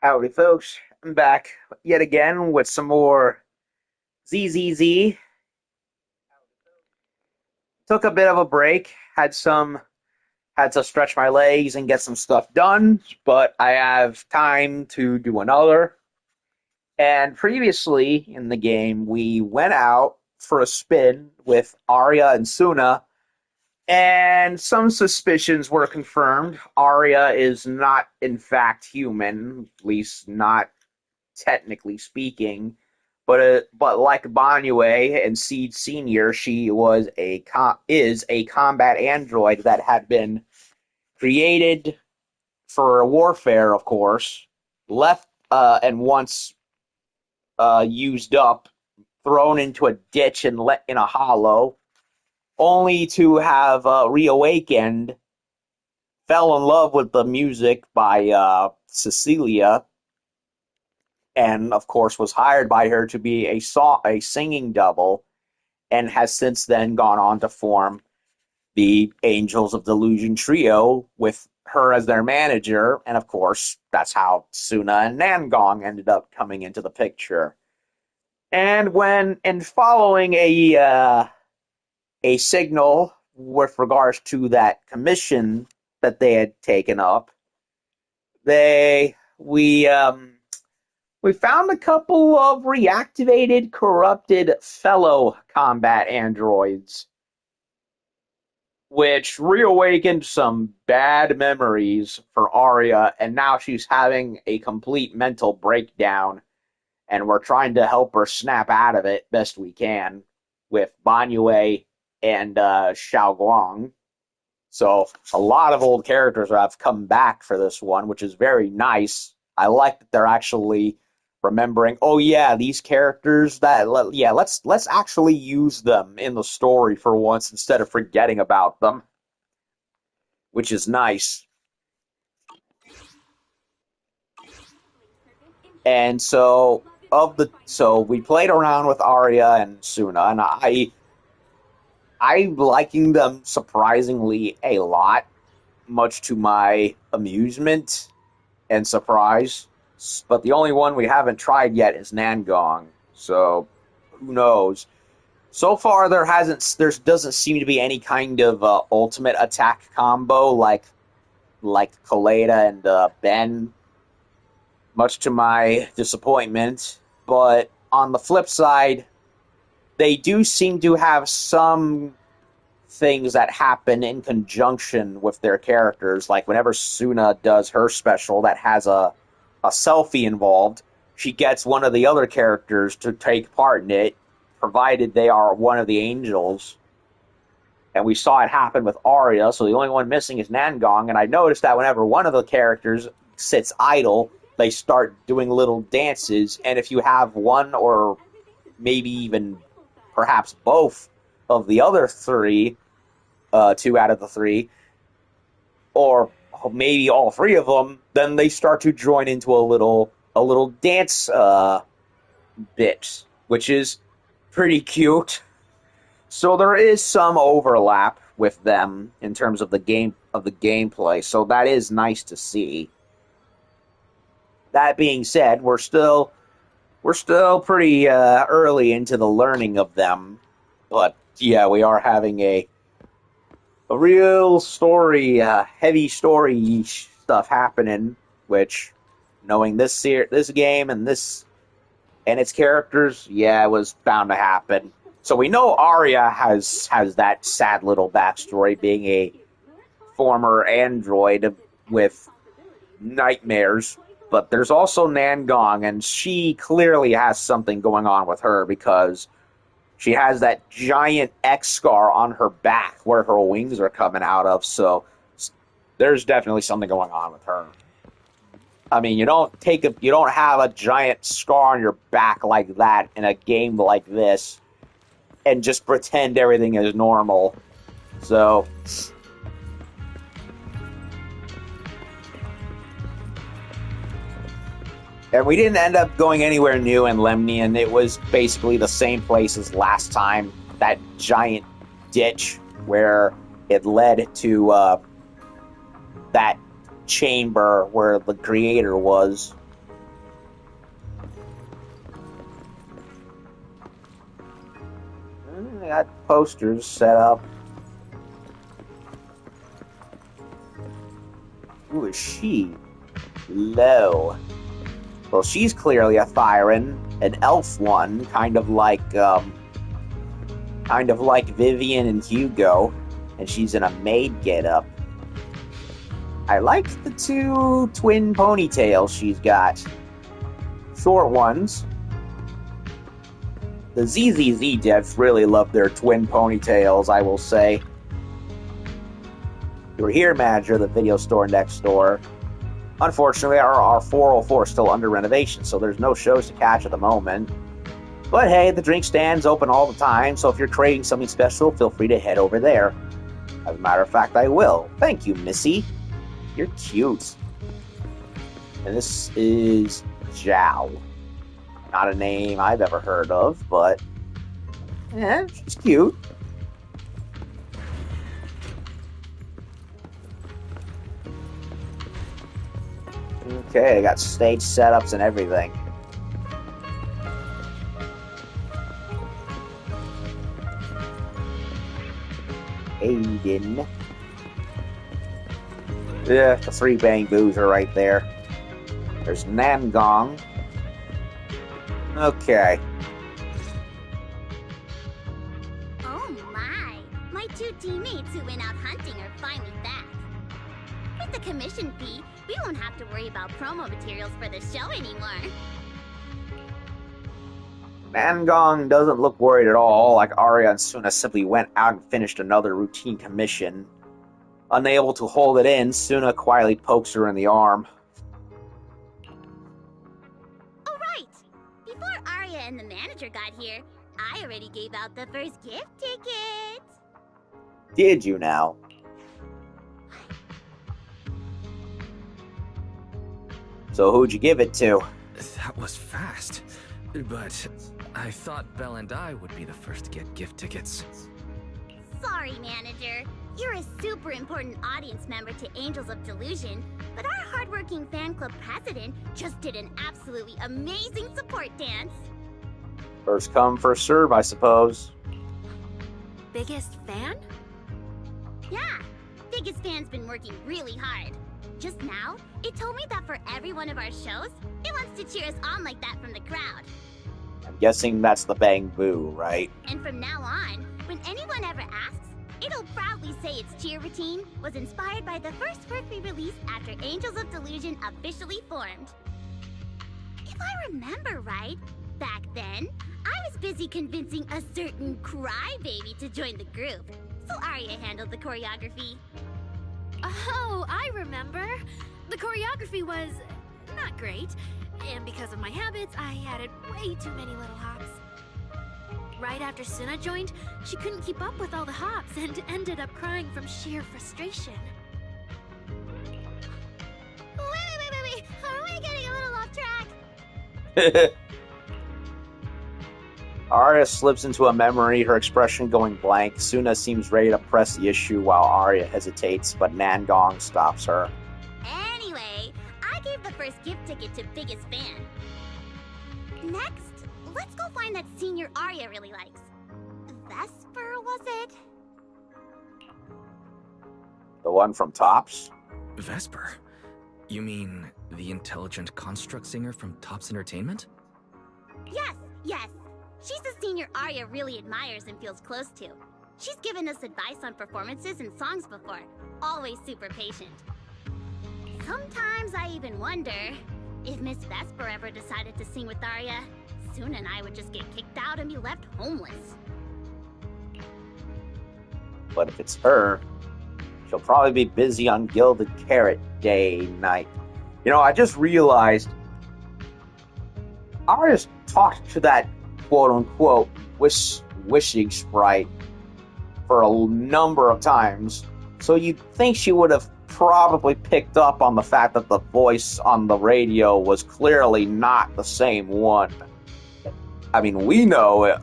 Howdy, folks. I'm back yet again with some more ZZZ. Took a bit of a break, had to stretch my legs and get some stuff done, but I have time to do another. And previously in the game, we went out for a spin with Arya and Suna, and some suspicions were confirmed. Arya is not, in fact, human, at least not technically speaking. But like Banyue and Seed Senior, she is a combat android that had been created for warfare, of course, left and once used up, thrown into a ditch and let in a hollow, only to have reawakened, fell in love with the music by Cecilia, and of course was hired by her to be a singing double, and has since then gone on to form the Angels of Delusion trio with her as their manager, and of course that's how Suna and Nangong ended up coming into the picture. And when and following a signal with regards to that commission that they had taken up, they we found a couple of reactivated, corrupted fellow combat androids, which reawakened some bad memories for Arya, and now she's having a complete mental breakdown, and we're trying to help her snap out of it best we can with Banyue and Xiao Guang. So a lot of old characters have come back for this one, which is very nice. I like that they're actually remembering, oh yeah, these characters let's actually use them in the story for once instead of forgetting about them, which is nice. And so we played around with Arya and Suna, and I'm liking them surprisingly a lot, much to my amusement and surprise. But the only one we haven't tried yet is Nangong. So who knows? So far, there doesn't seem to be any kind of ultimate attack combo like Kaleda and Ben, much to my disappointment. But on the flip side, they do seem to have some things that happen in conjunction with their characters. Like whenever Suna does her special that has a selfie involved, she gets one of the other characters to take part in it, provided they are one of the angels. And we saw it happen with Arya, so the only one missing is Nangong. And I noticed that whenever one of the characters sits idle, they start doing little dances. And if you have one or maybe even perhaps both of the other three, two out of the three, or maybe all three of them, then they start to join into a little dance bit, which is pretty cute. So there is some overlap with them in terms of the gameplay. So that is nice to see. That being said, we're still pretty early into the learning of them, but yeah, we are having a real story, heavy story stuff happening. Which, knowing this game and its characters, yeah, it was bound to happen. So we know Arya has that sad little backstory, being a former android with nightmares. But there's also Nangong, and she clearly has something going on with her because she has that giant X scar on her back where her wings are coming out of. So there's definitely something going on with her. I mean, you don't have a giant scar on your back like that in a game like this and just pretend everything is normal. So, and we didn't end up going anywhere new in Lemnian. It was basically the same place as last time. That giant ditch where it led to that chamber where the creator was. Got posters set up. Who is she? Low. Well, she's clearly a Thyran, an elf one, kind of like Vivian and Hugo, and she's in a maid getup. I like the two twin ponytails she's got. Short ones. The ZZZ devs really love their twin ponytails, I will say. You're here, manager of the video store next door. Unfortunately, our 404 is still under renovation, so there's no shows to catch at the moment. But hey, the drink stand's open all the time, so if you're craving something special, feel free to head over there. As a matter of fact, I will. Thank you, Missy. You're cute. And this is Zhao. Not a name I've ever heard of, but yeah, she's cute. Okay, I got stage setups and everything. Aiden. Yeah, the three bang boos are right there. There's Nangong. Okay. Oh my two teammates who went out hunting are finally back. With the commission fee, we won't have to worry about promo materials for the show anymore. Nangong doesn't look worried at all, like Arya and Suna simply went out and finished another routine commission. Unable to hold it in, Suna quietly pokes her in the arm. Oh right! Before Arya and the manager got here, I already gave out the first gift ticket! Did you now? So who'd you give it to? That was fast. But I thought Belle and I would be the first to get gift tickets. Sorry, manager. You're a super important audience member to Angels of Delusion, but our hardworking fan club president just did an absolutely amazing support dance. First come, first serve, I suppose. Biggest fan? Yeah, biggest fan's been working really hard. Just now, it told me that for every one of our shows, it wants to cheer us on like that from the crowd. I'm guessing that's the Bang Boo, right? And from now on, when anyone ever asks, it'll proudly say its cheer routine was inspired by the first work we released after Angels of Delusion officially formed. If I remember right, back then, I was busy convincing a certain crybaby to join the group, so Arya handled the choreography. Oh, I remember. The choreography was not great, and because of my habits, I added way too many little hops. Right after Suna joined, she couldn't keep up with all the hops and ended up crying from sheer frustration. Wait. Are we getting a little off track? Arya slips into a memory, her expression going blank. Suna seems ready to press the issue while Arya hesitates, but Nangong stops her. Anyway, I gave the first gift ticket to biggest fan. Next, let's go find that senior Arya really likes. Vesper, was it? The one from Tops? Vesper? You mean the intelligent construct singer from Tops Entertainment? Yes. She's a senior Arya really admires and feels close to. She's given us advice on performances and songs before. Always super patient. Sometimes I even wonder if Miss Vesper ever decided to sing with Arya, Suna and I would just get kicked out and be left homeless. But if it's her, she'll probably be busy on Gilded Carrot Day night. You know, I just realized Arya's talked to that quote-unquote wishing sprite for a number of times, so you'd think she would have probably picked up on the fact that the voice on the radio was clearly not the same one. I mean,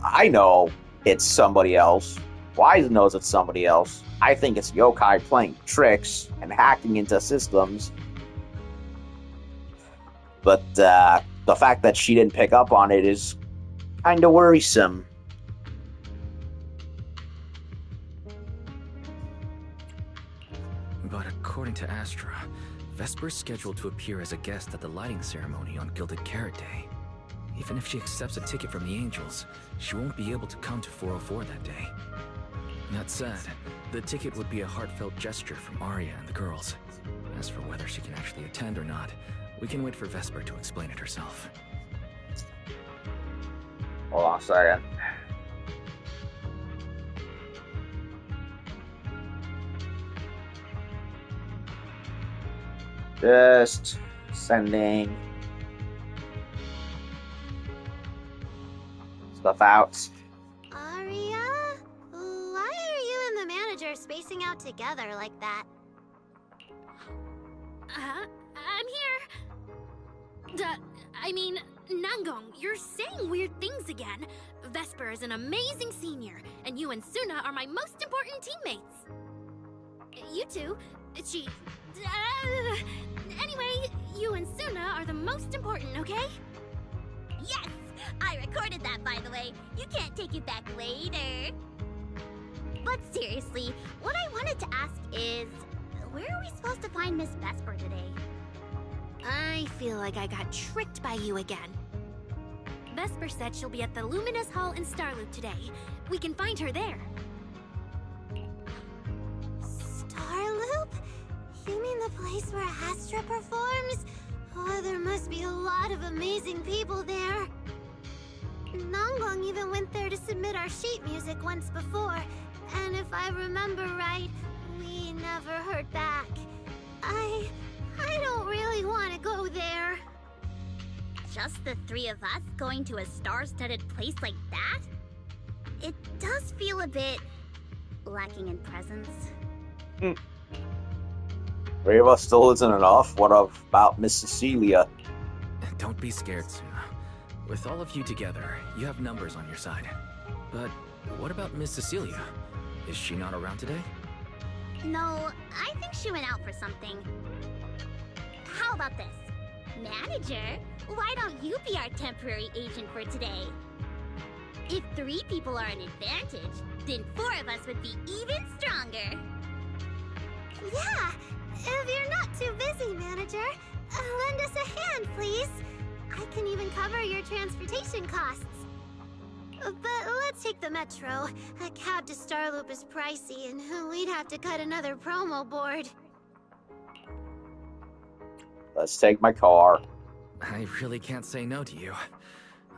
I know it's somebody else. Wise knows it's somebody else. I think it's Yokai playing tricks and hacking into systems. But the fact that she didn't pick up on it is kind of worrisome. according to Astra, Vesper's scheduled to appear as a guest at the lighting ceremony on Gilded Carrot Day. Even if she accepts a ticket from the Angels, she won't be able to come to 404 that day. That said, the ticket would be a heartfelt gesture from Arya and the girls. As for whether she can actually attend or not, we can wait for Vesper to explain it herself. Hold on a second. Just sending stuff out. Aria? Why are you and the manager spacing out together like that? I'm here. Nangong, you're saying weird things again. Vesper is an amazing senior, and you and Suna are my most important teammates. You two, anyway, you and Suna are the most important, okay? Yes! I recorded that, by the way. You can't take it back later. But seriously, what I wanted to ask is, where are we supposed to find Miss Vesper today? I feel like I got tricked by you again. Vesper said she'll be at the Luminous Hall in Starloop today. We can find her there. Starloop? You mean the place where Astra performs? Oh, there must be a lot of amazing people there. Nangong even went there to submit our sheet music once before, and if I remember right, we never heard back. I don't really want to go there. Just the three of us going to a star-studded place like that? It does feel a bit lacking in presence. Three of us still isn't enough. What about Miss Cecilia? Don't be scared, Suna. With all of you together, you have numbers on your side. But what about Miss Cecilia? Is she not around today? No, I think she went out for something. How about this? Manager, why don't you be our temporary agent for today? If 3 people are an advantage, then 4 of us would be even stronger. Yeah, if you're not too busy, Manager, lend us a hand, please. I can even cover your transportation costs. But let's take the metro. A cab to Starloop is pricey, and we'd have to cut another promo board. Let's take my car. I really can't say no to you.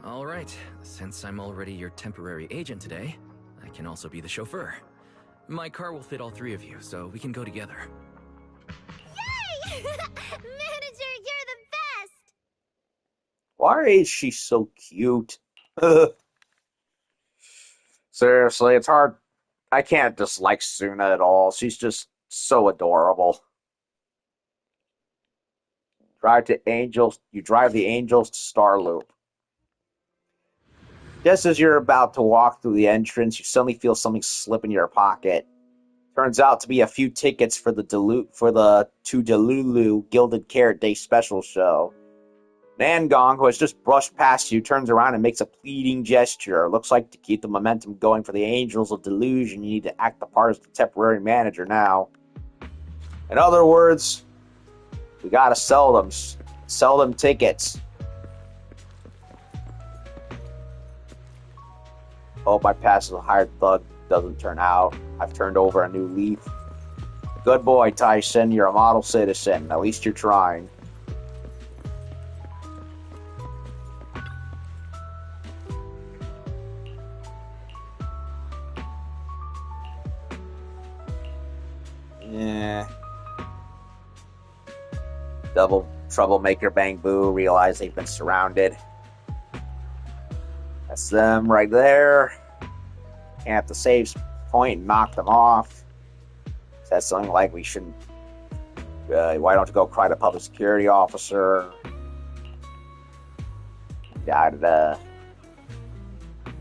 All right, since I'm already your temporary agent today, I can also be the chauffeur. My car will fit all 3 of you, so we can go together. Yay! Manager, you're the best! Why is she so cute? Seriously, it's hard. I can't dislike Suna at all. She's just so adorable. You drive the Angels to Starloop. Just as you're about to walk through the entrance, you suddenly feel something slip in your pocket. Turns out to be a few tickets for the Delulu Gilded Carrot Day special show. Nangong, who has just brushed past you, turns around and makes a pleading gesture. Looks like to keep the momentum going for the Angels of Delusion, you need to act the part as the temporary manager now. In other words, we gotta sell them tickets. Hope my past as a hired thug doesn't turn out. I've turned over a new leaf. Good boy, Tyson. You're a model citizen. At least you're trying. Yeah. Double troublemaker Bang Boo realize they've been surrounded. That's them right there. At the save point and knock them off. Says something like we shouldn't. Why don't you go cry to public security officer? Da da da.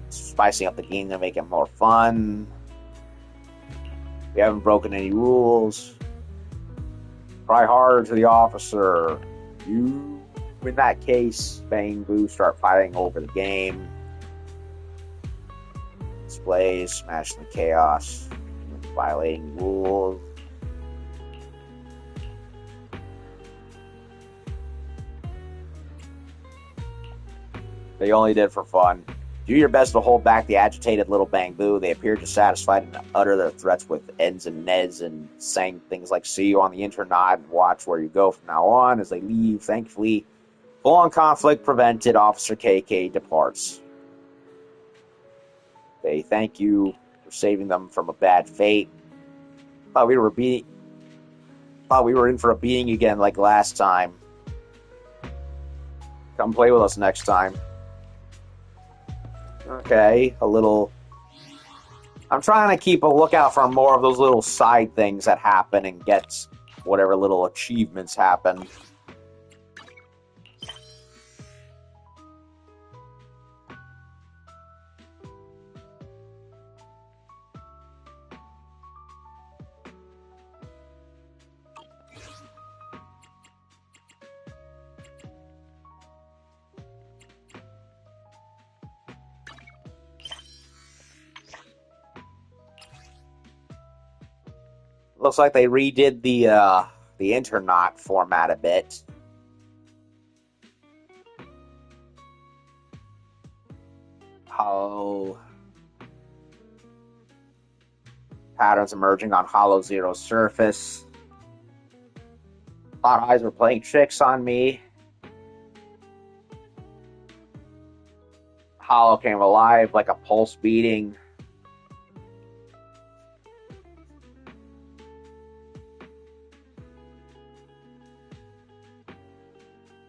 Spicing up the game to make it more fun. We haven't broken any rules. Cry harder to the officer. You, in that case, Bang Boo start fighting over the game. Displays, smashing the chaos, violating rules. They only did for fun. Do your best to hold back the agitated little Bangbu. They appeared dissatisfied and utter their threats with ends and neds and saying things like, see you on the internet and watch where you go from now on as they leave. Thankfully, full-on conflict prevented. Officer KK departs. They thank you for saving them from a bad fate. Thought we were in for a beating again like last time. Come play with us next time. Okay, a little... I'm trying to keep a lookout for more of those little side things that happen and get whatever little achievements happen. Looks like they redid the Internet format a bit. Hollow patterns emerging on Hollow Zero's surface. Thought eyes were playing tricks on me. Hollow came alive like a pulse beating.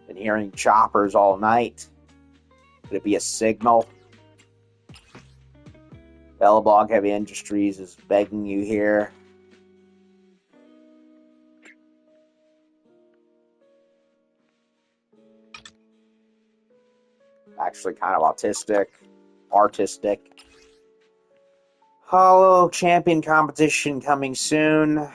Been hearing choppers all night. Could it be a signal? Bellabog Heavy Industries is begging you here. Actually kind of artistic. Hollow Champion competition coming soon.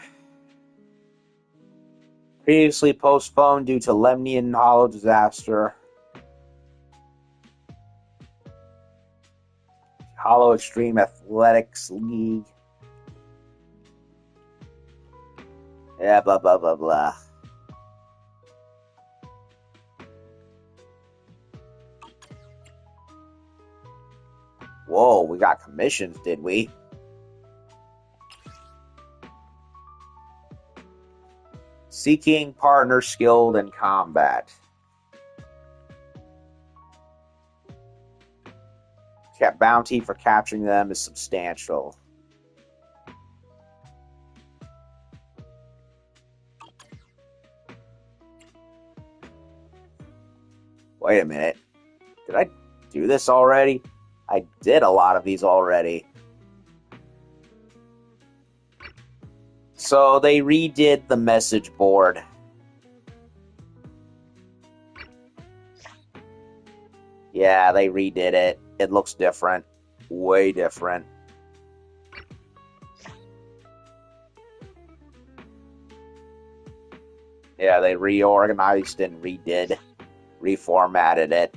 Previously postponed due to Lemnian Hollow disaster. Hollow Extreme Athletics League. Yeah, blah, blah, blah, blah. Whoa, we got commissions, did we? Seeking partner skilled in combat. Bounty for capturing them is substantial. Wait a minute. Did I do this already? I did a lot of these already. So they redid the message board. Yeah, they redid it. It looks different. Way different. Yeah, they reorganized and reformatted it.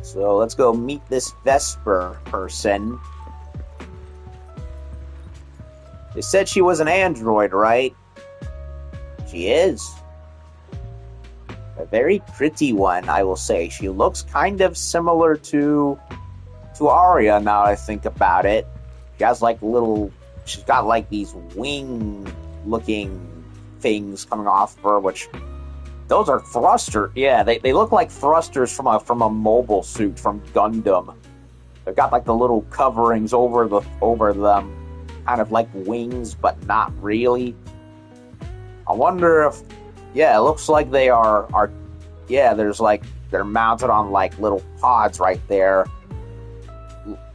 So let's go meet this Vesper person. They said she was an android, right? She is. A very pretty one, I will say. She looks kind of similar to Arya now that I think about it. She has like she's got like these wing looking things coming off of her, which those are thrusters. Yeah, they look like thrusters from a mobile suit from Gundam. They've got like the little coverings over them, kind of like wings, but not really. I wonder if, yeah, it looks like they are, yeah, there's like, they're mounted on like little pods right there.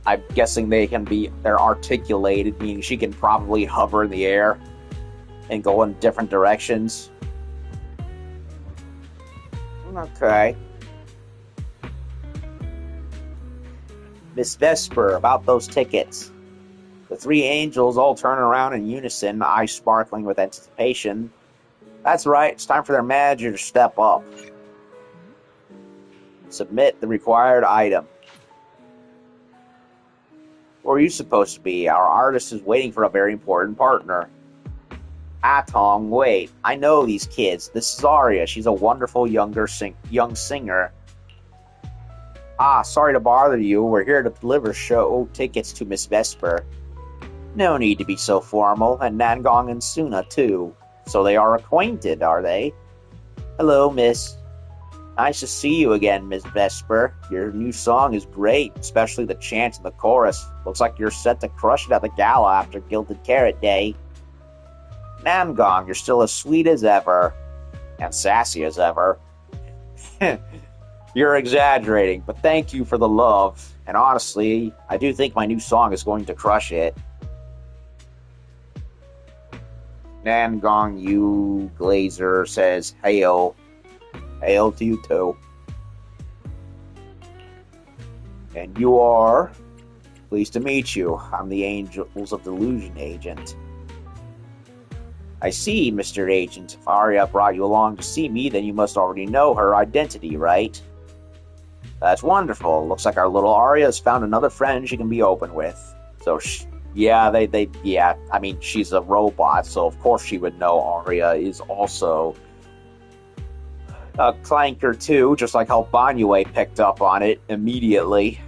I'm guessing they're articulated, meaning she can probably hover in the air and go in different directions. Okay. Miss Vesper, about those tickets. The three angels all turn around in unison, eyes sparkling with anticipation. That's right, it's time for their manager to step up. Submit the required item. Where are you supposed to be? Our artist is waiting for a very important partner. Atong, wait, I know these kids. This is Aria. She's a wonderful young singer. Ah, sorry to bother you. We're here to deliver show tickets to Miss Vesper. No need to be so formal, and Nangong and Suna, too. So they are acquainted, are they? Hello, miss. Nice to see you again, Miss Vesper. Your new song is great, especially the chant and the chorus. Looks like you're set to crush it at the gala after Gilded Carrot Day. Namgong, you're still as sweet as ever. And sassy as ever. You're exaggerating, but thank you for the love. And honestly, I do think my new song is going to crush it. Namgong Yu Glazer says, hail. Hail to you too. And you are? Pleased to meet you. I'm the Angels of Delusion agent. I see, Mr. Agent. If Arya brought you along to see me, then you must already know her identity, right? That's wonderful. Looks like our little Arya has found another friend she can be open with. So, yeah, I mean, she's a robot, so of course she would know Arya is also a clanker too, just like how Banyue picked up on it immediately.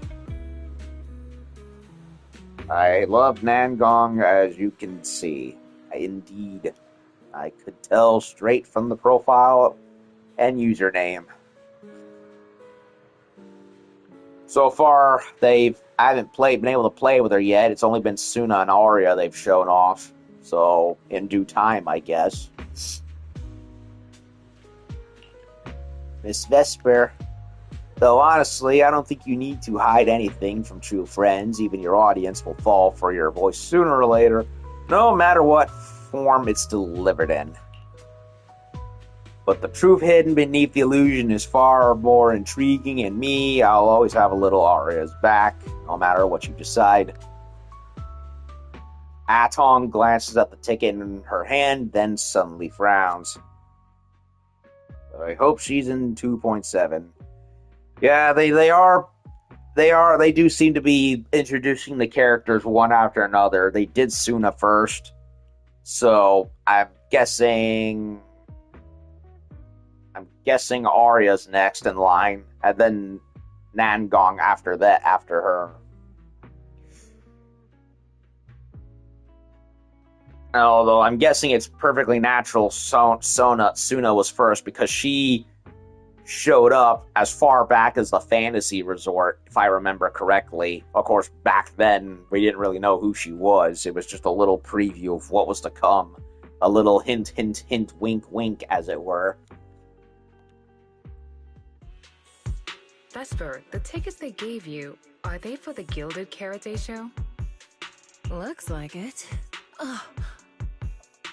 I love Nangong, as you can see. Indeed. I could tell straight from the profile and username. So far, I haven't been able to play with her yet. It's only been Suna and Arya they've shown off. So, in due time, I guess. Miss Vesper. Though honestly, I don't think you need to hide anything from true friends. Even your audience will fall for your voice sooner or later, no matter what form it's delivered in. But the truth hidden beneath the illusion is far more intriguing, and I'll always have a little Arya's back, no matter what you decide. Atong glances at the ticket in her hand, then suddenly frowns. I hope she's in 2.7. Yeah, they do seem to be introducing the characters one after another. They did Suna first, so I'm guessing Arya's next in line, and then Nangong after her. Although I'm guessing it's perfectly natural Suna was first because she showed up as far back as the Fantasy Resort, if I remember correctly. Of course, back then, we didn't really know who she was. It was just a little preview of what was to come. A little hint, hint, hint, wink, wink, as it were. Vesper, the tickets they gave you, are they for the Gilded Carrot Day show? Looks like it. Ugh.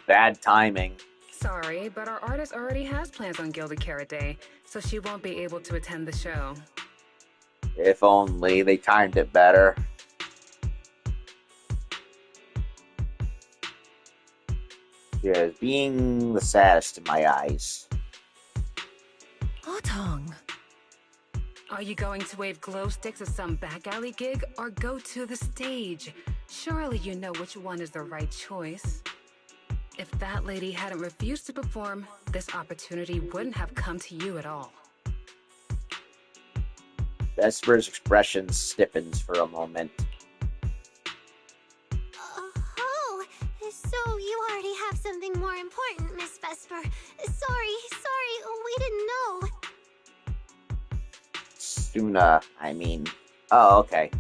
Bad timing. Sorry, but our artist already has plans on Gilded Carrot Day, so she won't be able to attend the show. If only they timed it better. She is being the saddest in my eyes. Atong. Are you going to wave glow sticks at some back alley gig, or go to the stage? Surely you know which one is the right choice. If that lady hadn't refused to perform, this opportunity wouldn't have come to you at all. Vesper's expression stiffens for a moment. Oh, so you already have something more important, Miss Vesper. Sorry, we didn't know. Suna, I mean. Oh, okay.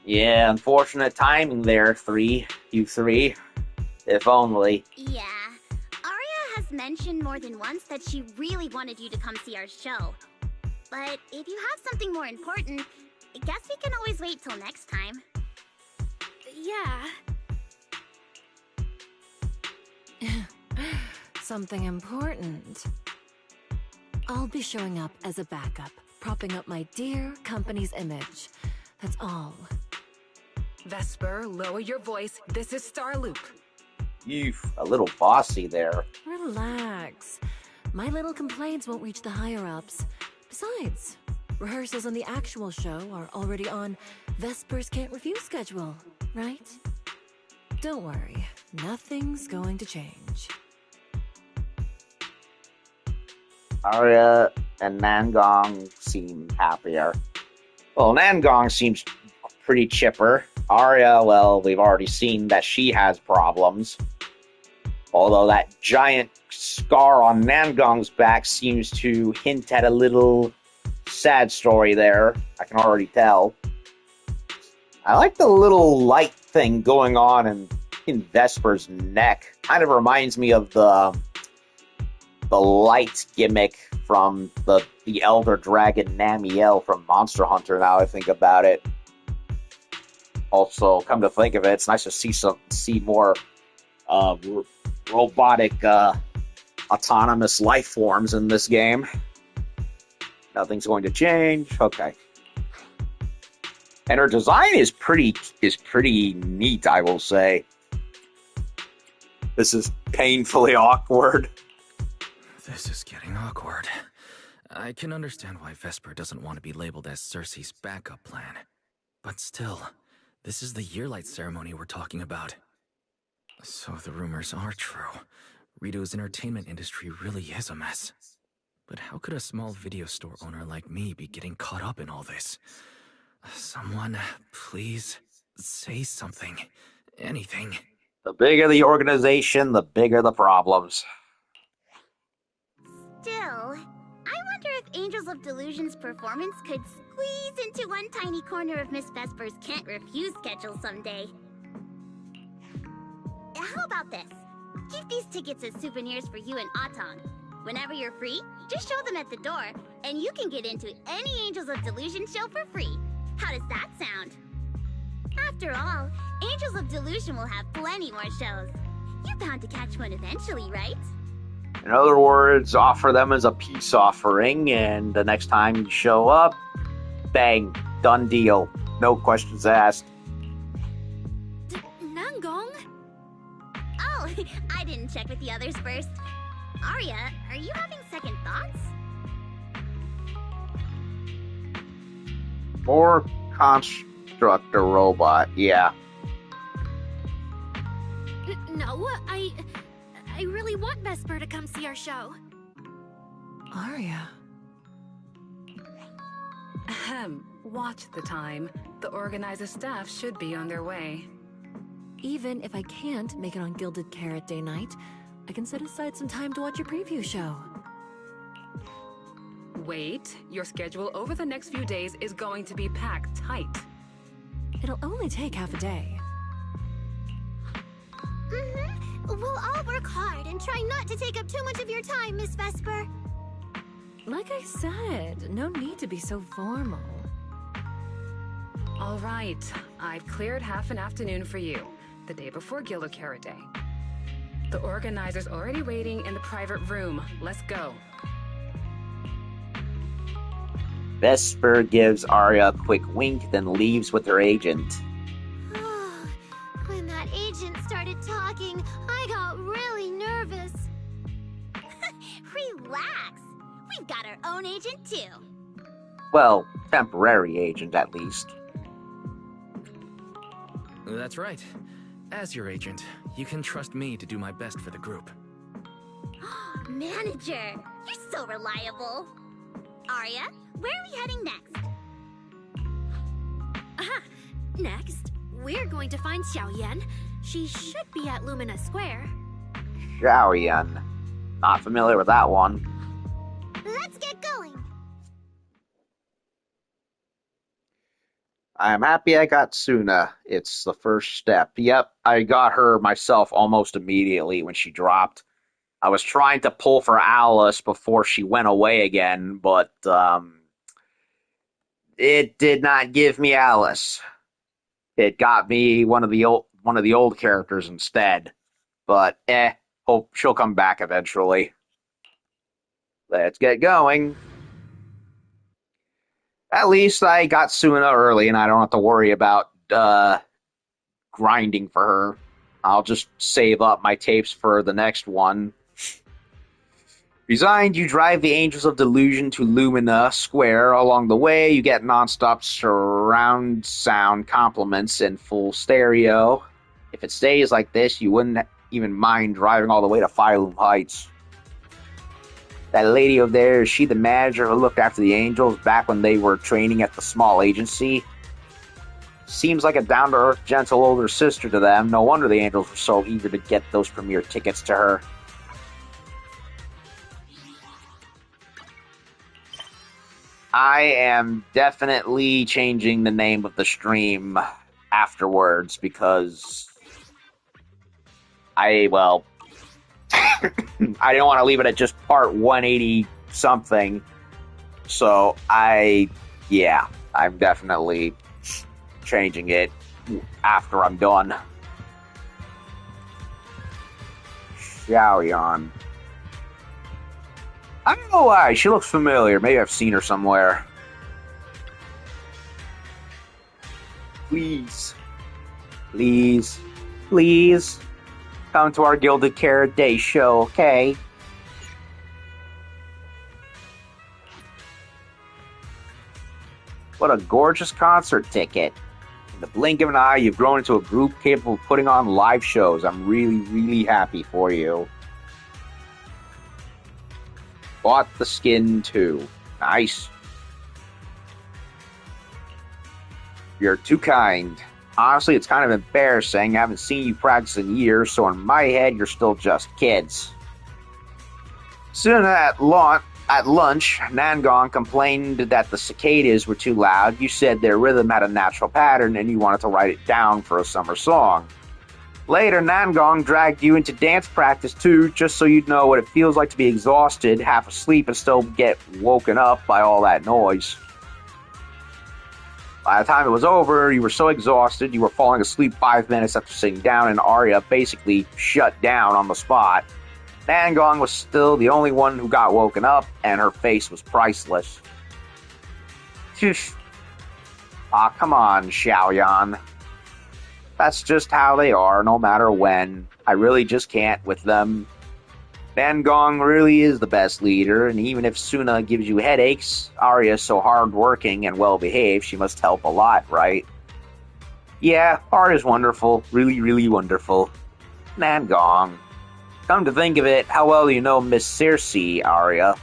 Yeah, unfortunate timing there, you three. If only. Yeah. Arya has mentioned more than once that she really wanted you to come see our show. But if you have something more important, I guess we can always wait till next time. Yeah. Something important. I'll be showing up as a backup, propping up my dear company's image. That's all. Vesper, lower your voice. This is Starloop. You've a little bossy there. Relax. My little complaints won't reach the higher-ups. Besides, rehearsals on the actual show are already on Vesper's Can't Refuse schedule, right? Don't worry, nothing's going to change. Arya and Nangong seem happier. Well, Nangong seems pretty chipper. Arya, well, we've already seen that she has problems. Although that giant scar on Nangong's back seems to hint at a little sad story there. I can already tell. I like the little light thing going on in Vesper's neck. Kind of reminds me of the light gimmick from the Elder Dragon Namiel from Monster Hunter, now I think about it. Also, come to think of it, it's nice to see more robotic autonomous life forms in this game. Nothing's going to change. Okay. And her design is pretty neat, I will say. This is painfully awkward. This is getting awkward. I can understand why Vesper doesn't want to be labeled as Cersei's backup plan. But still, this is the Yearlight ceremony we're talking about. So the rumors are true. Rito's entertainment industry really is a mess. But how could a small video store owner like me be getting caught up in all this? Someone, please, say something. Anything. The bigger the organization, the bigger the problems. Still, I wonder if Angels of Delusion's performance could squeeze into one tiny corner of Miss Vesper's Can't Refuse schedule someday. How about this? Keep these tickets as souvenirs for you and Atong. Whenever you're free, just show them at the door, and you can get into any Angels of Delusion show for free. How does that sound? After all, Angels of Delusion will have plenty more shows. You're bound to catch one eventually, right? In other words, offer them as a peace offering, and the next time you show up, bang, done deal. No questions asked. Nangong? Oh, I didn't check with the others first. Arya, are you having second thoughts? More constructor robot, yeah. No, I really want Vesper to come see our show. Arya. Ahem. Watch the time. The organizer staff should be on their way. Even if I can't make it on Gilded Carrot Day night, I can set aside some time to watch your preview show. Wait, your schedule over the next few days is going to be packed tight. It'll only take half a day. We'll all work hard and try not to take up too much of your time, Miss Vesper. Like I said, no need to be so formal. All right, I've cleared half an afternoon for you, the day before Gilded Carrot Day. The organizer's already waiting in the private room. Let's go. Vesper gives Arya a quick wink, then leaves with her agent. When that agent started talking, I got really nervous. Relax. We've got our own agent, too. Well, temporary agent, at least. That's right. As your agent, you can trust me to do my best for the group. Manager, you're so reliable. Arya, where are we heading next? Aha! Next, we're going to find Xiaoyan. She should be at Lumina Square. Xiaoyan. Not familiar with that one. Let's get going. I'm happy I got Suna. It's the first step. Yep, I got her myself almost immediately when she dropped. I was trying to pull for Alice before she went away again, but it did not give me Alice. It got me one of the old characters instead. But hope she'll come back eventually. Let's get going. At least I got Suna early, and I don't have to worry about grinding for her. I'll just save up my tapes for the next one. Resigned, you drive the Angels of Delusion to Lumina Square. Along the way, you get nonstop surround sound compliments in full stereo. If it stays like this, you wouldn't even mind driving all the way to Phylum Heights. That lady over there, is she the manager who looked after the Angels back when they were training at the small agency? Seems like a down-to-earth, gentle older sister to them. No wonder the Angels were so eager to get those premiere tickets to her. I am definitely changing the name of the stream afterwards because I didn't want to leave it at just part 180 something. So I'm definitely changing it after I'm done. Xiaoyan. I don't know why. She looks familiar. Maybe I've seen her somewhere. Please. Please. Please. Come to our Gilded Carrot Day show, okay? What a gorgeous concert ticket. In the blink of an eye, you've grown into a group capable of putting on live shows. I'm really, really happy for you. Bought the skin too. Nice. You're too kind. Honestly, it's kind of embarrassing. I haven't seen you practice in years, so in my head, you're still just kids. Soon at lunch, Nangong complained that the cicadas were too loud. You said their rhythm had a natural pattern, and you wanted to write it down for a summer song. Later, Nangong dragged you into dance practice too, just so you'd know what it feels like to be exhausted, half asleep, and still get woken up by all that noise. By the time it was over, you were so exhausted you were falling asleep 5 minutes after sitting down, and Arya basically shut down on the spot. Nangong was still the only one who got woken up, and her face was priceless. Ah, come on, Xiaoyan. That's just how they are, no matter when. I really just can't with them. Nangong really is the best leader, and even if Suna gives you headaches, Arya's so hard-working and well-behaved, she must help a lot, right? Yeah, Arya's wonderful. Really, really wonderful. Nangong. Come to think of it, how well do you know Miss Cersei, Arya?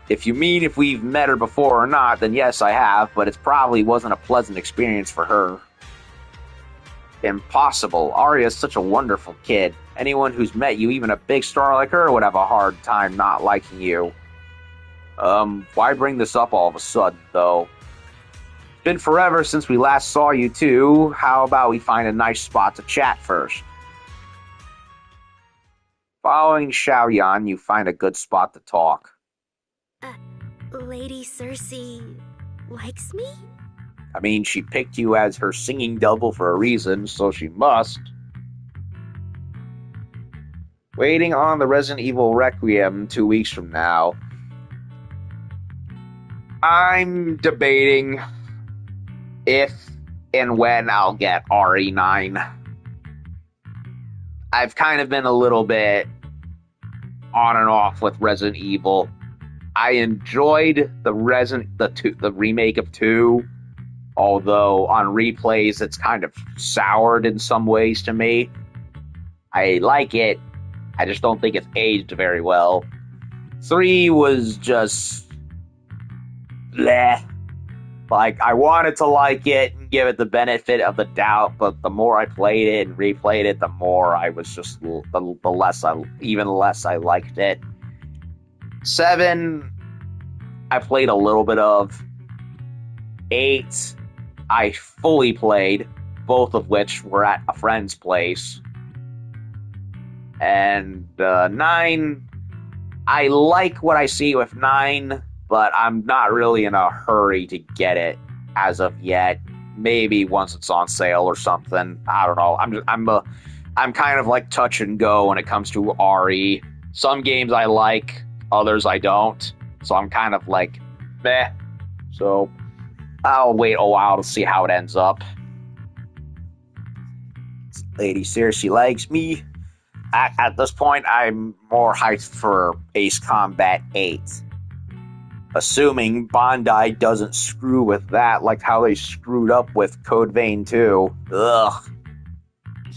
If you mean if we've met her before or not, then yes, I have, but it probably wasn't a pleasant experience for her. Impossible. Arya's such a wonderful kid. Anyone who's met you, even a big star like her, would have a hard time not liking you. Why bring this up all of a sudden, though? It's been forever since we last saw you two. How about we find a nice spot to chat first? Following Xiaoyan, you find a good spot to talk. Lady Cersei likes me? I mean, she picked you as her singing double for a reason, so she must. Waiting on the Resident Evil Requiem 2 weeks from now. I'm debating if and when I'll get RE9. I've kind of been a little bit on and off with Resident Evil. I enjoyed the remake of 2. Although on replays it's kind of soured in some ways to me. I like it. I just don't think it's aged very well. 3 was just bleh. Like, I wanted to like it and give it the benefit of the doubt, but the more I played it and replayed it, the more I was just the less I liked it. 7 I played a little bit of. 8 I fully played, both of which were at a friend's place. And 9, I like what I see with 9, but I'm not really in a hurry to get it as of yet. Maybe once it's on sale or something. I don't know. I'm kind of like touch and go when it comes to RE. Some games I like, others I don't. So I'm kind of like, meh. So I'll wait a while to see how it ends up. Lady seriously likes me. At this point, I'm more hyped for Ace Combat 8. Assuming Bandai doesn't screw with that like how they screwed up with Code Vein 2. Ugh.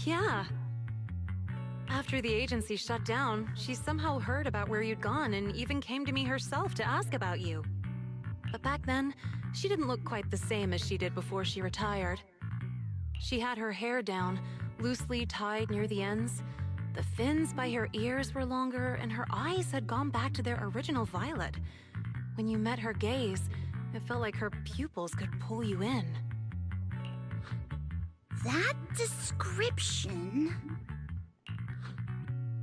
Yeah. After the agency shut down, she somehow heard about where you'd gone and even came to me herself to ask about you. But back then, she didn't look quite the same as she did before she retired. She had her hair down, loosely tied near the ends. The fins by her ears were longer, and her eyes had gone back to their original violet. When you met her gaze, it felt like her pupils could pull you in. That description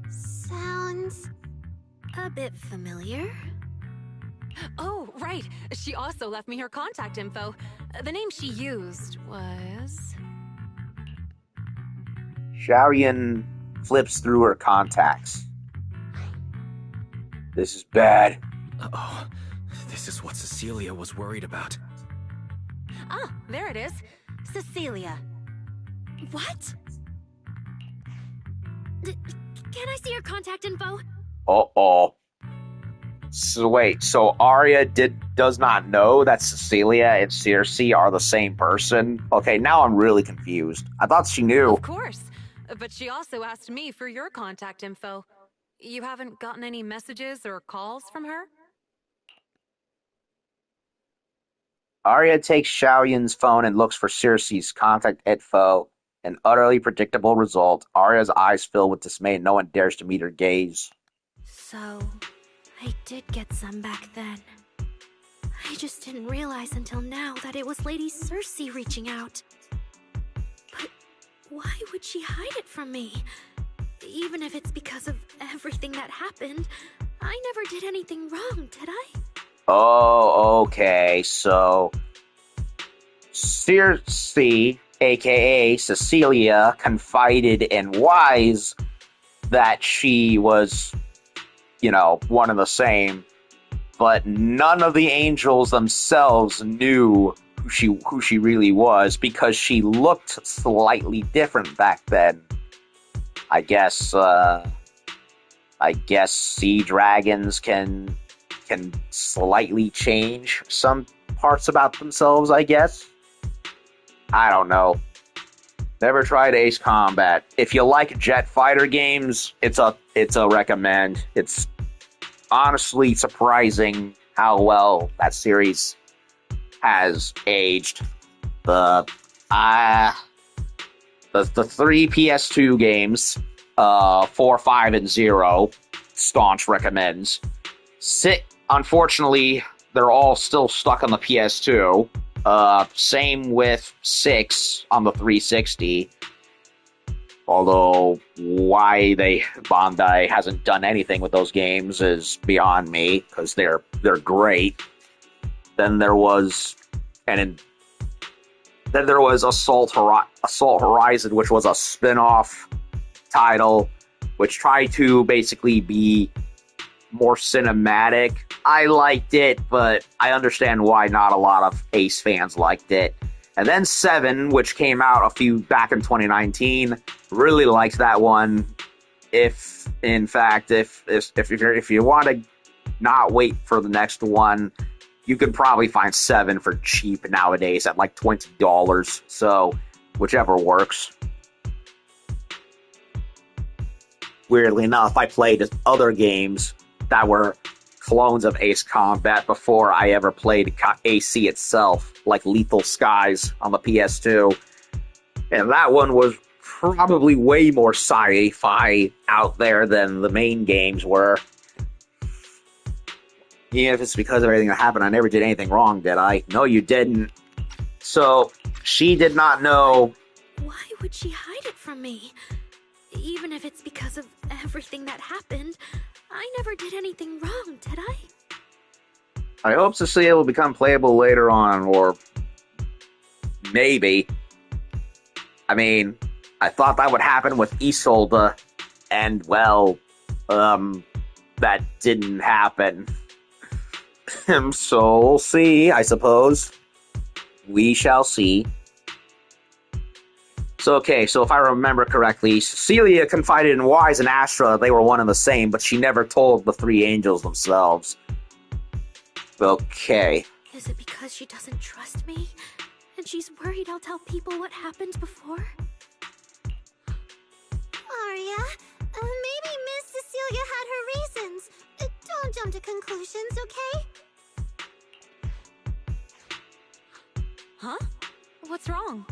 sounds a bit familiar. Oh, right. She also left me her contact info. The name she used was... Xiaoyan flips through her contacts. This is bad. Uh-oh. This is what Cecilia was worried about. Ah, there it is. Cecilia. What? Can I see your contact info? Uh-oh. So wait, so Arya does not know that Cecilia and Circe are the same person? Okay, now I'm really confused. I thought she knew. Of course. But she also asked me for your contact info. You haven't gotten any messages or calls from her? Arya takes Xiaoyan's phone and looks for Circe's contact info. An utterly predictable result. Arya's eyes fill with dismay and no one dares to meet her gaze. So, I did get some back then. I just didn't realize until now that it was Lady Circe reaching out. But why would she hide it from me? Even if it's because of everything that happened, I never did anything wrong, did I? Oh, okay, so Circe, aka Cecilia, confided in Wise that she was, one and the same, but none of the angels themselves knew who she really was because she looked slightly different back then. I guess sea dragons can slightly change some parts about themselves, I guess. I don't know. Never tried Ace Combat. If you like jet fighter games, it's a recommend. It's honestly surprising how well that series has aged. The 3 PS2 games, 4, 5, and 0, staunch recommends. Unfortunately, they're all still stuck on the PS2. Same with 6 on the 360. Although why Bandai hasn't done anything with those games is beyond me, because they're great. Then there was Assault Horizon, which was a spin-off title, which tried to basically be more cinematic. I liked it, but I understand why not a lot of Ace fans liked it. And then 7, which came out back in 2019, really liked that one. If you want to not wait for the next one, you could probably find 7 for cheap nowadays at like $20. So whichever works. Weirdly enough, I played other games that were clones of Ace Combat before I ever played AC itself, like Lethal Skies on the PS2. And that one was probably way more sci-fi out there than the main games were. Even if it's because of everything that happened, I never did anything wrong, did I? No, you didn't. So, She did not know. Why would she hide it from me? Even if it's because of everything that happened, I never did anything wrong, did I? I hope Cecilia will become playable later on, or maybe. I mean, I thought that would happen with Isolde, and well, that didn't happen. So we'll see, I suppose. We shall see. So, okay, so if I remember correctly, Cecilia confided in Wise and Astra that they were one and the same, but she never told the three angels themselves. Okay. Is it because she doesn't trust me? And she's worried I'll tell people what happened before? Arya, maybe Miss Cecilia had her reasons. Don't jump to conclusions, okay? Huh? What's wrong?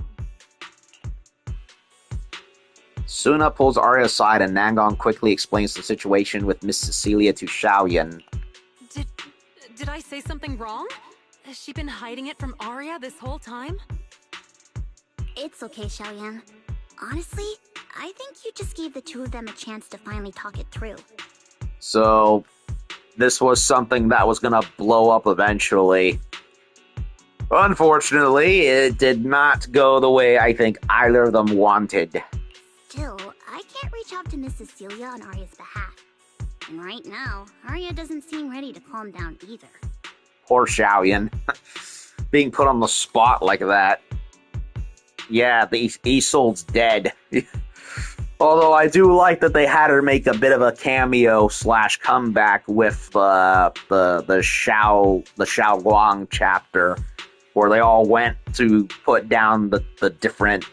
Suna pulls Arya aside and Nangon quickly explains the situation with Miss Cecilia to Xiaoyan. Did I say something wrong? Has she been hiding it from Arya this whole time? It's okay, Xiaoyan. Honestly, I think you just gave the two of them a chance to finally talk it through. So, this was something that was gonna blow up eventually. Unfortunately, it did not go the way I think either of them wanted. Still, I can't reach out to Miss Cecilia on Arya's behalf. And right now, Arya doesn't seem ready to calm down either. Poor Xiaoyan. Being put on the spot like that. Yeah, the Isolde's dead. Although I do like that they had her make a bit of a cameo / comeback with the Xiao Guang chapter, where they all went to put down the different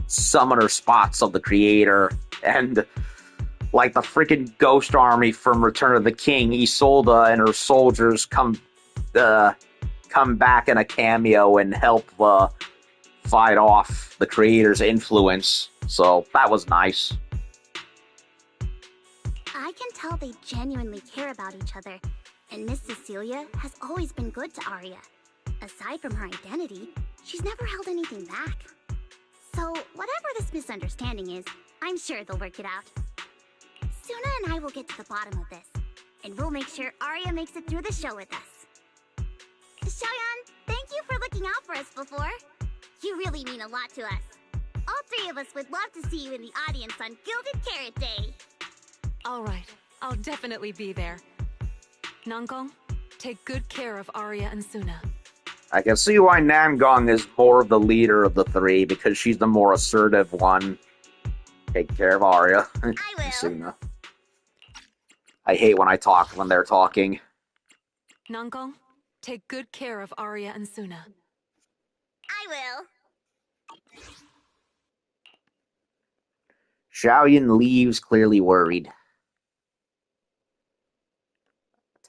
summoner spots of the creator, and like the freaking ghost army from Return of the King, Isolde and her soldiers come back in a cameo and help fight off the creator's influence. So that was nice. I can tell they genuinely care about each other, and Miss Cecilia has always been good to Arya. Aside from her identity, she's never held anything back. So, whatever this misunderstanding is, I'm sure they'll work it out. Suna and I will get to the bottom of this, and we'll make sure Arya makes it through the show with us. Xiaoyan, thank you for looking out for us before. You really mean a lot to us. All three of us would love to see you in the audience on Gilded Carrot Day. All right, I'll definitely be there. Nangong, take good care of Arya and Suna. I can see why Namgong is more of the leader of the three, because she's the more assertive one. Take care of Arya. I will. Suna. I hate when they're talking. Nangong, take good care of Arya and Suna. I will. Xiaoyan leaves, clearly worried.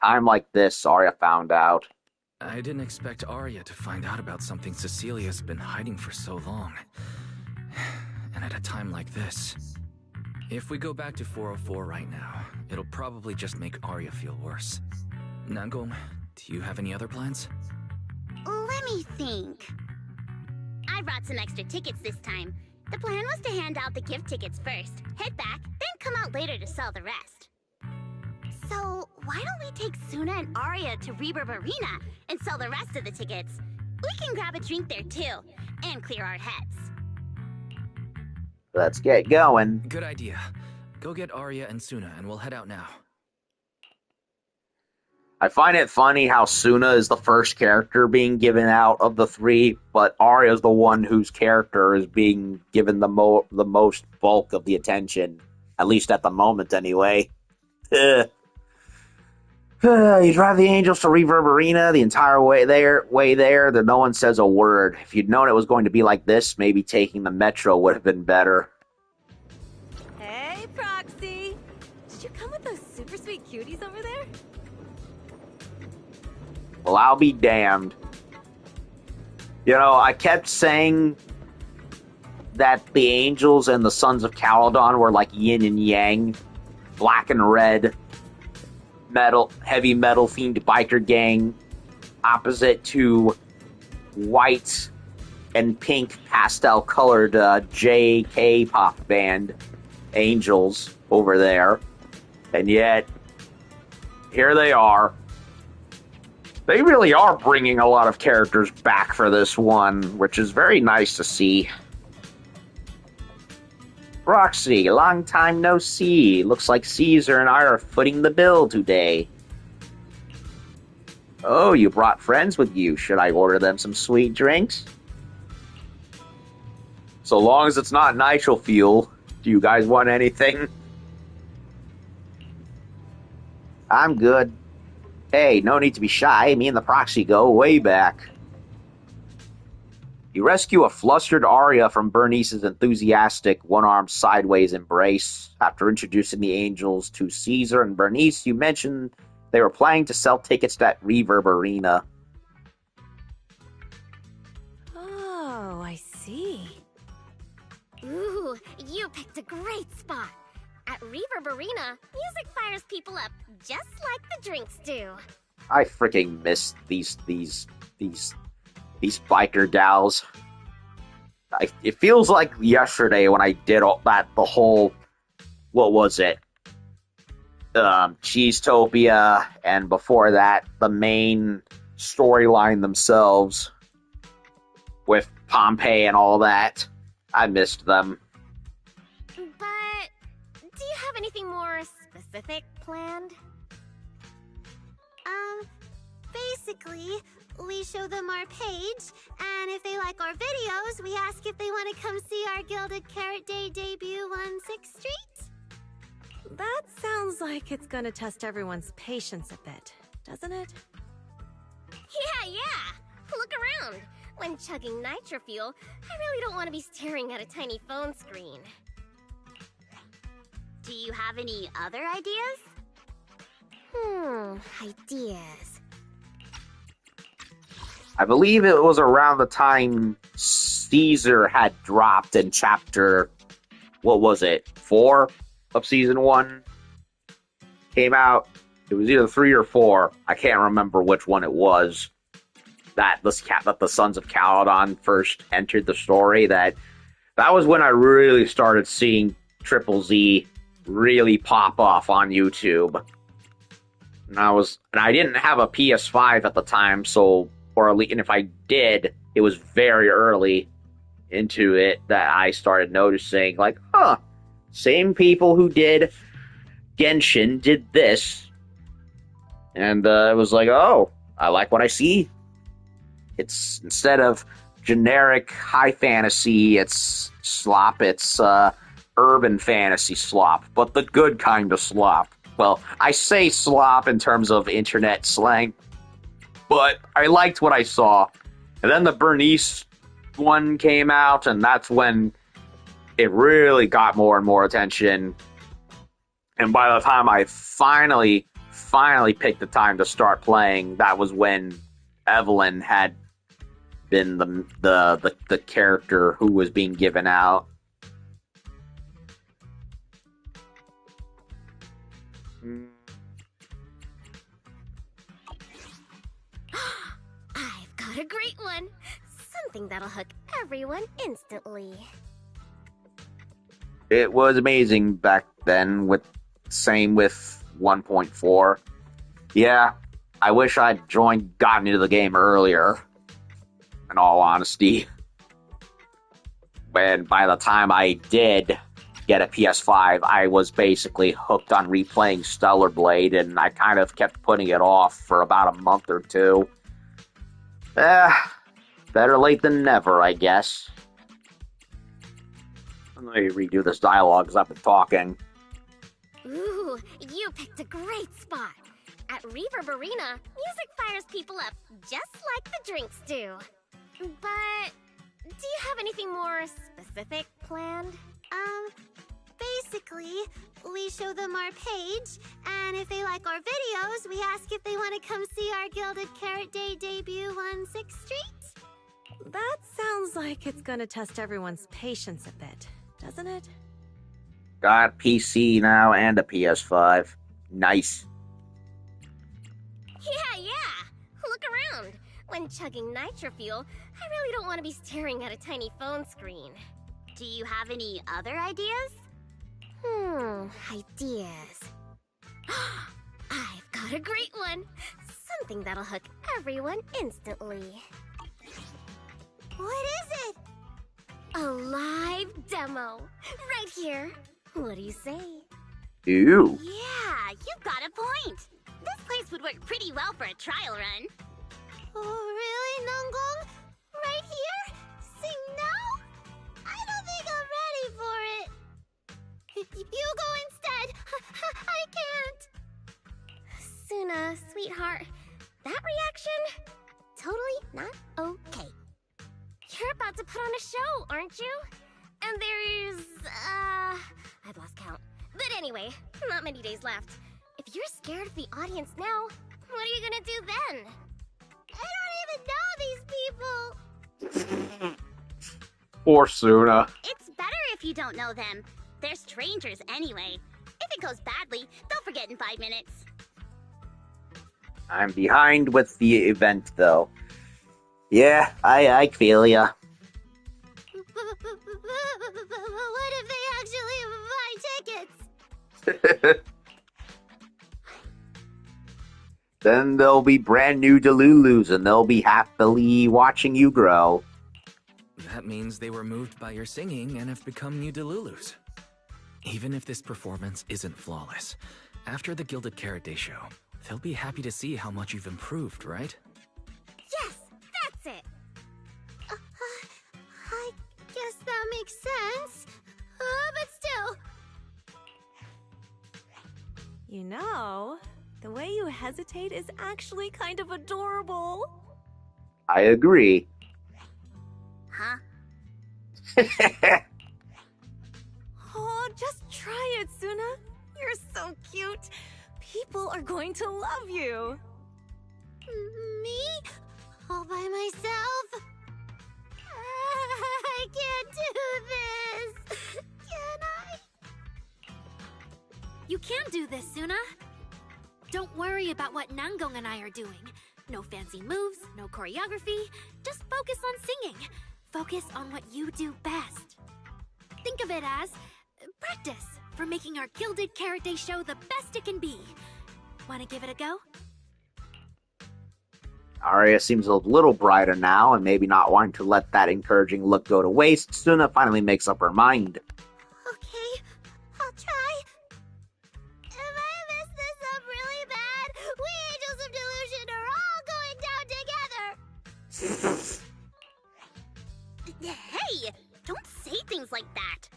Time like this, Arya found out. I didn't expect Arya to find out about something Cecilia's been hiding for so long. And at a time like this. If we go back to 404 right now, it'll probably just make Arya feel worse. Nangong, do you have any other plans? Let me think. I brought some extra tickets this time. The plan was to hand out the gift tickets first, head back, then come out later to sell the rest. So, why don't we take Suna and Arya to Reverb Arena and sell the rest of the tickets? We can grab a drink there too, and clear our heads. Let's get going. Good idea. Go get Arya and Suna and we'll head out now. I find it funny how Suna is the first character being given out of the three, but Arya is the one whose character is being given the most bulk of the attention, at least at the moment anyway. You drive the angels to Reverb Arena the entire way there, that no one says a word. If you'd known it was going to be like this, maybe taking the metro would have been better. Hey, Proxy! Did you come with those super sweet cuties over there? Well, I'll be damned. You know, I kept saying that the angels and the sons of Caledon were like yin and yang, black and red, heavy metal themed biker gang, opposite to white and pink pastel colored JK pop band Angels over there. And yet, here they are. They really are bringing a lot of characters back for this one, which is very nice to see. Roxy, long time no see. Looks like Caesar and I are footing the bill today. Oh, you brought friends with you. Should I order them some sweet drinks? So long as it's not nitro fuel. Do you guys want anything? I'm good. Hey, no need to be shy. Me and the proxy go way back. You rescue a flustered Arya from Bernice's enthusiastic one-armed sideways embrace. After introducing the angels to Caesar and Bernice, you mentioned they were planning to sell tickets to that Reverb Arena. Oh, I see. Ooh, you picked a great spot. At Reverb Arena, music fires people up just like the drinks do. I freaking miss these biker gals. It feels like yesterday when I did all that, the whole, what was it? Cheesetopia, and before that, the main storyline themselves with Pompeii and all that. I missed them. But do you have anything more specific planned? Basically, we show them our page, and if they like our videos, we ask if they want to come see our Gilded Carrot Day debut on 6th Street. That sounds like it's gonna test everyone's patience a bit, doesn't it? Yeah. Look around. When chugging nitro fuel, I really don't want to be staring at a tiny phone screen. Do you have any other ideas? Ideas. I believe it was around the time Caesar had dropped in chapter, what was it, 4 of season 1? Came out, it was either 3 or 4, I can't remember which one it was, that the Sons of Caledon first entered the story. That was when I really started seeing Triple Z really pop off on YouTube. And I didn't have a PS5 at the time, and if I did, it was very early into it that I started noticing, like, same people who did Genshin did this. And it was like, oh, I like what I see. It's, instead of generic high fantasy, it's slop, it's urban fantasy slop, but the good kind of slop. Well, I say slop in terms of internet slang, but I liked what I saw. And then the Bernice one came out, and that's when it really got more and more attention. And by the time I finally picked the time to start playing, that was when Evelyn had been the character who was being given out. I've got a great one. Something that'll hook everyone instantly. It was amazing back then, same with 1.4. Yeah, I wish I'd gotten into the game earlier, in all honesty. When by the time I did get a PS5, I was basically hooked on replaying Stellar Blade, and I kind of kept putting it off for about a month or two. Better late than never, I guess. Let me redo this dialogue because I've been talking. Ooh, you picked a great spot. At Reverb Arena, music fires people up just like the drinks do. But do you have anything more specific planned? Basically, we show them our page, and if they like our videos, we ask if they want to come see our Gilded Carrot Day debut on 6th Street. That sounds like it's gonna test everyone's patience a bit, doesn't it? Got a PC now and a PS5. Nice. Yeah. Look around. When chugging nitro fuel, I really don't want to be staring at a tiny phone screen. Do you have any other ideas? Ideas. I've got a great one. Something that'll hook everyone instantly. What is it? A live demo. Right here. What do you say? Ew. Yeah, you've got a point. This place would work pretty well for a trial run. Oh, really, Nangong? Right here? Sing now? I don't think I'm ready for it. You go instead. I can't. Suna, sweetheart, that reaction? Totally not okay. You're about to put on a show, aren't you? And there's, I've lost count. But anyway, not many days left. If you're scared of the audience now, what are you gonna do then? I don't even know these people. Poor Suna. It's better if you don't know them. They're strangers anyway. If it goes badly, they'll forget in 5 minutes. I'm behind with the event, though. Yeah, I feel ya. What if they actually buy tickets? Then there'll be brand new Delulus, and they'll be happily watching you grow. That means they were moved by your singing and have become new Delulus. Even if this performance isn't flawless, after the Gilded Carrot Day show, they'll be happy to see how much you've improved, right? Yes, that's it. I guess that makes sense. But still. You know, the way you hesitate is actually kind of adorable. I agree. Huh? Oh, just try it, Suna. You're so cute. People are going to love you. Me? All by myself? I can't do this. Can I? You can do this, Suna. Don't worry about what Nangong and I are doing. No fancy moves, no choreography. Just focus on singing. Focus on what you do best. Think of it as practice for making our Gilded Carrot Day show the best it can be. Want to give it a go? Arya seems a little brighter now, and maybe not wanting to let that encouraging look go to waste, Suna finally makes up her mind. Okay, I'll try. If I mess this up really bad, we Angels of Delusion are all going down together. Hey, don't say things like that.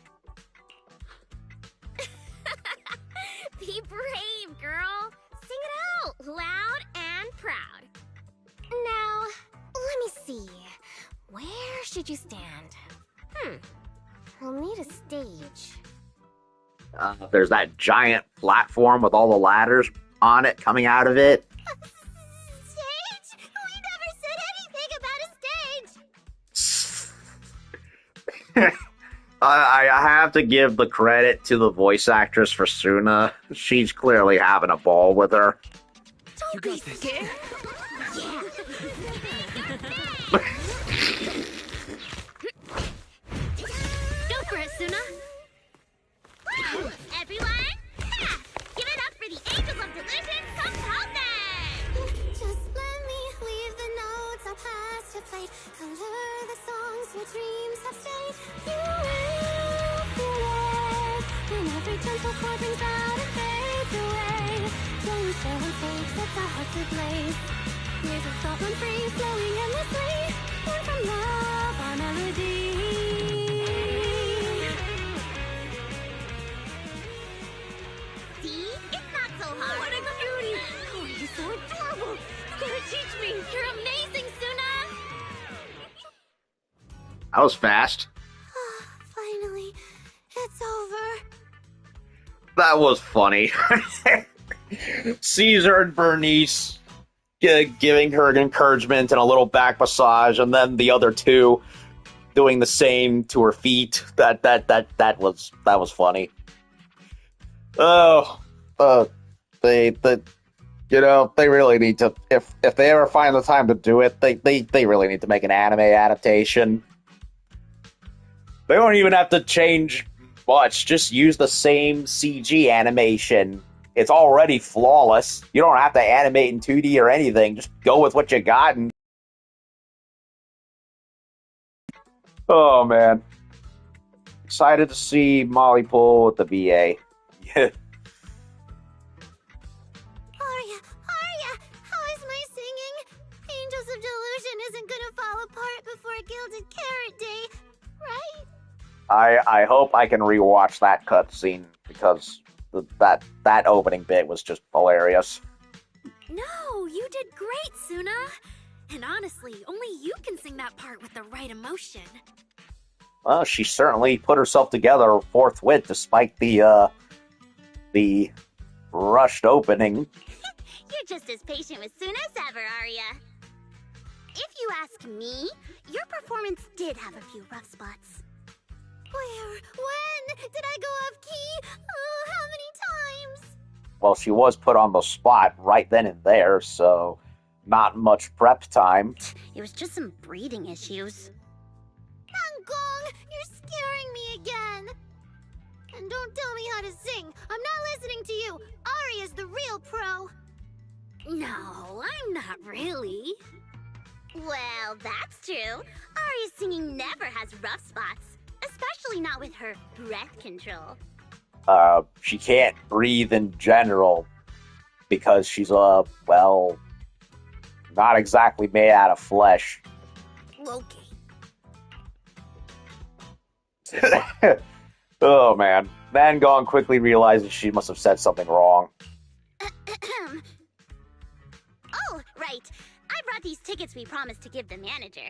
Be brave, girl. Sing it out, loud and proud. Now, let me see. Where should you stand? We'll need a stage. There's that giant platform with all the ladders on it coming out of it. Stage? We never said anything about a stage. I have to give the credit to the voice actress for Suna. She's clearly having a ball with her. You got this. Scared? Yeah. Go for it, Suna. Everyone, give it up for the Angels of Delusion component! Just let me leave the notes I'll pass to plate. Color the songs your dreams have stayed. You will feel it when every gentle chord rings out and fades away. Don't show and fake, sets our hearts ablaze. Music soft and free, flowing endlessly. Born from love, our melody. See? It's not so hard. What a cutie! Oh, you're so adorable! You gotta teach me! You're amazing, Suna! That was fast. Finally, it's over. That was funny. Caesar and Bernice giving her an encouragement and a little back massage, and then the other two doing the same to her feet. That was funny. Oh, the They really need to. If they ever find the time to do it, they really need to make an anime adaptation. They don't even have to change much. Just use the same CG animation. It's already flawless. You don't have to animate in 2D or anything. Just go with what you got. And oh man, excited to see Molly pull with the VA. Arya, how is my singing? Angels of Delusion isn't gonna fall apart before Gilded Carrot Day, right? I hope I can rewatch that cutscene because that opening bit was just hilarious. No, you did great, Suna. And honestly, only you can sing that part with the right emotion. Well, she certainly put herself together forthwith, despite the rushed opening. You're just as patient with Suna as ever, Arya. If you ask me, your performance did have a few rough spots. Where? When? Did I go off key? Oh, how many times? Well, she was put on the spot right then and there, so not much prep time. It was just some breathing issues. Nangong, you're scaring me again. And don't tell me how to sing. I'm not listening to you. Arya's the real pro. No, I'm not really. Well, that's true. Arya's singing never has rough spots, especially not with her breath control. She can't breathe in general because she's well, not exactly made out of flesh. Okay. Oh man. Van quickly realizes she must have said something wrong. Oh, right. I brought these tickets we promised to give the manager.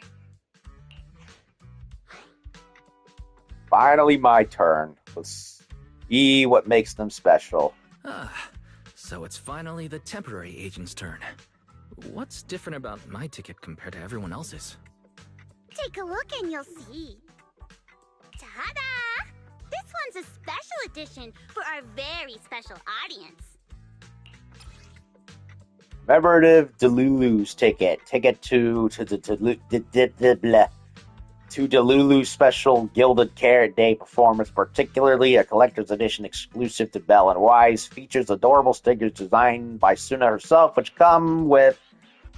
Finally my turn. Let's see what makes them special. So it's finally the temporary agent's turn. What's different about my ticket compared to everyone else's? Take a look and you'll see. Ta-da! This one's a special edition for our very special audience. Commemorative Delulu's ticket. Ticket to Delulu's special Gilded Carrot Day performance, particularly a collector's edition exclusive to Bell and Wise. Features adorable stickers designed by Suna herself, which come with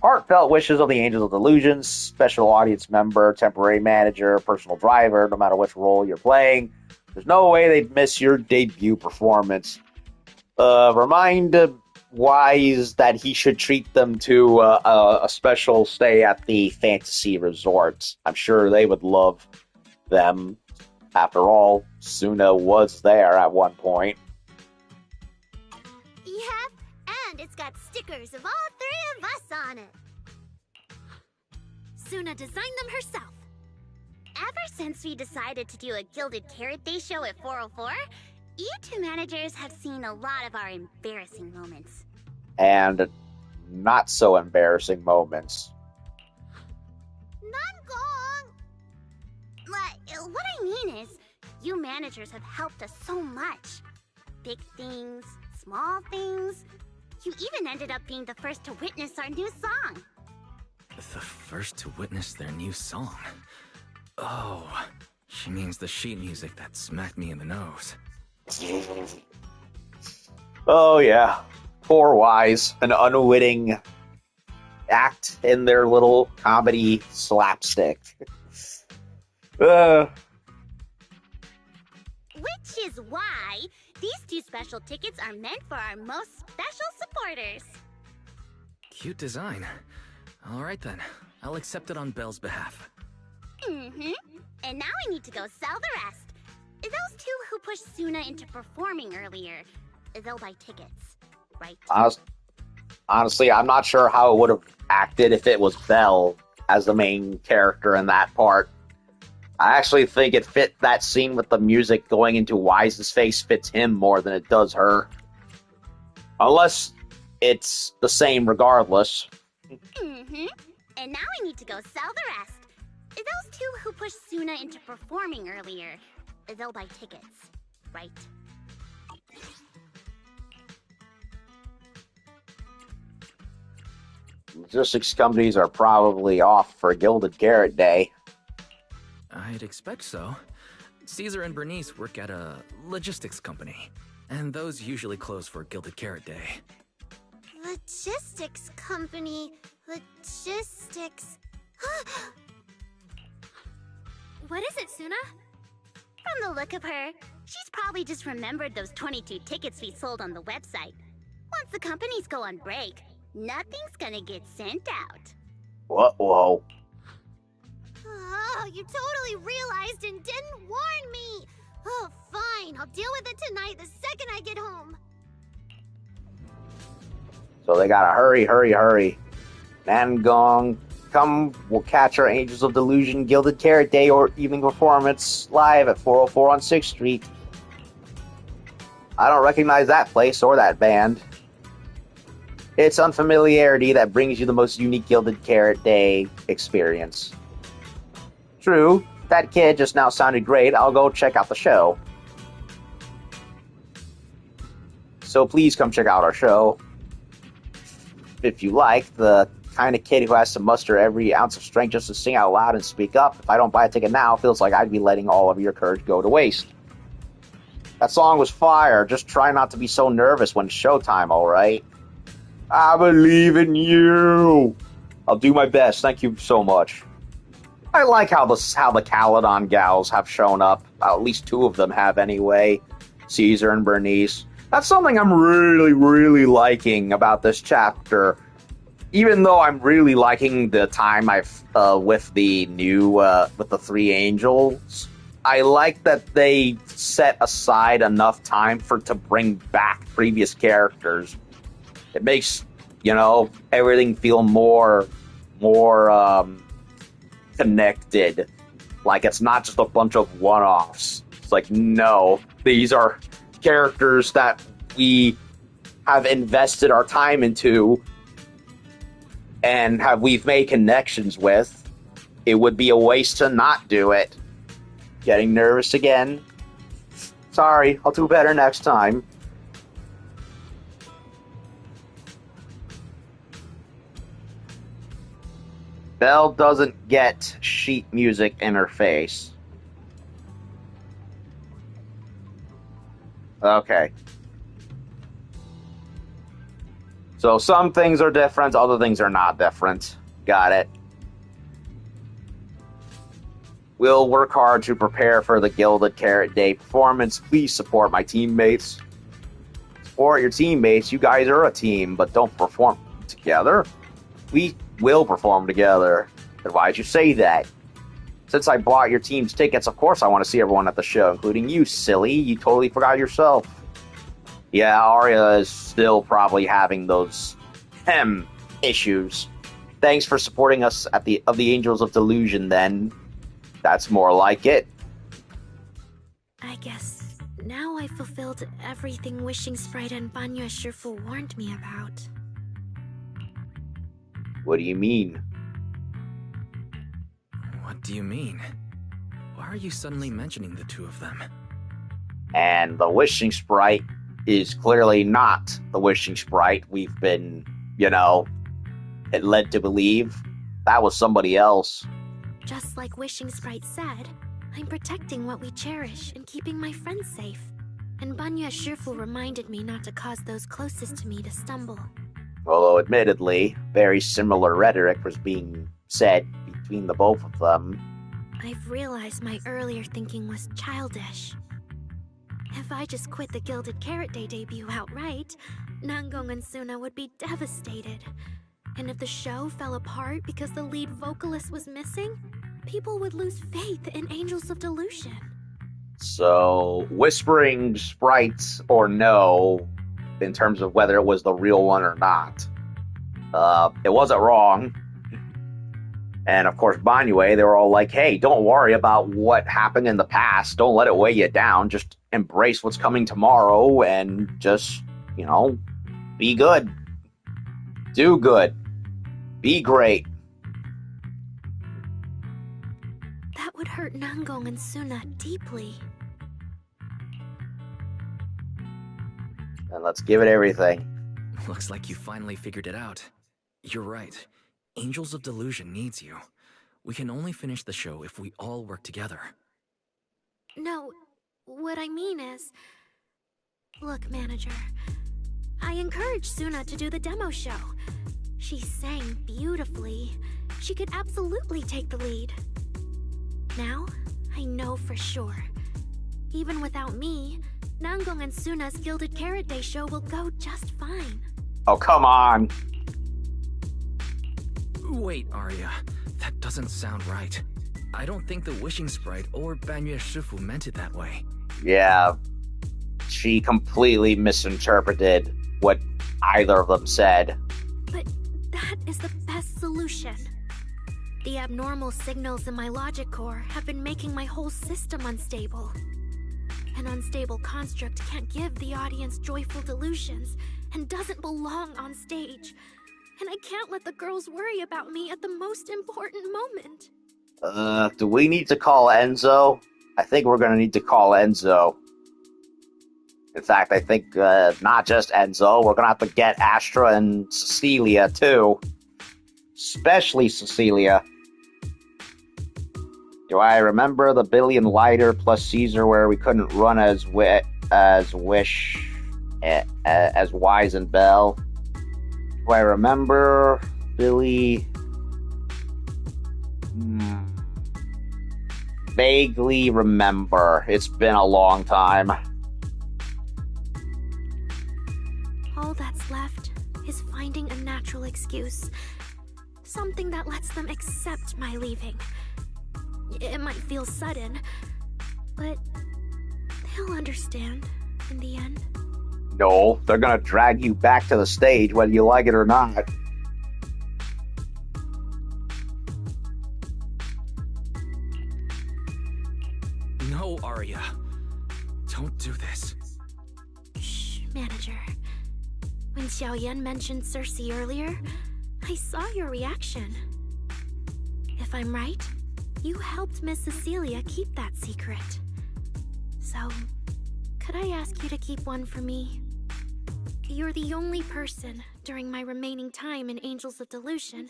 heartfelt wishes of the Angels of Delusion, special audience member, temporary manager, personal driver, no matter which role you're playing. There's no way they'd miss your debut performance. Remind Wise that he should treat them to a special stay at the Fantasy Resort. I'm sure they would love them. After all, Suna was there at one point. Yep, and it's got stickers of all three of us on it. Suna designed them herself. Ever since we decided to do a Gilded Carrot Day show at 404, you two managers have seen a lot of our embarrassing moments. And not so embarrassing moments. Nangong! What I mean is, you managers have helped us so much. Big things, small things. You even ended up being the first to witness our new song. The first to witness their new song? Oh, she means the sheet music that smacked me in the nose. Oh yeah, poor Wise, an unwitting act in their little comedy slapstick. Which is why these two special tickets are meant for our most special supporters. Cute design. All right then, I'll accept it on Belle's behalf. Mm-hmm. And now I need to go sell the rest. Those two who pushed Suna into performing earlier, they'll buy tickets, right? Honestly, I'm not sure how it would have acted if it was Belle as the main character in that part. I actually think it fit that scene with the music going into Wise's face fits him more than it does her. Unless it's the same regardless. Mm-hmm. And now I need to go sell the rest. Those two who pushed Suna into performing earlier, they'll buy tickets, right? Logistics companies are probably off for Gilded Carrot Day. I'd expect so. Caesar and Bernice work at a logistics company, and those usually close for Gilded Carrot Day. Logistics company. Logistics. What is it, Suna? From the look of her, she's probably just remembered those 22 tickets we sold on the website. Once the companies go on break, nothing's gonna get sent out. Whoa. Oh, you totally realized and didn't warn me. Oh, fine. I'll deal with it tonight the second I get home. So they gotta hurry. Nangong, come, we'll catch our Angels of Delusion Gilded Carrot Day or evening performance live at 404 on 6th Street. I don't recognize that place or that band. It's unfamiliarity that brings you the most unique Gilded Carrot Day experience. True, that kid just now sounded great. I'll go check out the show. So please come check out our show. If you like, the kind of kid who has to muster every ounce of strength just to sing out loud and speak up. If I don't buy a ticket now, it feels like I'd be letting all of your courage go to waste. That song was fire. Just try not to be so nervous when it's showtime, alright? I believe in you. I'll do my best. Thank you so much. I like how the Caledon gals have shown up. At least two of them have anyway. Caesar and Bernice. That's something I'm really liking about this chapter. Even though I'm really liking the time I've with the new with the three angels, I like that they set aside enough time to bring back previous characters. It makes, everything feel more connected. Like it's not just a bunch of one-offs. It's like, no, these are characters that we have invested our time into and we've made connections with. It would be a waste to not do it. Getting nervous again. Sorry, I'll do better next time. Belle doesn't get sheet music in her face. Okay. So some things are different, other things are not different. Got it. We'll work hard to prepare for the Gilded Carrot Day performance. Please support my teammates. Support your teammates. You guys are a team, but don't perform together. We will perform together. Then why'd you say that? Since I bought your team's tickets, of course I want to see everyone at the show, including you, silly. You totally forgot yourself. Yeah, Arya is still probably having those issues. Thanks for supporting us of the Angels of Delusion, then. That's more like it. I guess now I fulfilled everything Wishing Sprite and Banya Shifu warned me about. What do you mean? What do you mean? Why are you suddenly mentioning the two of them? And the Wishing Sprite is clearly not the Wishing Sprite we've been, led to believe. That was somebody else. Just like Wishing Sprite said, I'm protecting what we cherish and keeping my friends safe. And Banya Shifu reminded me not to cause those closest to me to stumble. Although, admittedly, very similar rhetoric was being said between the both of them. I've realized my earlier thinking was childish. If I just quit the Gilded Carrot Day debut outright, Nangong and Suna would be devastated. And if the show fell apart because the lead vocalist was missing, people would lose faith in Angels of Delusion. So, Whispering Sprites or no, in terms of whether it was the real one or not, it wasn't wrong. And of course, Banyue, they were all like, hey, don't worry about what happened in the past. Don't let it weigh you down. Just embrace what's coming tomorrow and just, be good. Do good. Be great. That would hurt Nangong and Suna deeply. And let's give it everything. Looks like you finally figured it out. You're right. Angels of Delusion needs you. We can only finish the show if we all work together. No, what I mean is... Look, manager. I encouraged Suna to do the demo show. She sang beautifully. She could absolutely take the lead. Now, I know for sure. Even without me, Nangong and Suna's Gilded Carrot Day show will go just fine. Oh, come on. Wait, Arya. That doesn't sound right. I don't think the Wishing Sprite or Banyue Shifu meant it that way. Yeah, she completely misinterpreted what either of them said. But that is the best solution. The abnormal signals in my logic core have been making my whole system unstable. An unstable construct can't give the audience joyful delusions and doesn't belong on stage. And I can't let the girls worry about me at the most important moment. Do we need to call Enzo? I think we're gonna need to call Enzo. In fact, I think not just Enzo, we're gonna have to get Astra and Cecilia too. Especially Cecilia. Do I remember the Billion Lighter plus Caesar where we couldn't run as Wish, as Wise and Bell? Do I remember Billy? Vaguely remember. It's been a long time. All that's left is finding a natural excuse. Something that lets them accept my leaving. It might feel sudden, but they'll understand in the end. No, they're gonna drag you back to the stage whether you like it or not. No, Arya. Don't do this. Shh, manager. When Xiaoyan mentioned Cersei earlier, I saw your reaction. If I'm right, you helped Miss Cecilia keep that secret. So, could I ask you to keep one for me? You're the only person during my remaining time in Angels of Delusion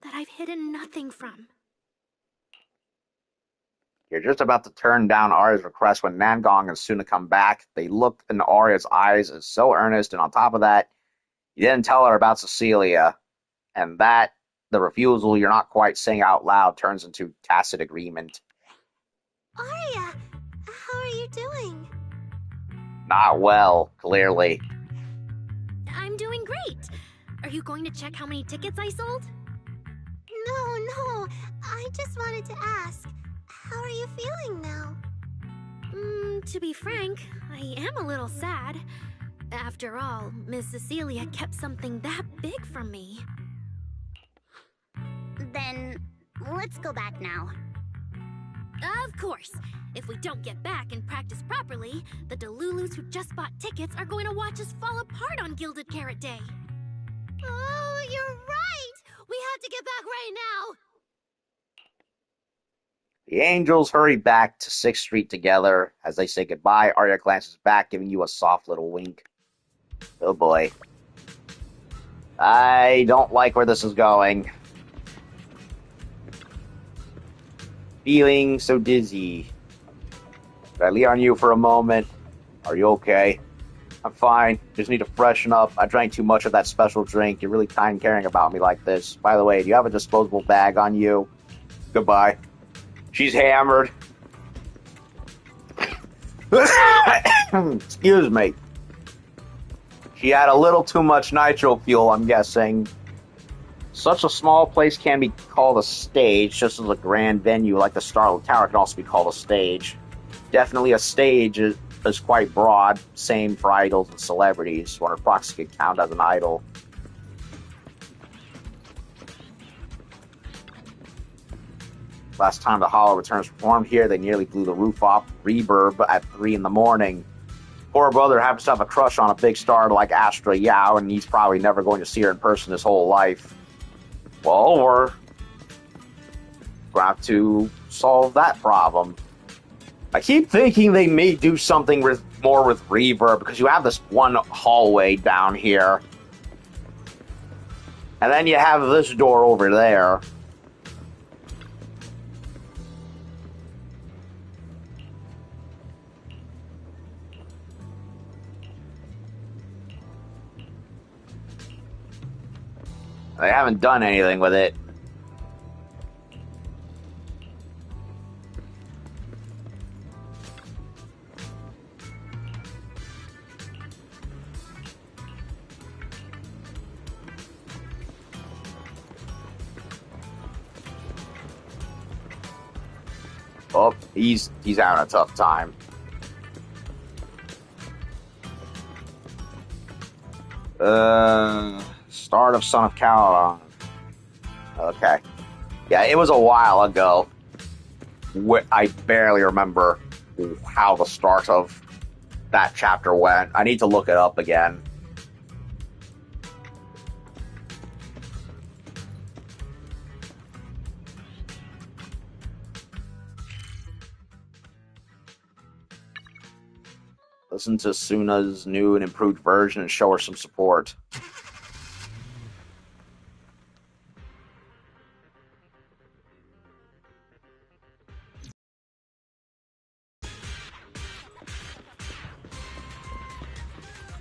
that I've hidden nothing from. You're just about to turn down Arya's request when Nangong and Suna come back. They looked in Arya's eyes as so earnest, and on top of that, you didn't tell her about Cecilia. And that, the refusal you're not quite saying out loud, turns into tacit agreement. Arya, how are you doing? Not well, clearly. I'm doing great. Are you going to check how many tickets I sold? No, I just wanted to ask, how are you feeling now? To be frank, I am a little sad. After all, Miss Cecilia kept something that big from me. Then, let's go back now. Of course! If we don't get back and practice properly, the Delulus who just bought tickets are going to watch us fall apart on Gilded Carrot Day. Oh, you're right! We have to get back right now! The angels hurry back to 6th Street together. As they say goodbye, Arya glances back, giving you a soft little wink. Oh boy. I don't like where this is going. Feeling so dizzy. Did I lean on you for a moment? Are you okay? I'm fine. Just need to freshen up. I drank too much of that special drink. You're really kind caring about me like this. By the way, do you have a disposable bag on you? Goodbye. She's hammered. Excuse me. She had a little too much nitro fuel, I'm guessing. Such a small place can be called a stage, just as a grand venue like the Starlit Tower can also be called a stage. Definitely a stage is quite broad, same for idols and celebrities, when a proxy could count as an idol. Last time the Hollow Returns performed here, they nearly blew the roof off Reverb at 3 in the morning. Poor brother happens to have a crush on a big star like Astra Yao, and he's probably never going to see her in person his whole life. Well, we're going to have to solve that problem. I keep thinking they may do something more with Reverb, because you have this one hallway down here. And then you have this door over there. They haven't done anything with it. Oh, he's having a tough time. Start of Son of Calydon. Okay. Yeah, it was a while ago. I barely remember how the start of that chapter went. I need to look it up again. Listen to Suna's new and improved version and show her some support.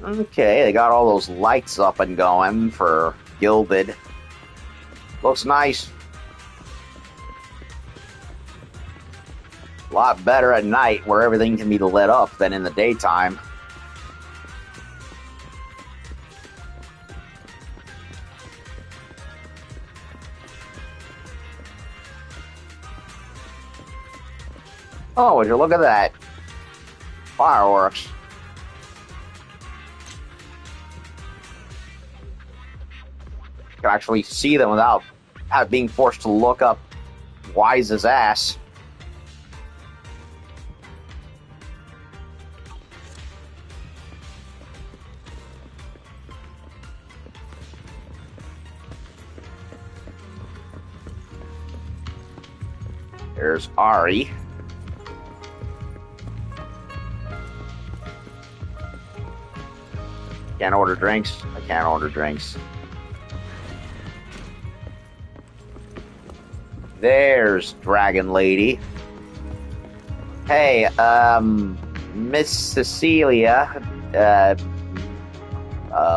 Okay, they got all those lights up and going for Gilded. Looks nice. A lot better at night where everything can be lit up than in the daytime. Oh, would you look at that? Fireworks. You can actually see them without being forced to look up Wise's ass. There's Ari. Can't order drinks. I can't order drinks. There's Dragon Lady. Hey, Miss Cecilia,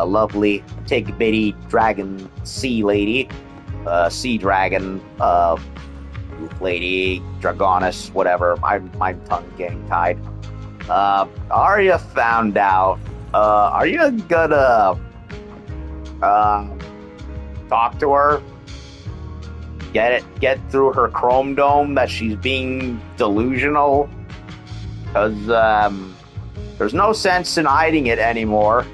lovely Tig Bitty Dragon Sea Lady, Sea Dragon, Lady, Dragoness, whatever. My tongue getting tied. Arya found out. Are you gonna talk to her? Get through her chrome dome that she's being delusional? Because there's no sense in hiding it anymore,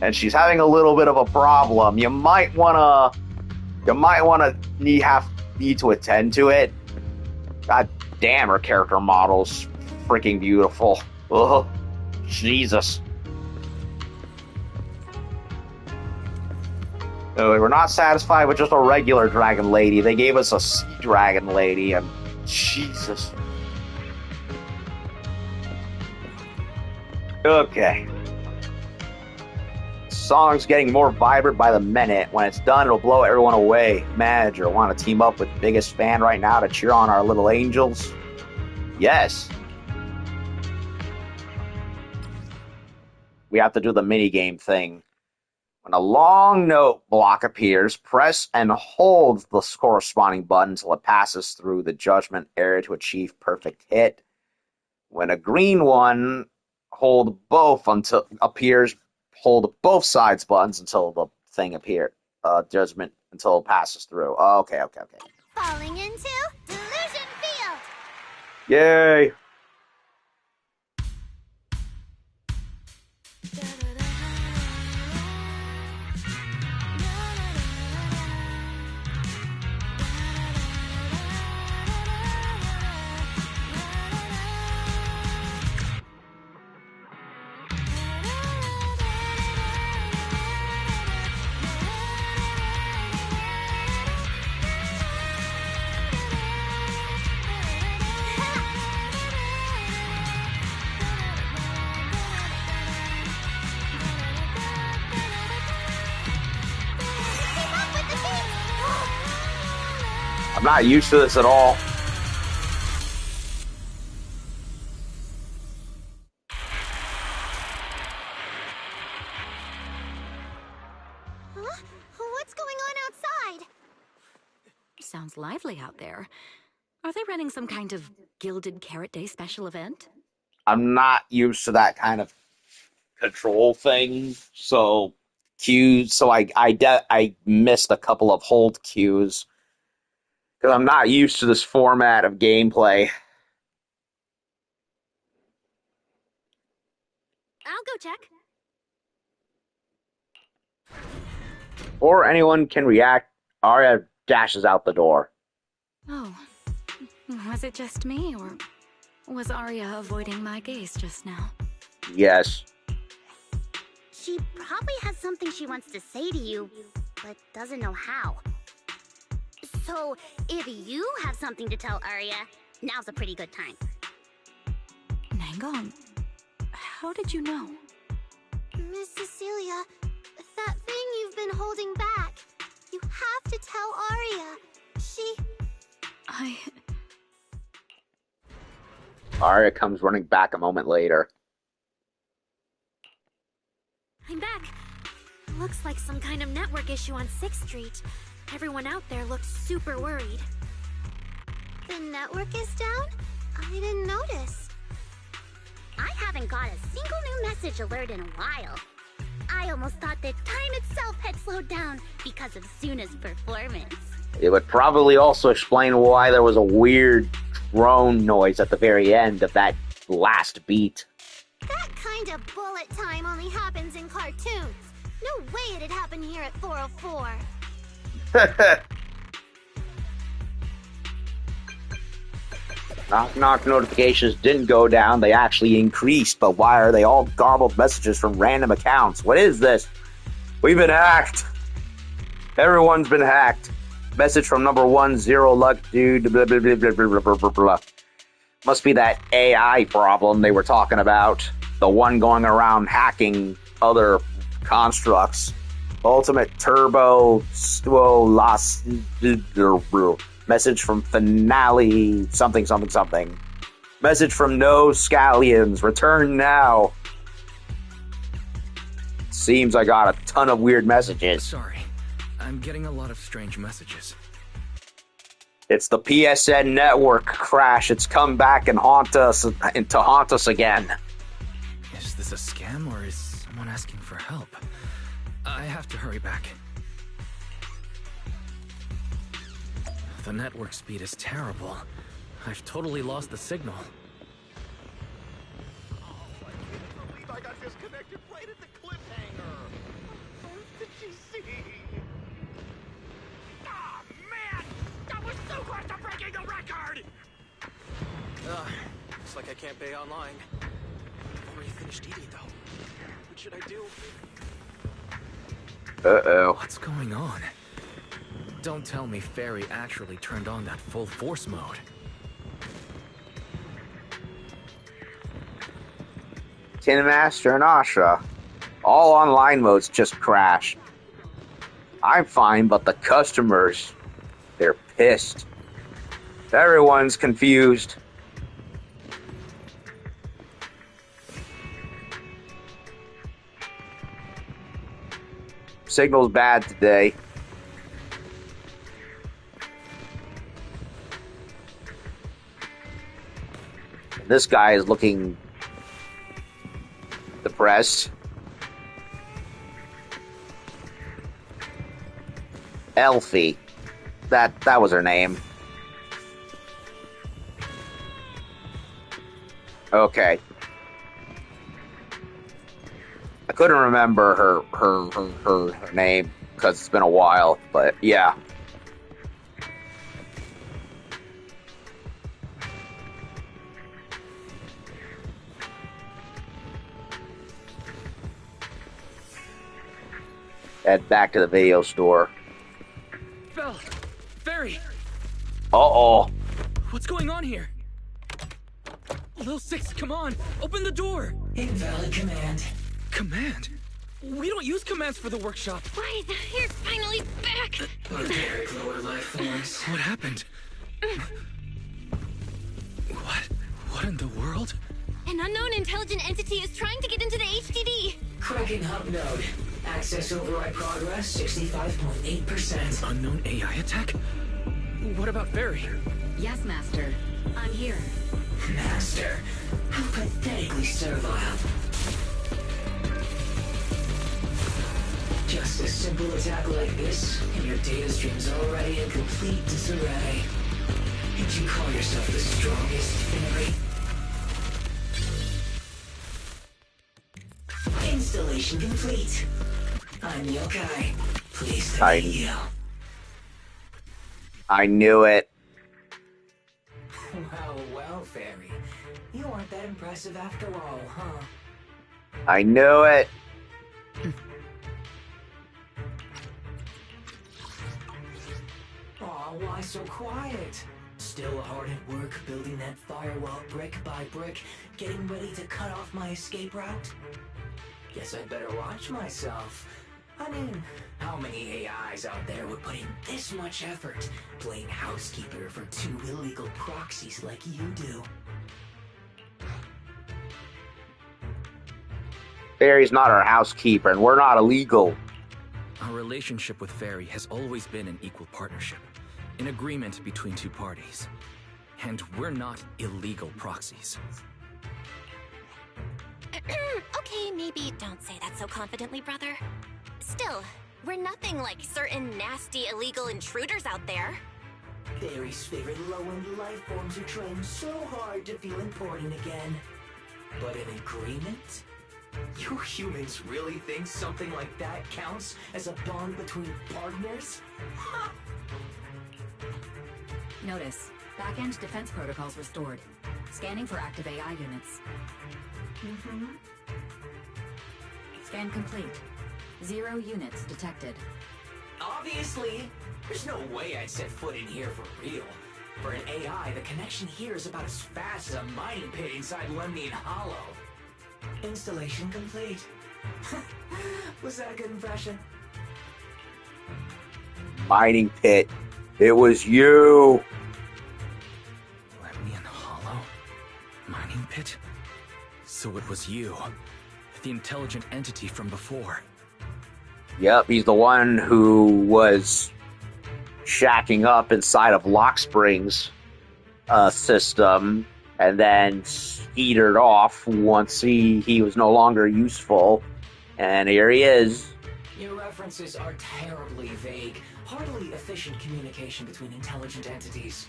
and she's having a little bit of a problem. You might wanna need to attend to it. God damn, her character model's freaking beautiful. Ugh, Jesus. We're not satisfied with just a regular dragon lady. They gave us a sea dragon lady, and Jesus. Okay. Song's getting more vibrant by the minute. When it's done, it'll blow everyone away. Manager, want to team up with biggest fan right now to cheer on our little angels? Yes. We have to do the minigame thing. When a long note block appears, press and hold the corresponding button until it passes through the judgment area to achieve perfect hit. When a green one hold both until appears, hold both sides buttons until the thing appears. Judgment until it passes through. Okay. Falling into Delusion Field. Yay! I'm not used to this at all. Huh? What's going on outside? Sounds lively out there. Are they running some kind of Gilded Carrot Day special event? I'm not used to that kind of control thing, so cues. So I missed a couple of hold cues because I'm not used to this format of gameplay. I'll go check. Or anyone can react. Arya dashes out the door. Oh, was it just me, or was Arya avoiding my gaze just now? Yes. She probably has something she wants to say to you, but doesn't know how. So, if you have something to tell Arya, now's a pretty good time. Nangong, how did you know? Miss Cecilia, that thing you've been holding back. You have to tell Arya. Arya comes running back a moment later. I'm back. Looks like some kind of network issue on 6th Street. Everyone out there looks super worried. The network is down? I didn't notice. I haven't got a single new message alert in a while. I almost thought that time itself had slowed down because of Suna's performance. It would probably also explain why there was a weird drone noise at the very end of that last beat. That kind of bullet time only happens in cartoons. No way it'd happen here at 404. Knock knock notifications didn't go down, they actually increased, but why are they all garbled messages from random accounts? What is this? We've been hacked. Everyone's been hacked. Message from number 1, 0 luck, dude, blah, blah, blah, blah, blah, blah, blah, blah. Must be that AI problem they were talking about. The one going around hacking other constructs. Ultimate Turbo, Stuo, Las... Message from Finale, something, something, something. Message from No Scallions, return now. Seems I got a ton of weird messages. Sorry, I'm getting a lot of strange messages. It's the PSN network crash. It's come back and haunt us again. Is this a scam or is someone asking for help? I have to hurry back. The network speed is terrible. I've totally lost the signal. Oh, I can't believe I got disconnected right at the cliffhanger. Did she see? Ah, man! That was so close to breaking the record! Looks like I can't pay online. I've already finished eating, though. What should I do? Uh-oh. What's going on? Don't tell me Fairy actually turned on that full force mode. Tin Master and Asha. All online modes just crashed. I'm fine, but the customers, they're pissed. Everyone's confused. Signal's bad today. This guy is looking depressed. Elfie. That was her name. Okay. I couldn't remember her name because it's been a while, but yeah. Head back to the video store. Belle! Fairy! Uh-oh. What's going on here? Lil Six, come on! Open the door! Invalid command. Command? We don't use commands for the workshop. Why, you're finally back! Very lower life forms. What happened? What in the world? An unknown intelligent entity is trying to get into the HDD! Cracking hub node. Access override progress 65.8%. Unknown AI attack? What about Fairy? Yes, Master. I'm here. Master, how pathetically servile. Just a simple attack like this, and your data stream's already in complete disarray. And you call yourself the strongest fairy? Installation complete. I'm Yokai. Pleased to meet you. I knew it. Well, Fairy. You aren't that impressive after all, huh? I knew it. Aw, why so quiet? Still hard at work building that firewall brick by brick, getting ready to cut off my escape route? Guess I'd better watch myself. I mean, how many AIs out there would put in this much effort playing housekeeper for two illegal proxies like you do? Fairy's not our housekeeper, and we're not illegal. Our relationship with Fairy has always been an equal partnership, an agreement between two parties. And we're not illegal proxies. Okay, maybe don't say that so confidently, brother. Still, we're nothing like certain nasty illegal intruders out there. Fairy's favorite low-end life forms are trying so hard to feel important again. But an agreement? You humans really think something like that counts as a bond between partners? Notice. Back-end defense protocols restored. Scanning for active AI units. Scan complete. 0 units detected. Obviously, there's no way I'd set foot in here for real. For an AI, the connection here is about as fast as a mining pit inside Lemnian Hollow. Installation complete. Was that a good impression? Mining pit. It was you. Lemnian Hollow? Mining pit? So it was you. The intelligent entity from before. Yep, he's the one who was shacking up inside of Lockspring's system, and then skeetered off once he was no longer useful. And here he is. Your references are terribly vague, hardly efficient communication between intelligent entities.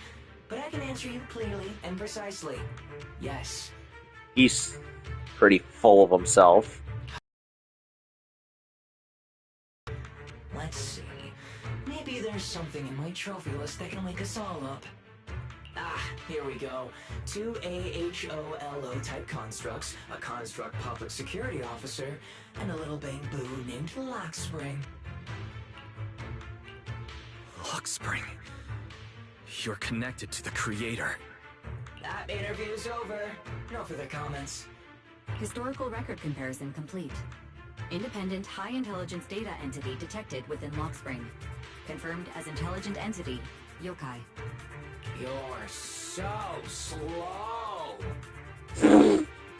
But I can answer you clearly and precisely. Yes. He's pretty full of himself. Let's see. Maybe there's something in my trophy list that can wake us all up. Ah, here we go. 2 AHOLO type constructs, a construct public security officer, and a little bamboo named Lockspring. Lockspring. You're connected to the creator. That interview's over. No further comments. Historical record comparison complete. Independent high-intelligence data entity detected within Lockspring. Confirmed as intelligent entity, Yokai. You're so slow.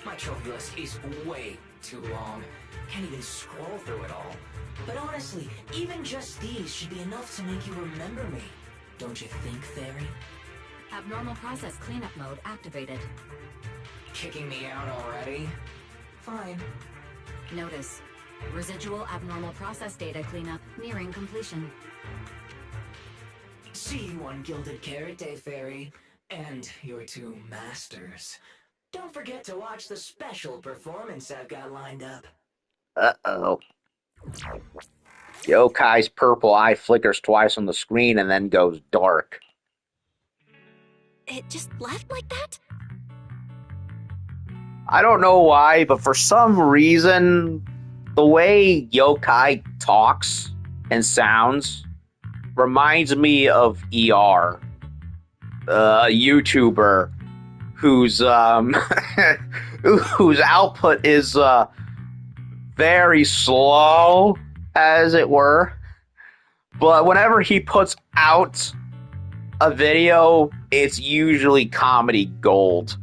My trophy list is way too long. Can't even scroll through it all. But honestly, even just these should be enough to make you remember me. Don't you think, Fairy? Abnormal process cleanup mode activated. Kicking me out already? Fine. Notice. Residual abnormal process data cleanup nearing completion. See you on Gilded Carrot Day, Fairy. And your two masters. Don't forget to watch the special performance I've got lined up. Uh-oh. Yokai's purple eye flickers twice on the screen and then goes dark. It just left like that? I don't know why, but for some reason, the way Yokai talks and sounds reminds me of ER, a YouTuber whose whose output is very slow, as it were. But whenever he puts out a video, it's usually comedy gold.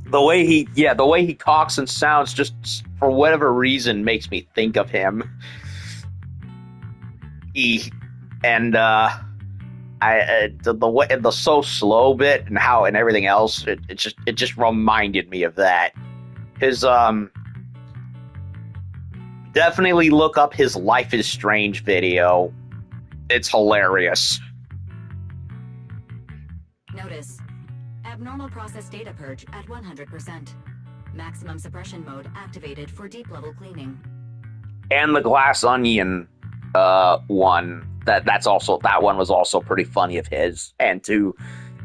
the way he talks and sounds, just for whatever reason, makes me think of him. The so slow bit and how and everything else, it just reminded me of that. His definitely look up his Life is Strange video. It's hilarious. Notice. Abnormal process data purge at 100%. Maximum suppression mode activated for deep level cleaning. And the Glass Onion one. That one was also pretty funny of his. And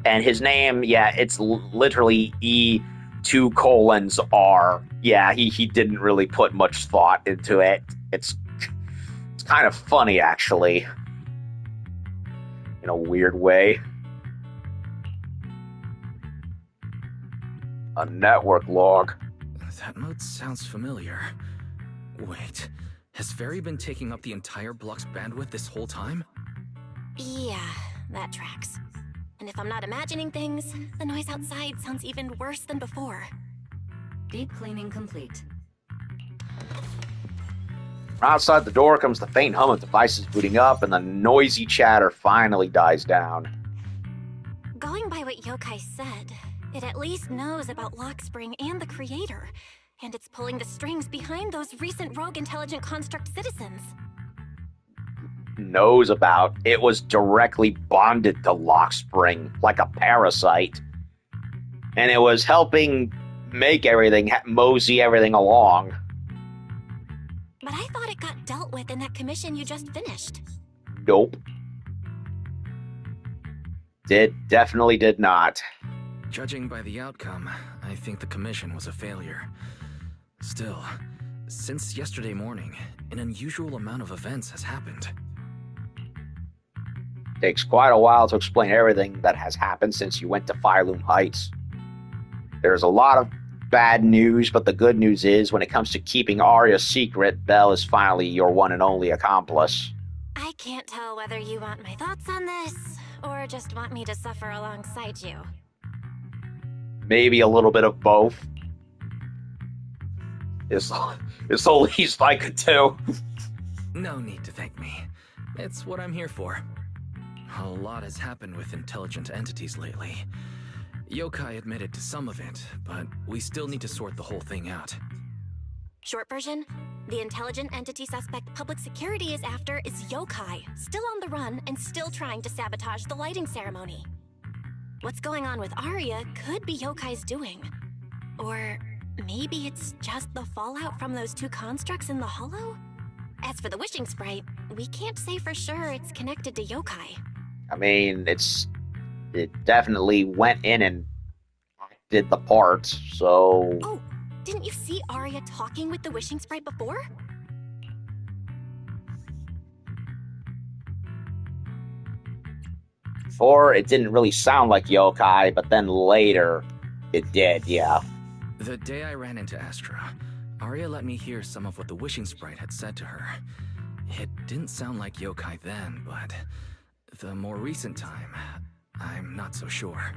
his name, it's literally E2:R. Yeah, he didn't really put much thought into it. It's kind of funny, actually, in a weird way. A network log. That note sounds familiar. Wait, has Fairy been taking up the entire block's bandwidth this whole time? Yeah, that tracks. And if I'm not imagining things, the noise outside sounds even worse than before. Deep cleaning complete. Outside the door comes the faint hum of devices booting up, and the noisy chatter finally dies down. Going by what Yokai said, it at least knows about Lockspring and the Creator, and it's pulling the strings behind those recent rogue intelligent construct citizens. Knows about it was directly bonded to Lockspring like a parasite, and it was helping make everything mosey everything along. But I thought it got dealt with in that commission you just finished. Nope. Definitely did not. Judging by the outcome, I think the commission was a failure. Still, since yesterday morning, an unusual amount of events has happened. Takes quite a while to explain everything that has happened since you went to Phylum Heights. There's a lot of bad news, but the good news is, when it comes to keeping Arya's secret, Belle is finally your one and only accomplice. I can't tell whether you want my thoughts on this, or just want me to suffer alongside you. Maybe a little bit of both. It's the least I could do. No need to thank me. It's what I'm here for. A lot has happened with intelligent entities lately. Yokai admitted to some of it, but we still need to sort the whole thing out. Short version, the intelligent entity suspect public security is after is Yokai, still on the run and still trying to sabotage the lighting ceremony. What's going on with Arya could be Yokai's doing. Or maybe it's just the fallout from those two constructs in the hollow? As for the wishing sprite, we can't say for sure it's connected to Yokai. I mean, it definitely went in and did the part, so... Oh, didn't you see Arya talking with the wishing sprite before? Before, it didn't really sound like Yokai, but then later, it did, yeah. The day I ran into Astra, Arya let me hear some of what the wishing sprite had said to her. It didn't sound like Yokai then, but the more recent time, I'm not so sure.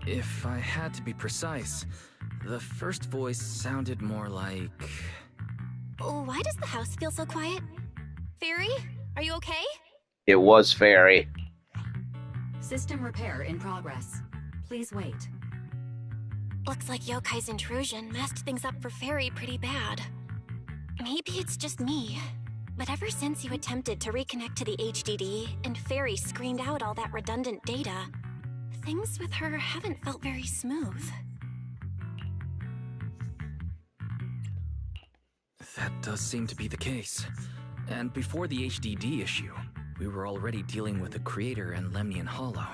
If I had to be precise, the first voice sounded more like... Why does the house feel so quiet? Fairy, are you okay? It was Fairy. System repair in progress. Please wait. Looks like Yokai's intrusion messed things up for Fairy pretty bad. Maybe it's just me, but ever since you attempted to reconnect to the HDD and Fairy screened out all that redundant data, things with her haven't felt very smooth. That does seem to be the case. And before the HDD issue, we were already dealing with the Creator and Lemnian Hollow.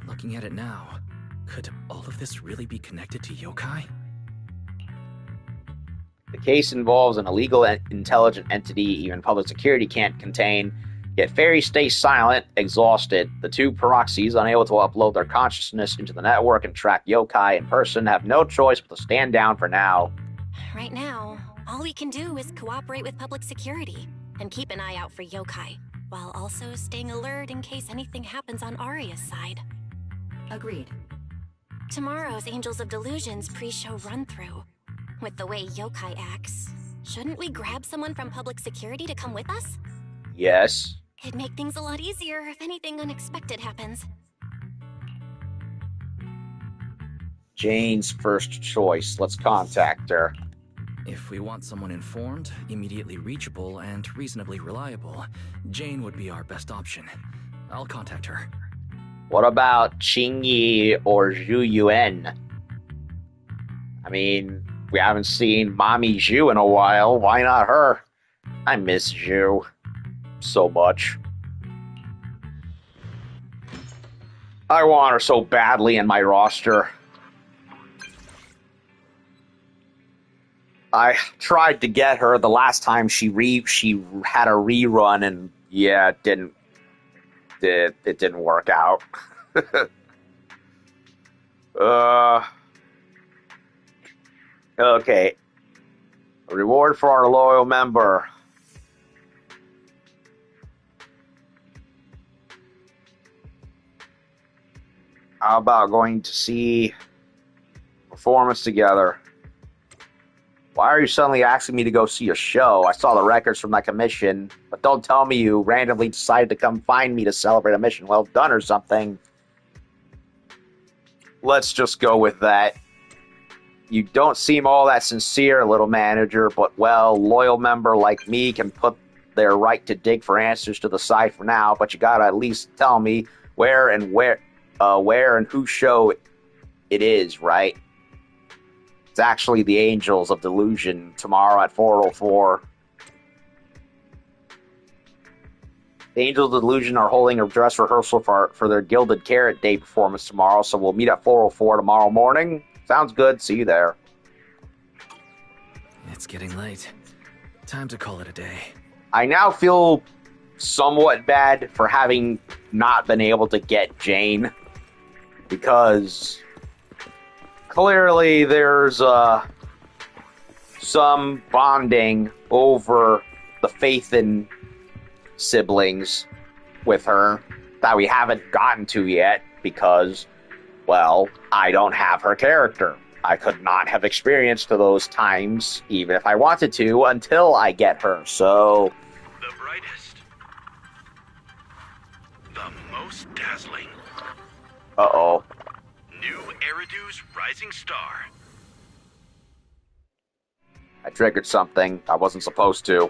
Looking at it now, could all of this really be connected to Yokai? The case involves an illegal intelligent entity even public security can't contain, yet fairies stay silent, exhausted. The two proxies, unable to upload their consciousness into the network and track yokai in person, have no choice but to stand down for now. Right now, all we can do is cooperate with public security and keep an eye out for yokai, while also staying alert in case anything happens on Arya's side. Agreed. Tomorrow's Angels of Delusion's pre-show run-through. With the way yokai acts, shouldn't we grab someone from public security to come with us? Yes. It'd make things a lot easier if anything unexpected happens. Jane's first choice. Let's contact her. If we want someone informed, immediately reachable, and reasonably reliable, Jane would be our best option. I'll contact her. What about Qingyi or Zhu Yuan? I mean, we haven't seen Mommy Zhu in a while. Why not her? I miss Zhu so much. I want her so badly in my roster. I tried to get her the last time she had a rerun, and yeah, it didn't work out. Okay. A reward for our loyal member. How about going to see performance together? Why are you suddenly asking me to go see a show? I saw the records from that commission, but don't tell me you randomly decided to come find me to celebrate a mission well done or something. Let's just go with that. You don't seem all that sincere, little manager, but, well, loyal member like me can put their right to dig for answers to the side for now, but you gotta at least tell me where and whose show it is, right? It's actually the Angels of Delusion tomorrow at 4:04. The Angels of Delusion are holding a dress rehearsal for their Gilded Carrot Day performance tomorrow, so we'll meet at 4:04 tomorrow morning. Sounds good. See you there. It's getting late. Time to call it a day. I now feel somewhat bad for having not been able to get Jane, because clearly there's some bonding over the faith in siblings with her that we haven't gotten to yet because, well, I don't have her character. I could not have experienced those times, even if I wanted to, until I get her, so... The brightest. The most dazzling. Uh-oh. New Eridu's rising star. I triggered something I wasn't supposed to.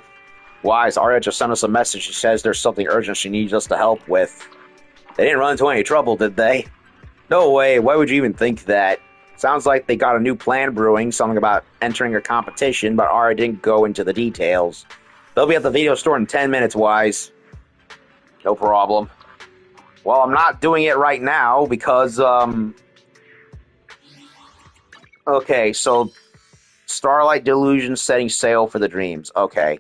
Wise, Arya just sent us a message. She says there's something urgent she needs us to help with. They didn't run into any trouble, did they? No way, why would you even think that? Sounds like they got a new plan brewing, something about entering a competition, but Arya didn't go into the details. They'll be at the video store in 10 minutes, Wise. No problem. Well, I'm not doing it right now because, okay, so Starlight Delusion setting sail for the dreams. Okay.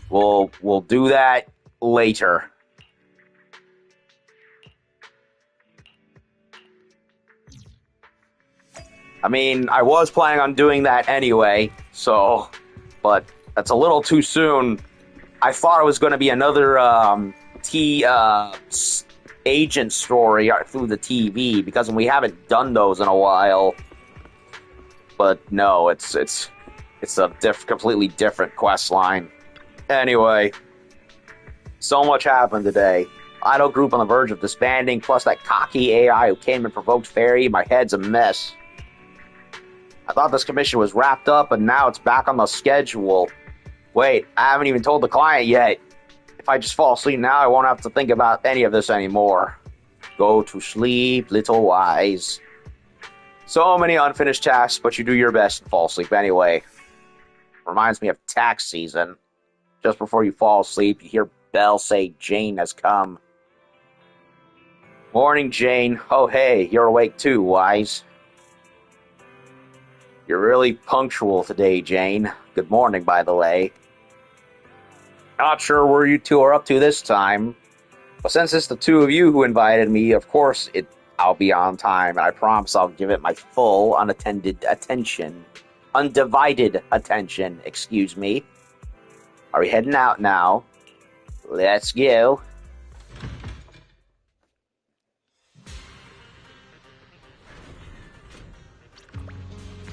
We'll do that later. I mean, I was planning on doing that anyway, so, but that's a little too soon. I thought it was going to be another agent story through the TV, because we haven't done those in a while. But no, it's a completely different quest line. Anyway, so much happened today. Idol group on the verge of disbanding, plus that cocky AI who came and provoked Fairy. My head's a mess. I thought this commission was wrapped up, and now it's back on the schedule. Wait, I haven't even told the client yet. If I just fall asleep now, I won't have to think about any of this anymore. Go to sleep, little Wise. So many unfinished tasks, but you do your best to fall asleep anyway. Reminds me of tax season. Just before you fall asleep, you hear Belle say Jane has come. Morning, Jane. Oh, hey, you're awake too, Wise. You're really punctual today, Jane. Good morning, by the way. Not sure where you two are up to this time, but since it's the two of you who invited me, of course I'll be on time, and I promise I'll give it my full, unattended attention. Undivided attention, excuse me. Are we heading out now? Let's go.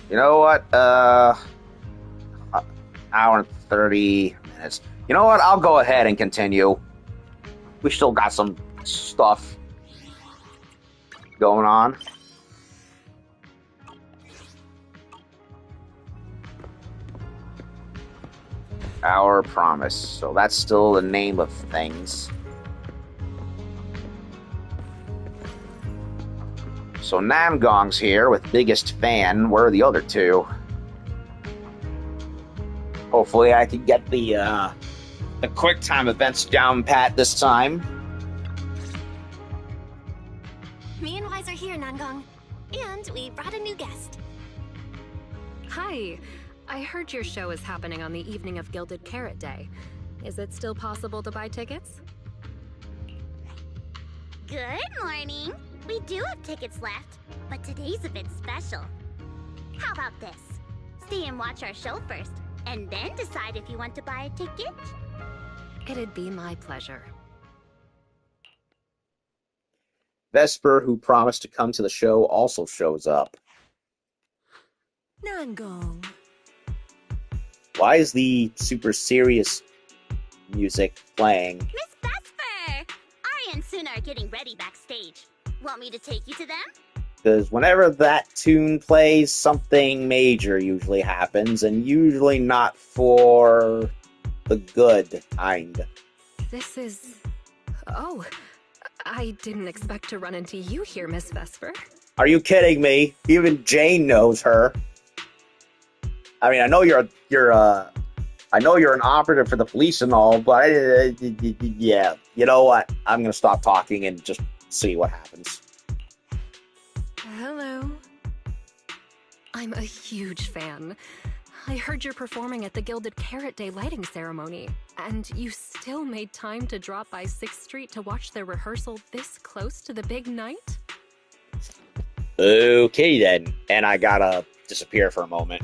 You know what? Hour and 30 minutes. You know what? I'll go ahead and continue. We still got some stuff going on. Our promise. So that's still the name of things. So Namgong's here with biggest fan. Where are the other two? Hopefully I can get the quick time events down pat this time. Me and Wise are here, Nangong. And we brought a new guest. Hi. I heard your show is happening on the evening of Gilded Carrot Day. Is it still possible to buy tickets? Good morning. We do have tickets left, but today's a bit special. How about this? Stay and watch our show first, and then decide if you want to buy a ticket. It'd be my pleasure. Vesper, who promised to come to the show, also shows up. Nangong. Why is the super serious music playing? Miss Vesper! Ari and Suna are getting ready backstage. Want me to take you to them? Because whenever that tune plays, something major usually happens, and usually not for the good kind. This is... Oh, I didn't expect to run into you here, Miss Vesper. Are you kidding me? Even Jane knows her. I mean, I know you're an operative for the police and all, but yeah, you know what? I'm gonna stop talking and just see what happens. Hello. I'm a huge fan. I heard you're performing at the Gilded Carrot Day lighting ceremony, and you still made time to drop by 6th Street to watch their rehearsal this close to the big night? Okay then, and I gotta disappear for a moment.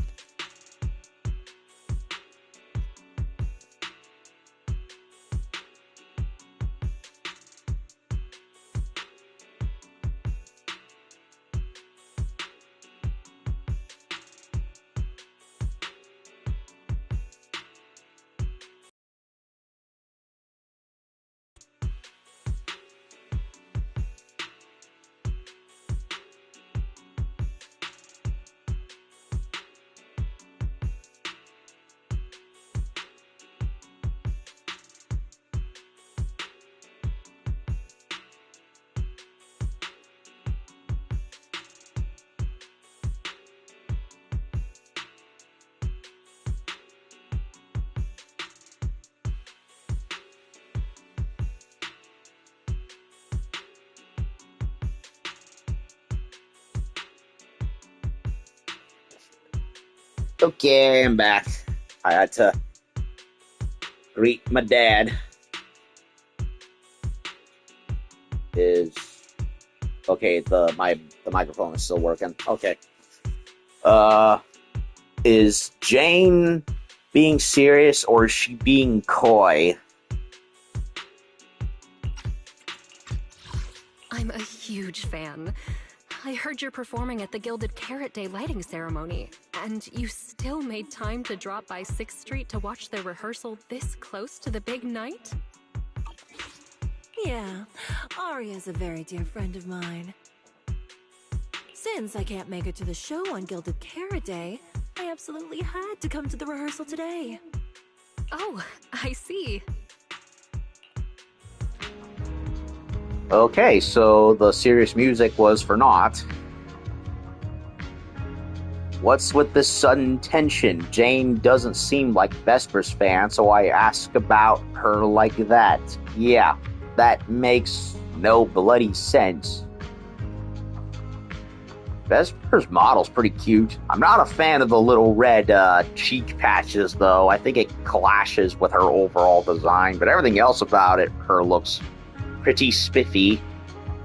Okay, I'm back. I had to greet my dad. Okay, the microphone is still working. Okay. Is Jane being serious or is she being coy? I'm a huge fan. I heard you're performing at the Gilded Carrot Day lighting ceremony, and you still made time to drop by 6th Street to watch their rehearsal this close to the big night? Yeah, Arya's a very dear friend of mine. Since I can't make it to the show on Gilded Carrot Day, I absolutely had to come to the rehearsal today. Oh, I see. Okay, so the serious music was for naught. What's with this sudden tension? Jane doesn't seem like Vesper's fan, so I ask about her like that. Yeah, that makes no bloody sense. Vesper's model's pretty cute. I'm not a fan of the little red cheek patches, though. I think it clashes with her overall design, but everything else about her looks pretty spiffy.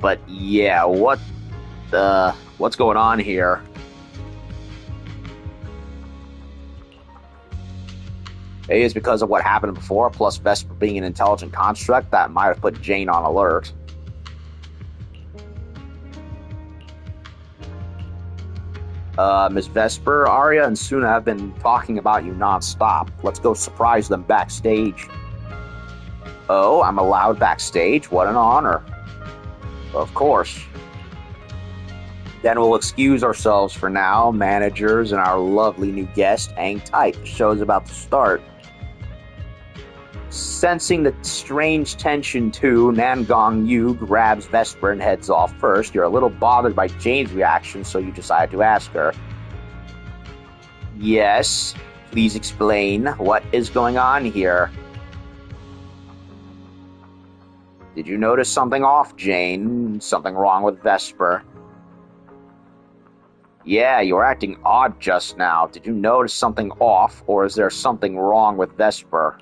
But yeah, what's going on here? Maybe it's because of what happened before, plus Vesper being an intelligent construct that might have put Jane on alert. Miss Vesper, Arya, and Suna have been talking about you nonstop. Let's go surprise them backstage. Oh, I'm allowed backstage? What an honor. Of course. Then we'll excuse ourselves for now. Managers and our lovely new guest, hang tight. The show's about to start. Sensing the strange tension too, Nangong Yu grabs Vesper and heads off first. You're a little bothered by Jane's reaction, so you decide to ask her. Yes, please explain. What is going on here? Did you notice something off, Jane? Something wrong with Vesper? Yeah, you were acting odd just now. Did you notice something off, or is there something wrong with Vesper?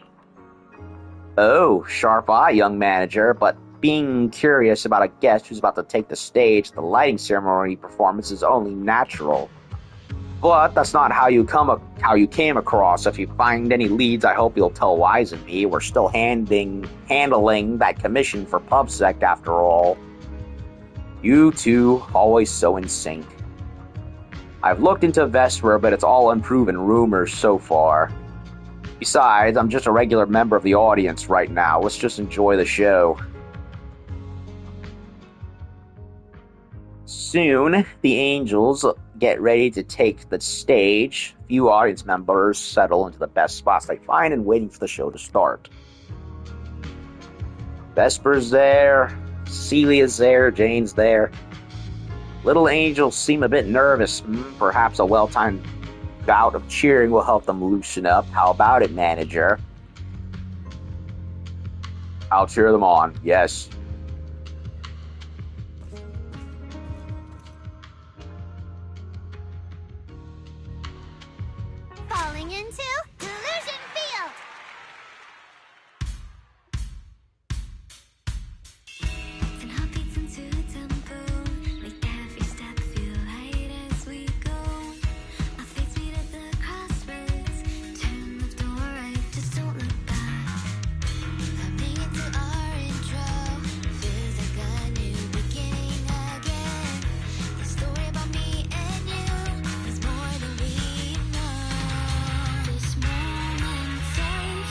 Oh, sharp eye, young manager, but being curious about a guest who's about to take the stage at the lighting ceremony performance is only natural. But that's not how you came across. If you find any leads, I hope you'll tell Wise and me. We're still handling that commission for PubSec after all. You two, always so in sync. I've looked into Vesper, but it's all unproven rumors so far. Besides, I'm just a regular member of the audience right now. Let's just enjoy the show. Soon, the Angels get ready to take the stage. Few audience members settle into the best spots they find and waiting for the show to start. Vesper's there, Celia's there, Jane's there. Little Angels seem a bit nervous. Perhaps a well-timed bout of cheering will help them loosen up. How about it, manager? I'll cheer them on, yes. Falling into Delusion Field! And heartbeats into tempo, make every step feel light as we go. Our fates meet at the crossroads, turn left or right, just don't look back. Coming into our intro, feels like a new beginning again. The story about me and you is more than we know. This moment safe,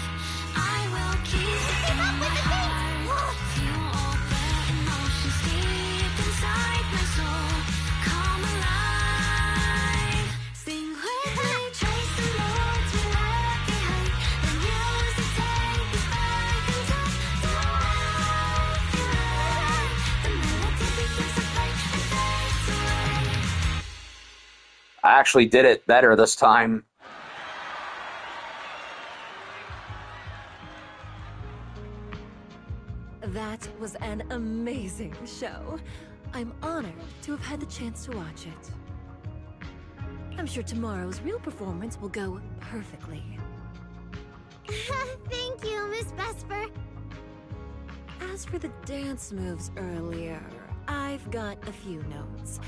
I will keep up with the heart. Feel all the emotions deep inside my soul. Come alive. Sing with me, trace the roads we left behind. The music take us back in time. The melody begins to play and fades away. I actually did it better this time. That was an amazing show. I'm honored to have had the chance to watch it. I'm sure tomorrow's real performance will go perfectly. Thank you, Miss Vesper. As for the dance moves earlier, I've got a few notes.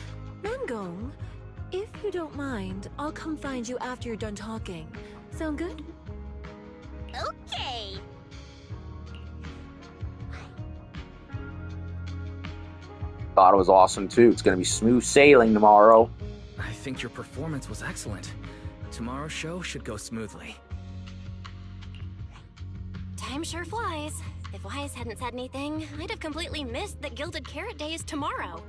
Nangong, if you don't mind, I'll come find you after you're done talking. Sound good? Okay. Thought it was awesome too. It's going to be smooth sailing tomorrow. I think your performance was excellent. Tomorrow's show should go smoothly. Time sure flies. If Wise hadn't said anything, I'd have completely missed that Gilded Carrot Day is tomorrow.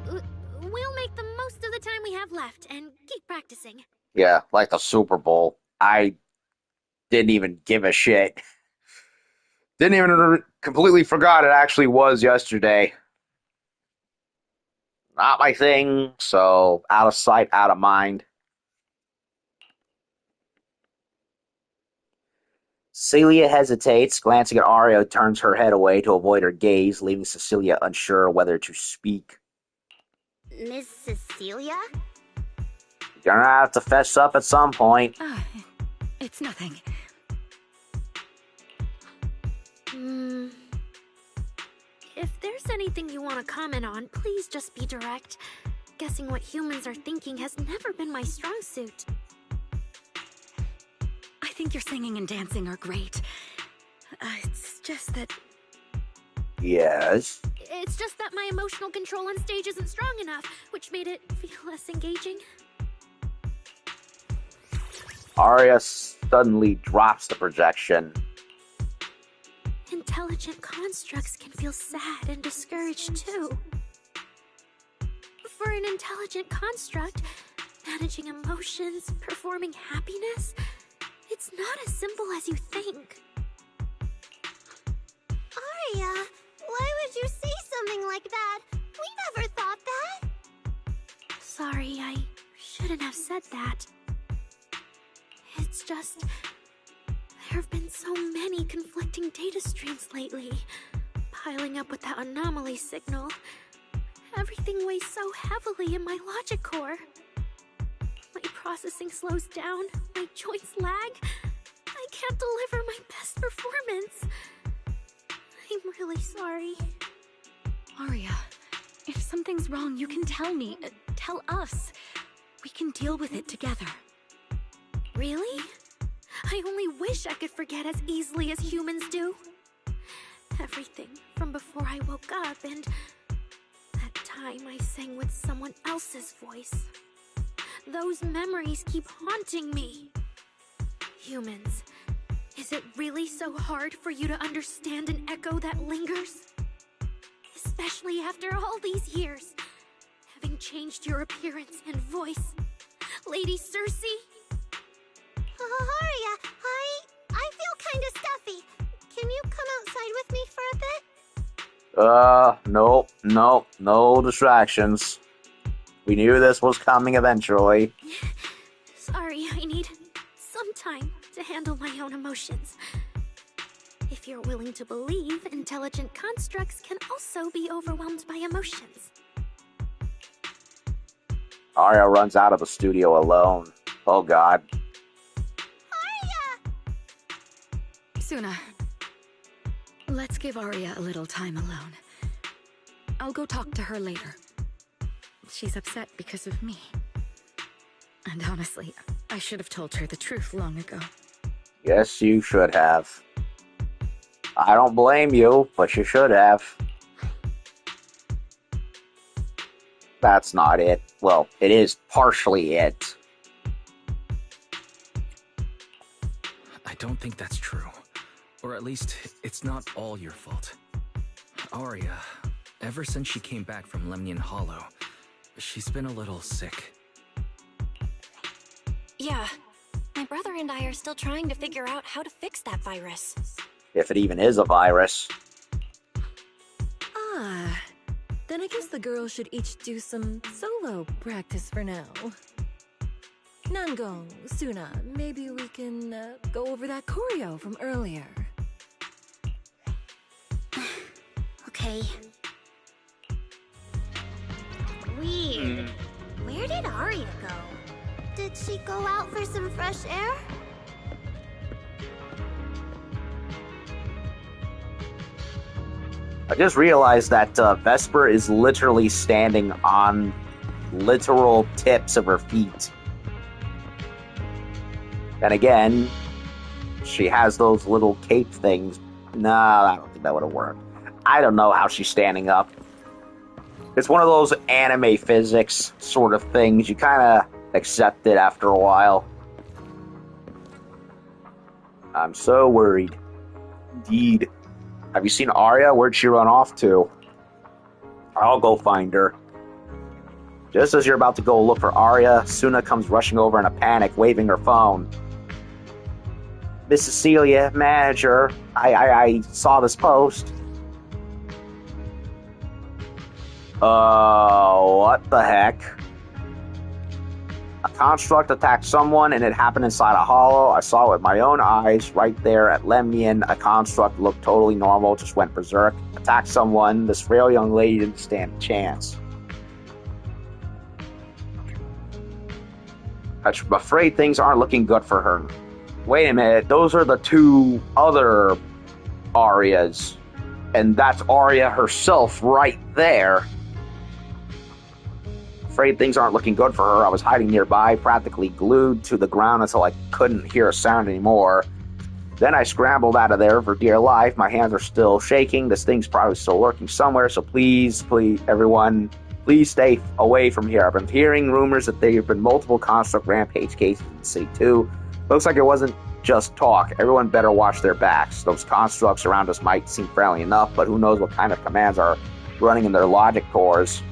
We'll make the most of the time we have left and keep practicing. Yeah, like the Super Bowl. I didn't even give a shit. Didn't even completely forgot it actually was yesterday. Not my thing, so out of sight, out of mind. Celia hesitates, glancing at Arya, turns her head away to avoid her gaze, leaving Cecilia unsure whether to speak. Miss Cecilia? You're gonna have to fess up at some point. It's nothing. If there's anything you want to comment on, please just be direct. Guessing what humans are thinking has never been my strong suit. I think your singing and dancing are great. It's just that... Yes. It's just that my emotional control on stage isn't strong enough, which made it feel less engaging. Arya suddenly drops the projection. Intelligent constructs can feel sad and discouraged too. For an intelligent construct, managing emotions, performing happiness, it's not as simple as you think. Arya, why would you say something like that? We never thought that. Sorry, I shouldn't have said that. It's just... there have been so many conflicting data streams lately, piling up with that anomaly signal. Everything weighs so heavily in my logic core. My processing slows down, my joints lag. I can't deliver my best performance. I'm really sorry. Arya, if something's wrong, you can tell me. Tell us. We can deal with it together. Really? I only wish I could forget as easily as humans do. Everything from before I woke up and that time I sang with someone else's voice. Those memories keep haunting me. Humans, is it really so hard for you to understand an echo that lingers? Especially after all these years, having changed your appearance and voice. Lady Cersei? Arya, I feel kinda stuffy. Can you come outside with me for a bit? Nope, no distractions. We knew this was coming eventually. Sorry, I need some time to handle my own emotions. If you're willing to believe, intelligent constructs can also be overwhelmed by emotions. Arya runs out of the studio alone. Oh god. Suna, let's give Arya a little time alone. I'll go talk to her later. She's upset because of me. And honestly, I should have told her the truth long ago. Yes, you should have. I don't blame you, but you should have. That's not it. Well, it is partially it. I don't think that's true. Or at least, it's not all your fault. Arya, ever since she came back from Lemnian Hollow, she's been a little sick. Yeah. My brother and I are still trying to figure out how to fix that virus. If it even is a virus. Ah. Then I guess the girls should each do some solo practice for now. Nangong, Suna, maybe we can go over that choreo from earlier. Okay. Weird. Where did Arya go? Did she go out for some fresh air? I just realized that Vesper is literally standing on literal tips of her feet. And again, she has those little cape things. Nah, I don't think that would have worked. I don't know how she's standing up. It's one of those anime physics sort of things. You kind of accept it after a while. I'm so worried. Indeed. Have you seen Arya? Where'd she run off to? I'll go find her. Just as you're about to go look for Arya, Suna comes rushing over in a panic, waving her phone. Miss Cecilia, manager, I saw this post. What the heck? A construct attacked someone and it happened inside a hollow. I saw it with my own eyes right there at Lemnian. A construct looked totally normal, just went berserk. Attacked someone. This frail young lady didn't stand a chance. I'm afraid things aren't looking good for her. Wait a minute, those are the two other Arias. And that's Arya herself right there. Afraid things aren't looking good for her. I was hiding nearby, practically glued to the ground until I couldn't hear a sound anymore. Then I scrambled out of there for dear life. My hands are still shaking. This thing's probably still lurking somewhere, so please, everyone, please stay away from here. I've been hearing rumors that there have been multiple construct rampage cases in the city, too. Looks like it wasn't just talk. Everyone better watch their backs. Those constructs around us might seem friendly enough, but who knows what kind of commands are running in their logic cores.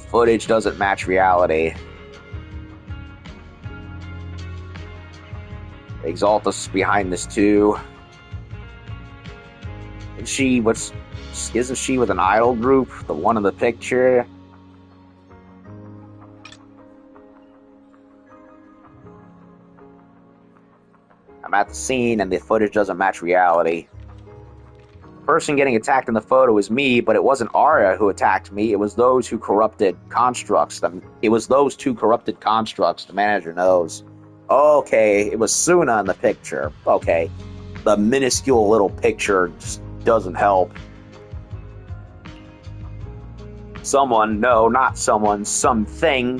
Footage doesn't match reality. Exalta's behind this too. Isn't she with an idol group? The one in the picture? I'm at the scene and the footage doesn't match reality. The person getting attacked in the photo is me, but it wasn't Arya who attacked me. It was those who corrupted constructs. It was those two corrupted constructs. The manager knows. Okay, it was Suna in the picture. Okay, the minuscule little picture just doesn't help. Something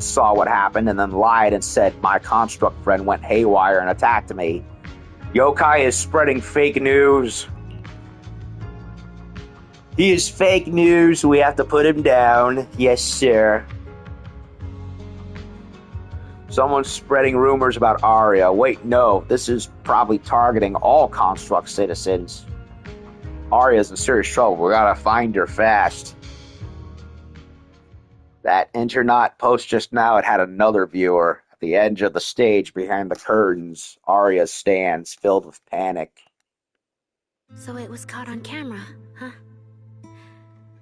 saw what happened and then lied and said my construct friend went haywire and attacked me. Yokai is spreading fake news. He is fake news. We have to put him down. Yes, sir. Someone's spreading rumors about Arya. Wait, no. This is probably targeting all construct citizens. Arya's in serious trouble. We gotta find her fast. That Internet post just now, it had another viewer. At the edge of the stage, behind the curtains, Arya stands, filled with panic. So it was caught on camera, huh?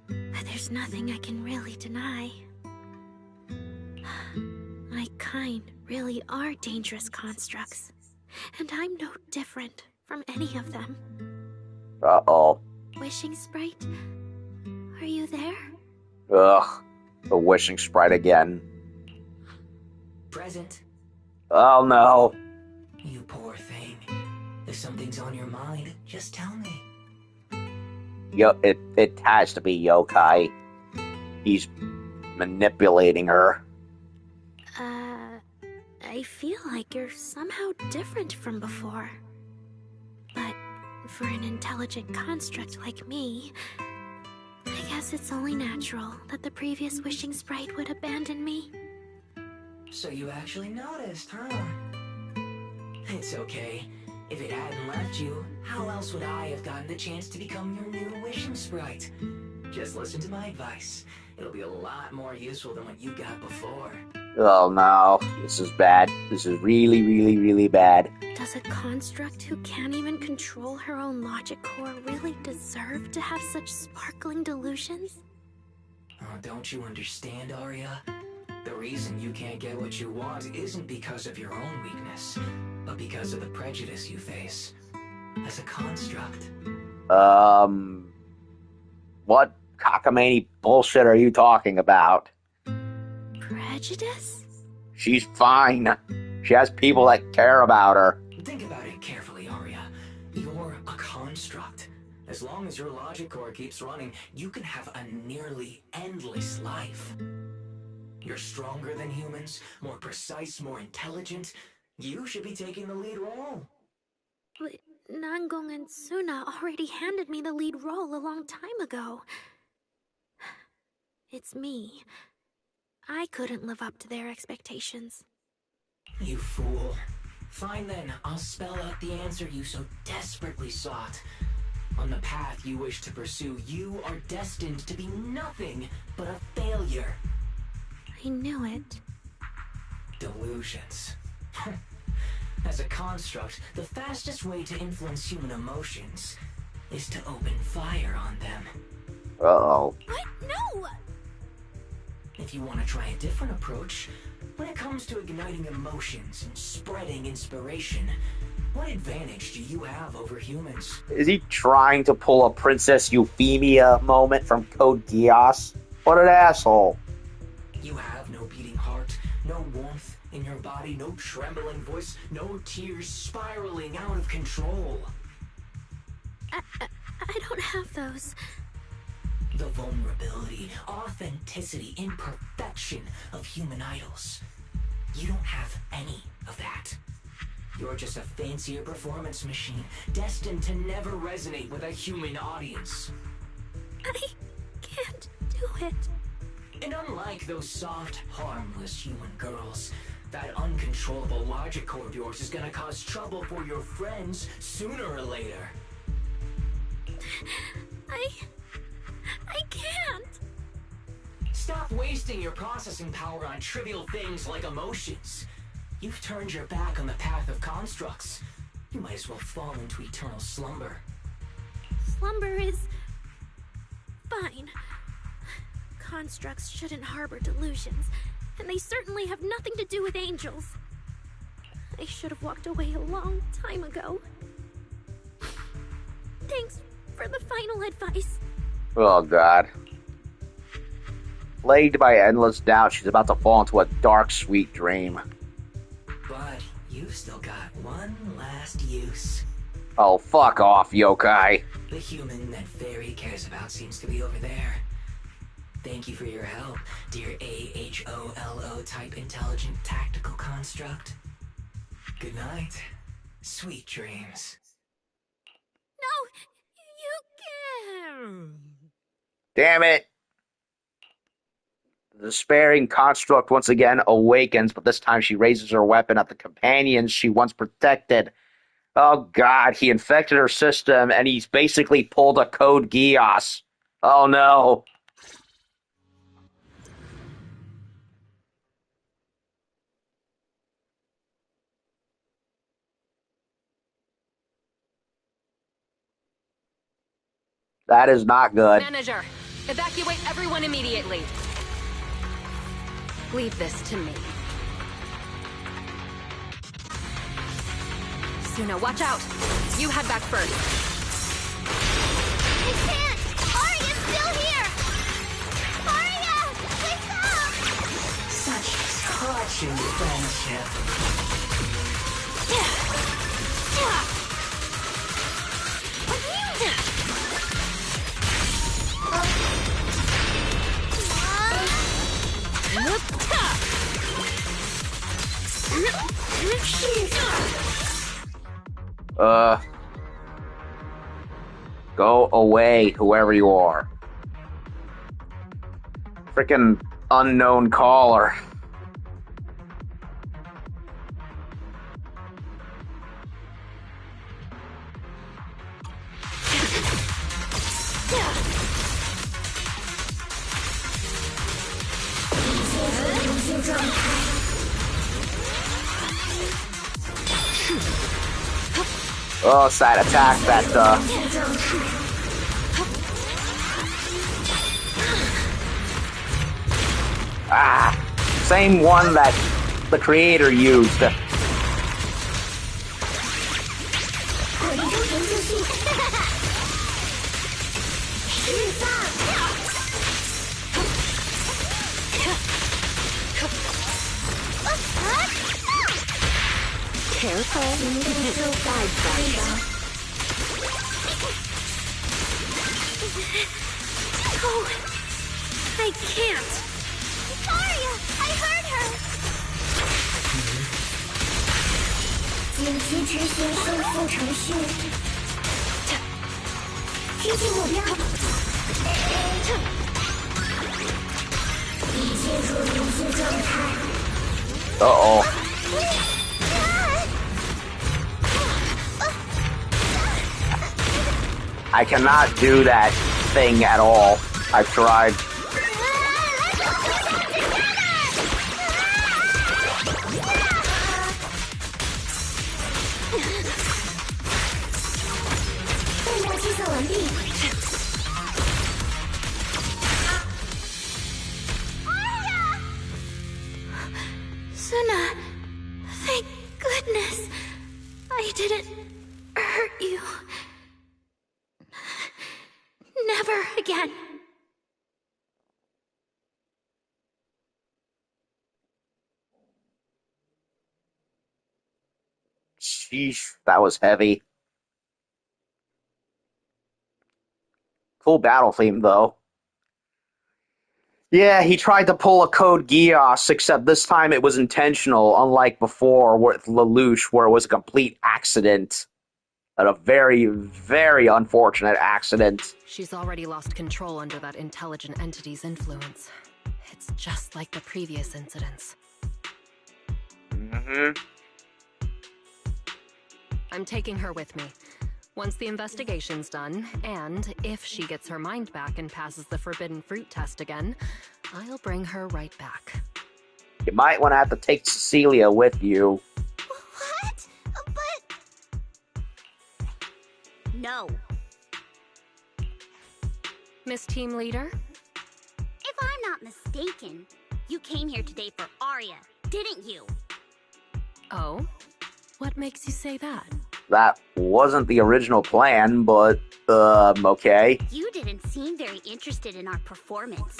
But there's nothing I can really deny. My kind really are dangerous constructs. And I'm no different from any of them. Uh-oh. Wishing Sprite? Are you there? Ugh. The wishing sprite again. Present. Oh no. You poor thing. If something's on your mind, just tell me. It has to be Yokai. He's manipulating her. I feel like you're somehow different from before. But for an intelligent construct like me, I guess it's only natural that the previous wishing sprite would abandon me. So you actually noticed, huh? It's okay. If it hadn't left you, how else would I have gotten the chance to become your new wishing sprite? Just listen to my advice. It'll be a lot more useful than what you got before. Oh no, this is bad. This is really, really, really bad. Does a construct who can't even control her own logic core really deserve to have such sparkling delusions? Oh, don't you understand, Arya? The reason you can't get what you want isn't because of your own weakness, but because of the prejudice you face as a construct. What cockamamie bullshit are you talking about? Prejudice? She's fine. She has people that care about her. Think about it carefully, Arya. You're a construct. As long as your logic core keeps running, you can have a nearly endless life. You're stronger than humans, more precise, more intelligent. You should be taking the lead role. But Nangong and Suna already handed me the lead role a long time ago. It's me. I couldn't live up to their expectations. You fool. Fine then, I'll spell out the answer you so desperately sought. On the path you wish to pursue, you are destined to be nothing but a failure. I knew it. Delusions. As a construct, the fastest way to influence human emotions is to open fire on them. Uh-oh. What? No! If you want to try a different approach, when it comes to igniting emotions and spreading inspiration, What advantage do you have over humans? Is he trying to pull a Princess Euphemia moment from Code Geass? What an asshole. You have no beating heart, no warmth in your body, no trembling voice, no tears spiraling out of control. I don't have those. The vulnerability, authenticity, imperfection of human idols. You don't have any of that. You're just a fancier performance machine, destined to never resonate with a human audience. I can't do it. And unlike those soft, harmless human girls, that uncontrollable logic core of yours is gonna cause trouble for your friends sooner or later. I can't. Stop wasting your processing power on trivial things like emotions. You've turned your back on the path of constructs. You might as well fall into eternal slumber. Slumber is fine. Constructs shouldn't harbor delusions, and they certainly have nothing to do with angels. I should have walked away a long time ago. Thanks for the final advice. Oh, God. Plagued by endless doubt, she's about to fall into a dark, sweet dream. But you've still got one last use. Oh, fuck off, yokai. The human that Fairy cares about seems to be over there. Thank you for your help, dear AHOLO type intelligent tactical construct. Good night. Sweet dreams. No, you can't. Damn it. The despairing construct once again awakens, but this time she raises her weapon at the companions she once protected. Oh, God, he infected her system, and he's basically pulled a Code Geass. Oh, no. That is not good. Manager, evacuate everyone immediately. Leave this to me. Suna, watch out! You head back first. I can't! Arya's still here! Arya! Wake up! Such touching friendship. Go away, whoever you are. Frickin' unknown caller. Oh, side attack that, same one that the creator used. Careful. Oh, I can't. Arya! I heard her! 紧急执行修复程序。接近目标。已进入临近状态。Uh-oh. I cannot do that thing at all. I've tried. Suna, thank goodness. I didn't hurt you. Never again. Sheesh, that was heavy. Cool battle theme, though. Yeah, he tried to pull a Code Geass, except this time it was intentional, unlike before with Lelouch, where it was a complete accident. And a very, very unfortunate accident. She's already lost control under that intelligent entity's influence. It's just like the previous incidents. Mm-hmm. I'm taking her with me. Once the investigation's done, and if she gets her mind back and passes the forbidden fruit test again, I'll bring her right back. You might want to have to take Cecilia with you. What? But... No. Miss Team Leader? If I'm not mistaken, you came here today for Arya, didn't you? Oh? What makes you say that? That wasn't the original plan, but, okay. You didn't seem very interested in our performance.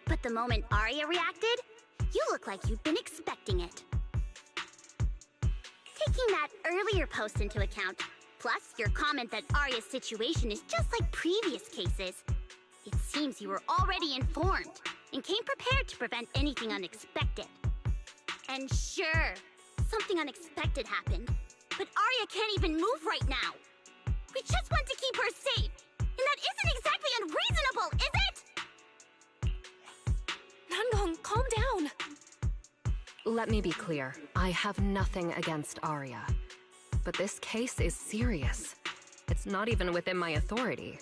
But the moment Arya reacted, you look like you'd been expecting it. Taking that earlier post into account, plus your comment that Arya's situation is just like previous cases, it seems you were already informed and came prepared to prevent anything unexpected. And sure, something unexpected happened, but Arya can't even move right now. We just want to keep her safe, and that isn't exactly unreasonable, is it? Nangong, calm down! Let me be clear. I have nothing against Arya. But this case is serious. It's not even within my authority.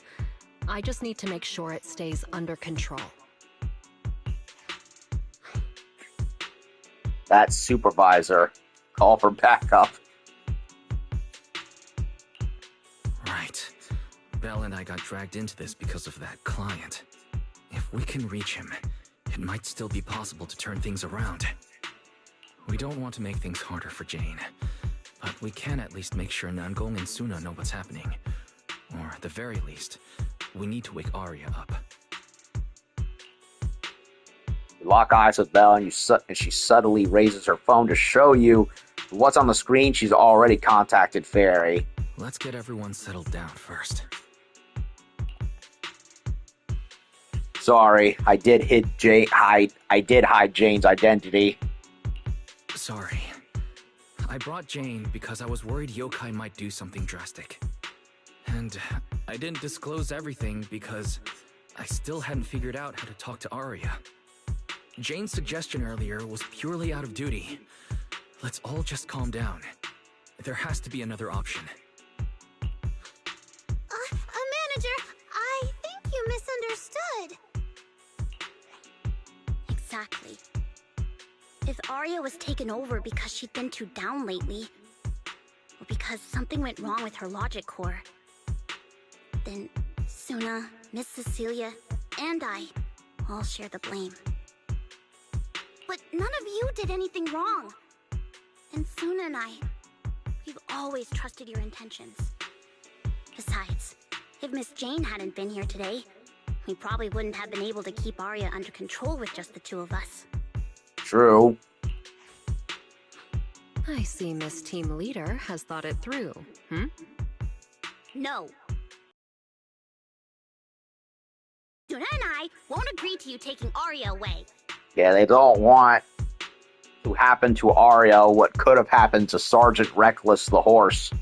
I just need to make sure it stays under control. That supervisor. Call for backup. Right. Belle and I got dragged into this because of that client. If we can reach him, it might still be possible to turn things around. We don't want to make things harder for Jane, but we can at least make sure Nangong and Suna know what's happening. Or at the very least, we need to wake Arya up. You lock eyes with Belle, and she subtly raises her phone to show you what's on the screen. She's already contacted Fairy. Let's get everyone settled down first. Sorry, I did hide Jane's identity. Sorry. I brought Jane because I was worried Yokai might do something drastic. And I didn't disclose everything because I still hadn't figured out how to talk to Arya. Jane's suggestion earlier was purely out of duty. Let's all just calm down. There has to be another option. Manager, I think you misunderstood. Exactly. If Arya was taken over because she'd been too down lately, or because something went wrong with her logic core, then Suna, Miss Cecilia, and I all share the blame. But none of you did anything wrong. And Suna and we've always trusted your intentions. Besides, if Miss Jane hadn't been here today, we probably wouldn't have been able to keep Arya under control with just the two of us. True. I see Miss Team Leader has thought it through, No. Suna and I won't agree to you taking Arya away. Yeah, they don't want to happen to Arya what could have happened to Sergeant Reckless the horse.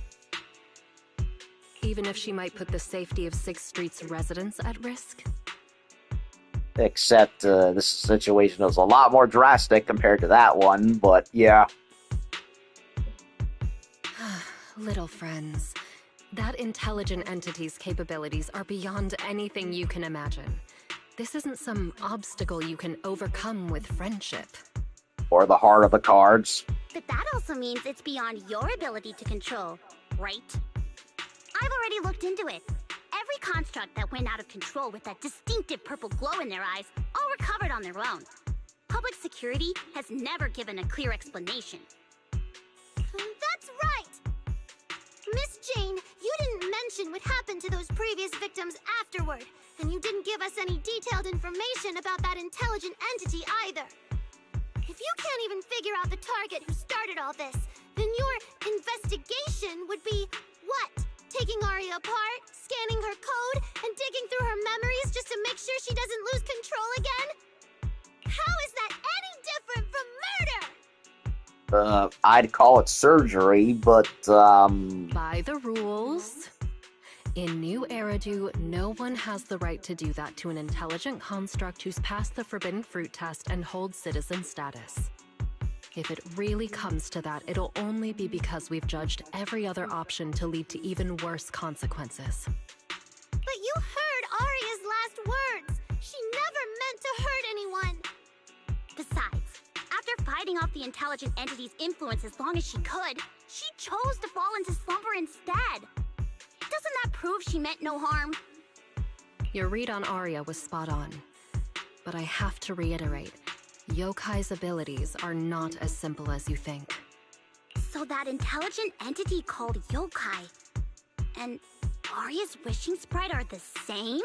Even if she might put the safety of 6th Street's residents at risk? Except this situation was a lot more drastic compared to that one, but yeah. Little friends, that intelligent entity's capabilities are beyond anything you can imagine. This isn't some obstacle you can overcome with friendship. Or the heart of the cards. But that also means it's beyond your ability to control, right? I've already looked into it. Every construct that went out of control with that distinctive purple glow in their eyes all recovered on their own. Public security has never given a clear explanation. That's right! Miss Jane, you didn't mention what happened to those previous victims afterward, and you didn't give us any detailed information about that intelligent entity either. If you can't even figure out the target who started all this, then your investigation would be what? Taking Arya apart, scanning her code, and digging through her memories just to make sure she doesn't lose control again? How is that any different from murder? I'd call it surgery, but, By the rules. In New Eridu, no one has the right to do that to an intelligent construct who's passed the forbidden fruit test and holds citizen status. If it really comes to that, it'll only be because we've judged every other option to lead to even worse consequences. But you heard Arya's last words. She never meant to hurt anyone. Besides, after fighting off the intelligent entity's influence as long as she could, she chose to fall into slumber instead. Doesn't that prove she meant no harm? Your read on Arya was spot on. But I have to reiterate, Yokai's abilities are not as simple as you think. So that intelligent entity called Yokai and Arya's wishing sprite are the same?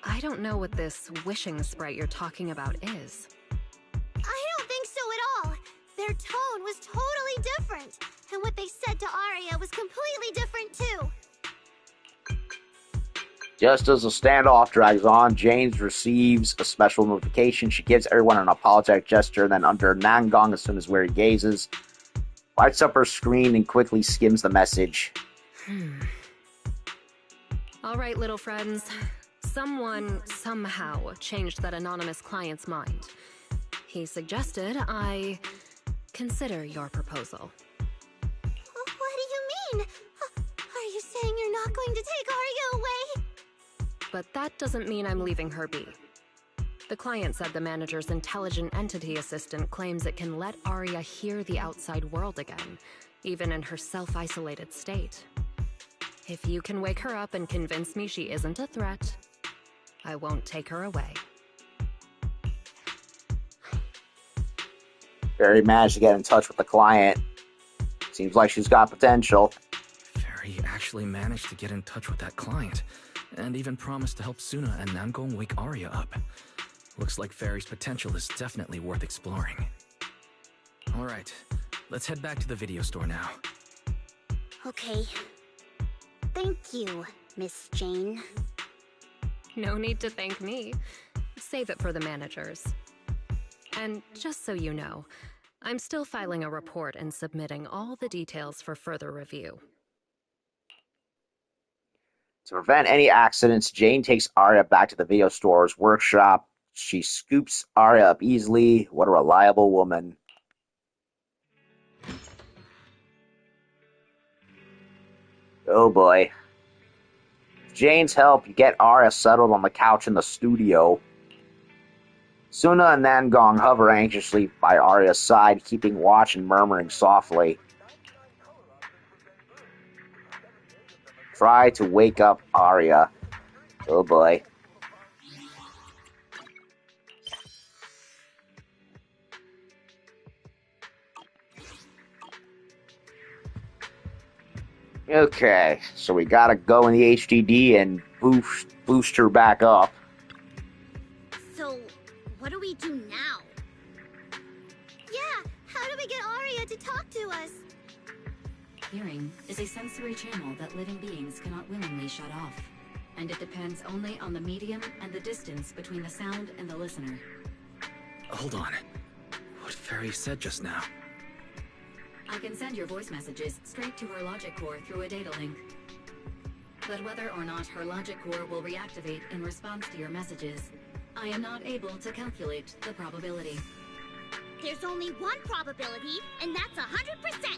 I don't know what this wishing sprite you're talking about is. I don't think so at all. Their tone was totally different, and what they said to Arya was completely different too. just as the standoff drags on, James receives a special notification. She gives everyone an apologetic gesture, and then under Nangong, as soon as where he gazes, lights up her screen and quickly skims the message. All right, little friends. Someone, somehow, changed that anonymous client's mind. He suggested I consider your proposal. What do you mean? Are you saying you're not going to take Arya away? But that doesn't mean I'm leaving her be. The client said the manager's intelligent entity assistant claims it can let Arya hear the outside world again, even in her self-isolated state. If you can wake her up and convince me she isn't a threat, I won't take her away. Barry managed to get in touch with the client. Seems like she's got potential. Fairy actually managed to get in touch with that client, and even promised to help Suna and Nangong wake Arya up. Looks like Fairy's potential is definitely worth exploring. Alright, let's head back to the video store now. Okay. Thank you, Miss Jane. No need to thank me. Save it for the managers. And just so you know, I'm still filing a report and submitting all the details for further review. To prevent any accidents, Jane takes Arya back to the video store's workshop. She scoops Arya up easily. What a reliable woman. Oh boy. With Jane's help, you get Arya settled on the couch in the studio. Suna and Nangong hover anxiously by Arya's side, keeping watch and murmuring softly. Try to wake up Arya. Oh boy. Okay, so we gotta go in the HDD and boost her back up. So, what do we do now? Yeah, how do we get Arya to talk to us? Hearing is a sensory channel that living beings cannot willingly shut off, and it depends only on the medium and the distance between the sound and the listener. Hold on. What Fairy said just now? I can send your voice messages straight to her logic core through a data link. But whether or not her logic core will reactivate in response to your messages, I am not able to calculate the probability. There's only one probability, and that's 100%.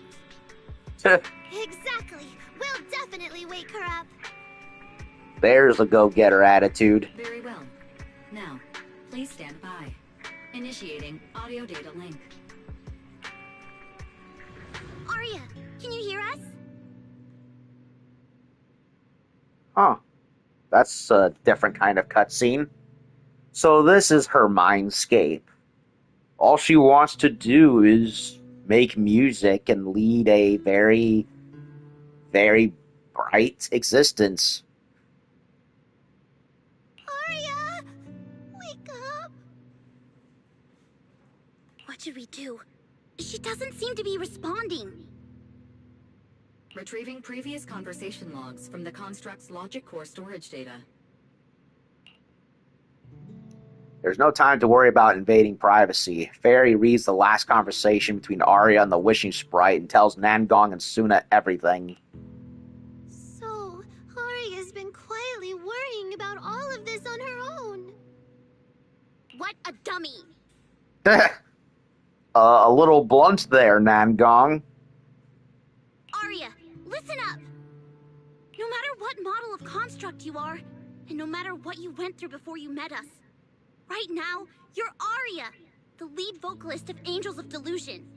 Exactly. We'll definitely wake her up. There's a go-getter attitude. Very well. Now, please stand by. Initiating audio data link. Arya, can you hear us? Huh. That's a different kind of cutscene. So this is her mindscape. All she wants to do is make music and lead a very very bright existence. Arya! Wake up! What should we do? She doesn't seem to be responding. Retrieving previous conversation logs from the construct's logic core storage data. There's no time to worry about invading privacy. Fairy reads the last conversation between Arya and the Wishing Sprite and tells Nangong and Suna everything. So, Arya's been quietly worrying about all of this on her own. What a dummy! A little blunt there, Nangong. Arya, listen up! No matter what model of construct you are, and no matter what you went through before you met us, right now, you're Arya, the lead vocalist of Angels of Delusion.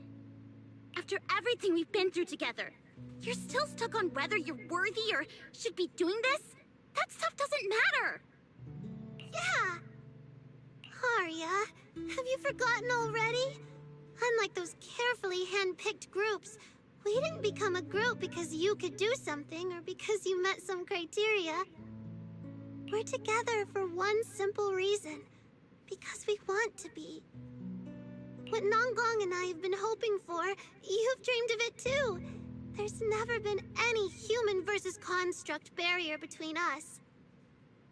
After everything we've been through together, you're still stuck on whether you're worthy or should be doing this? That stuff doesn't matter! Yeah. Arya, have you forgotten already? Unlike those carefully hand-picked groups, we didn't become a group because you could do something or because you met some criteria. We're together for one simple reason. Because we want to be. What Nangong and I have been hoping for, you've dreamed of it too. There's never been any human versus construct barrier between us.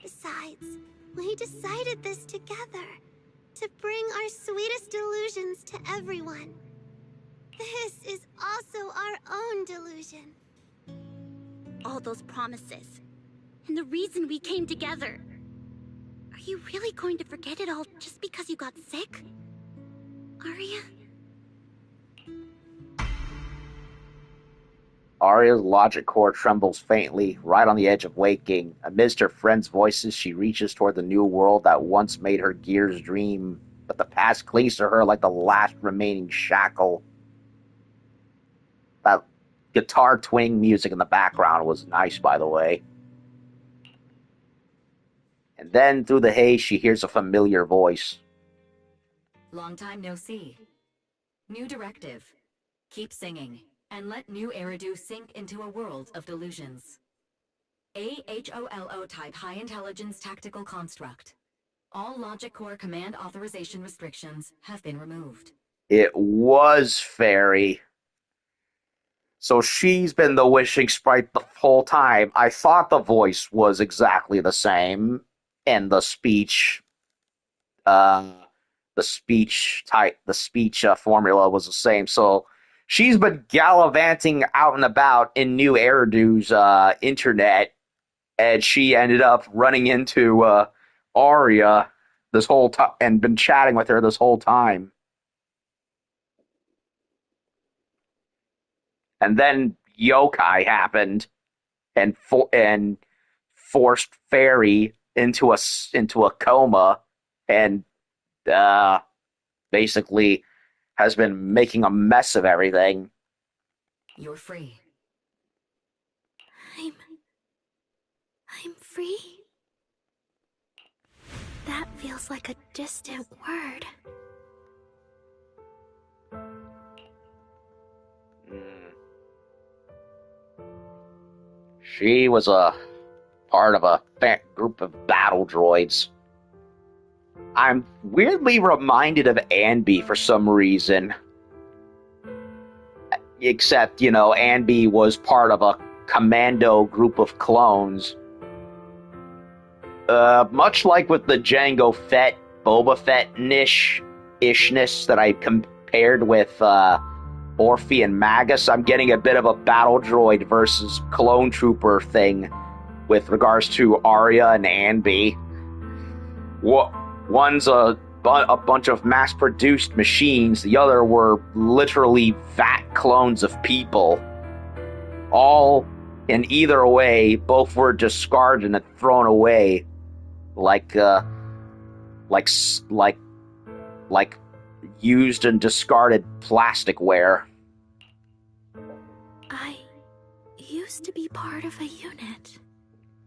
Besides, we decided this together. To bring our sweetest delusions to everyone. This is also our own delusion. All those promises, and the reason we came together. Are you really going to forget it all just because you got sick? Arya? Arya's logic core trembles faintly, right on the edge of waking. Amidst her friends' voices, she reaches toward the new world that once made her gears dream, but the past clings to her like the last remaining shackle. That guitar twang music in the background was nice, by the way. And then, through the haze, she hears a familiar voice. Long time no see. New directive. Keep singing, and let new Eridu sink into a world of delusions. AHOLO type high intelligence tactical construct. All logic core command authorization restrictions have been removed. It was Fairy. So she's been the Wishing Sprite the whole time. I thought the voice was exactly the same, and the speech formula was the same. So she's been gallivanting out and about in New Eridu's internet, and she ended up running into Arya this whole time and been chatting with her this whole time. And then yokai happened and forced Fairy into a coma, and basically has been making a mess of everything. You're free. I'm free? That feels like a distant word. She was a part of a group of battle droids. I'm weirdly reminded of Anby for some reason. Except, Anby was part of a commando group of clones. Much like with the Jango Fett, Boba Fett-ishness that I compared with Orphe and Magus, I'm getting a bit of a battle droid versus clone trooper thing with regards to Arya and Anby. One's a bunch of mass-produced machines, the other were literally fat clones of people. All, in either way, both were discarded and thrown away like used and discarded plasticware. I used to be part of a unit.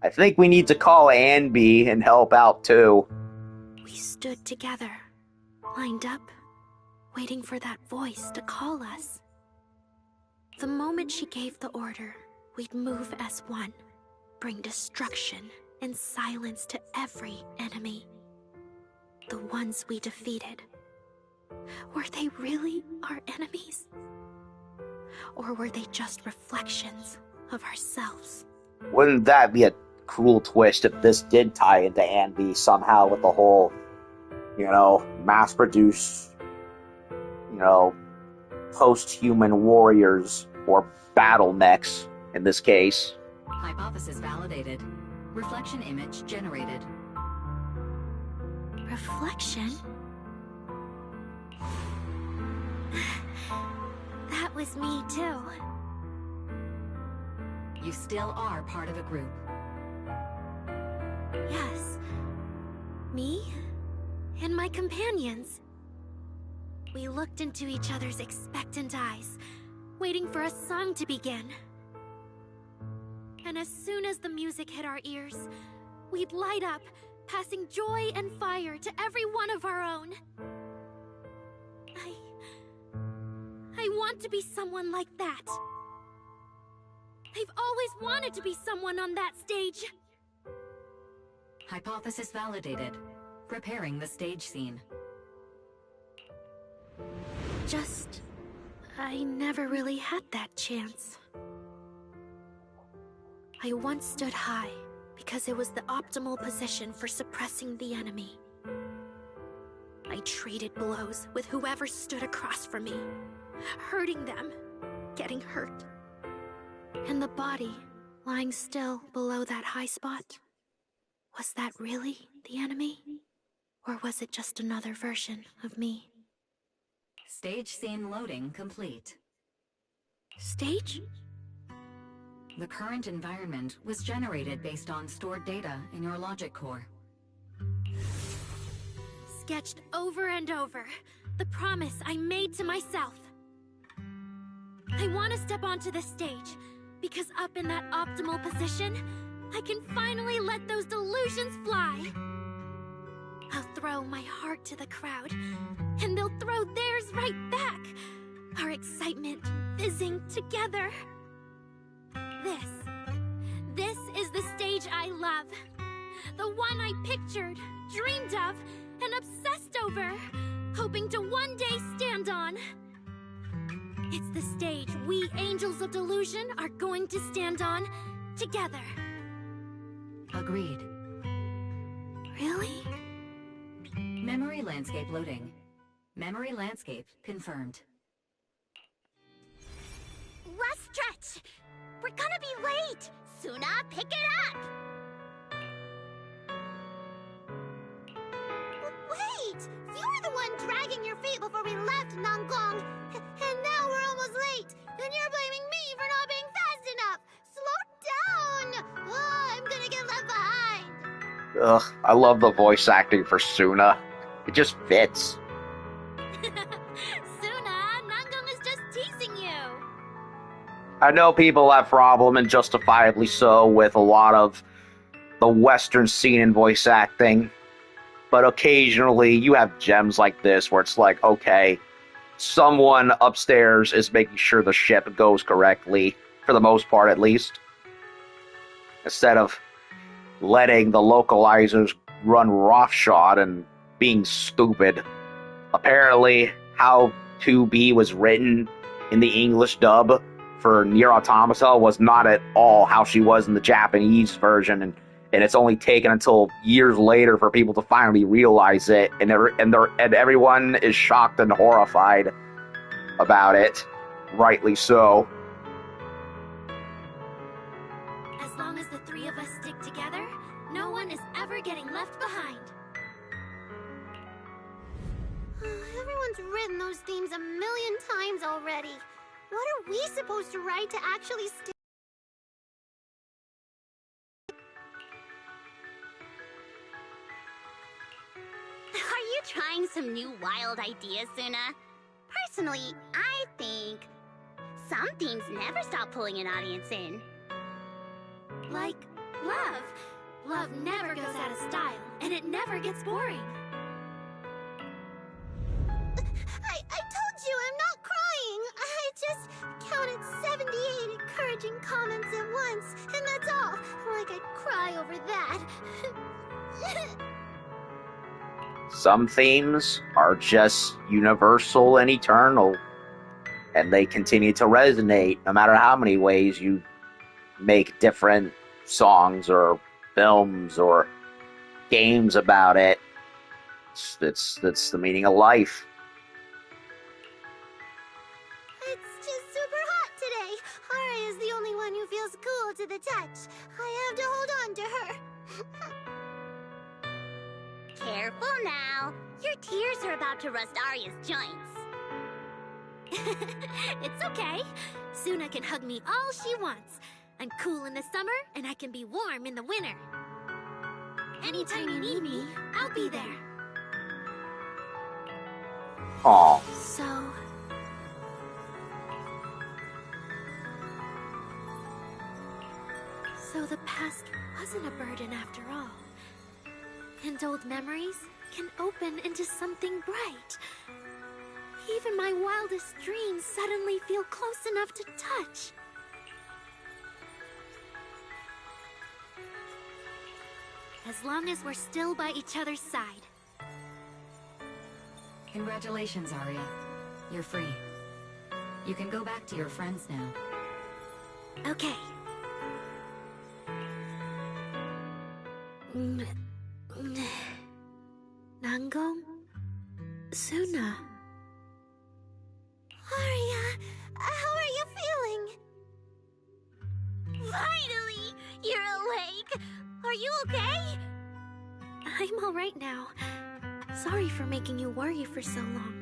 I think we need to call Anby and help out too. We stood together, lined up, waiting for that voice to call us. The moment she gave the order, we'd move as one, bring destruction and silence to every enemy. The ones we defeated. Were they really our enemies? Or were they just reflections of ourselves? Wouldn't that be a cool twist if this did tie into Andy somehow with the whole, mass-produced, post-human warriors, or battlenecks, in this case. Hypothesis validated. Reflection image generated. Reflection? That was me too. You still are part of a group. Yes. Me and my companions. We looked into each other's expectant eyes, waiting for a song to begin. And as soon as the music hit our ears, we'd light up, passing joy and fire to every one of our own. I want to be someone like that. I've always wanted to be someone on that stage. Hypothesis validated. Preparing the stage scene. Just, I never really had that chance. I once stood high because it was the optimal position for suppressing the enemy. I traded blows with whoever stood across from me, hurting them, getting hurt. And the body lying still below that high spot, was that really the enemy? Or was it just another version of me? Stage scene loading complete. Stage? The current environment was generated based on stored data in your logic core. Sketched over and over, the promise I made to myself. I want to step onto the stage, because up in that optimal position, I can finally let those delusions fly. I'll throw my heart to the crowd, and they'll throw theirs right back. Our excitement fizzing together. This is the stage I love. The one I pictured, dreamed of, and obsessed over, hoping to one day stand on. It's the stage we Angels of Delusion are going to stand on together. Agreed. Really? Memory landscape loading. Memory landscape confirmed. Last stretch! We're gonna be late! Suna, pick it up! Wait! You were the one dragging your feet before we left Nangong! And now we're almost late! And you're blaming me for not being fast enough! Slow down! Oh, I'm gonna get left behind! Ugh, I love the voice acting for Suna. It just fits. Suna, Nangong is just teasing you! I know people have problem, and justifiably so, with a lot of the Western scene in voice acting. But occasionally, you have gems like this where it's like, okay, someone upstairs is making sure the ship goes correctly, for the most part at least. Instead of letting the localizers run roughshod and being stupid. Apparently, how 2B was written in the English dub for Nier Automata was not at all how she was in the Japanese version, and it's only taken until years later for people to finally realize it, and everyone is shocked and horrified about it, rightly so. As long as the three of us stick together, no one is ever getting left behind. Everyone's written those themes a million times already. What are we supposed to write to actually stay? Are you trying some new wild ideas, Suna? Personally, I think some themes never stop pulling an audience in. Like love. Love never goes out of style, and it never gets boring. I told you I'm not crying. I just counted 78 and encouraging comments at once, and that's all. Like I'd cry over that. Some themes are just universal and eternal, and they continue to resonate no matter how many ways you make different songs or films or games about it. It's the meaning of life. It's just super hot today. Aria's the only one who feels cool to the touch. I have to hold on to her. Careful now. Your tears are about to rust Arya's joints. It's okay. Suna can hug me all she wants. I'm cool in the summer, and I can be warm in the winter. Anytime you need me, I'll be there. Aw. So the past wasn't a burden after all. And old memories can open into something bright. Even my wildest dreams suddenly feel close enough to touch. As long as we're still by each other's side. Congratulations, Arya. You're free. You can go back to your friends now. Okay. Nangong? Suna? Aria, how are you feeling? Finally! You're awake! Are you okay? I'm alright now. Sorry for making you worry for so long.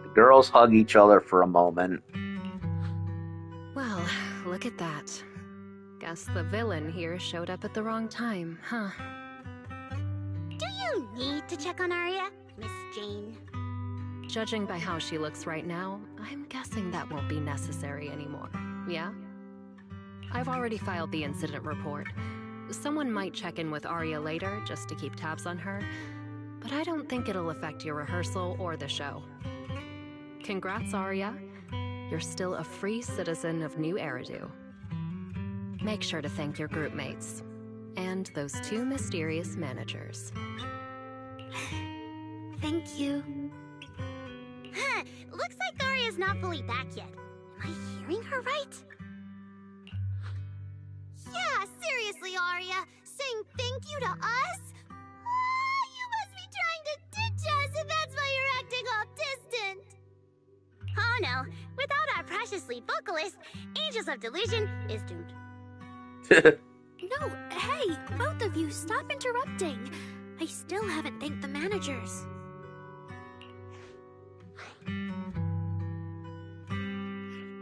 The girls hug each other for a moment. Well, look at that. Guess the villain here showed up at the wrong time, huh? Do you need to check on Arya, Miss Jane? Judging by how she looks right now, I'm guessing that won't be necessary anymore. Yeah? I've already filed the incident report. Someone might check in with Arya later just to keep tabs on her, but I don't think it'll affect your rehearsal or the show. Congrats, Arya. You're still a free citizen of New Eridu. Make sure to thank your group mates. And those two mysterious managers. Thank you. Huh, looks like Arya's not fully back yet. Am I hearing her right? Yeah, seriously, Arya. Saying thank you to us? You must be trying to ditch us, and that's why you're acting all distant. Oh no, without our precious lead vocalist, Angels of Delusion is doomed. No, hey, both of you, stop interrupting. I still haven't thanked the managers.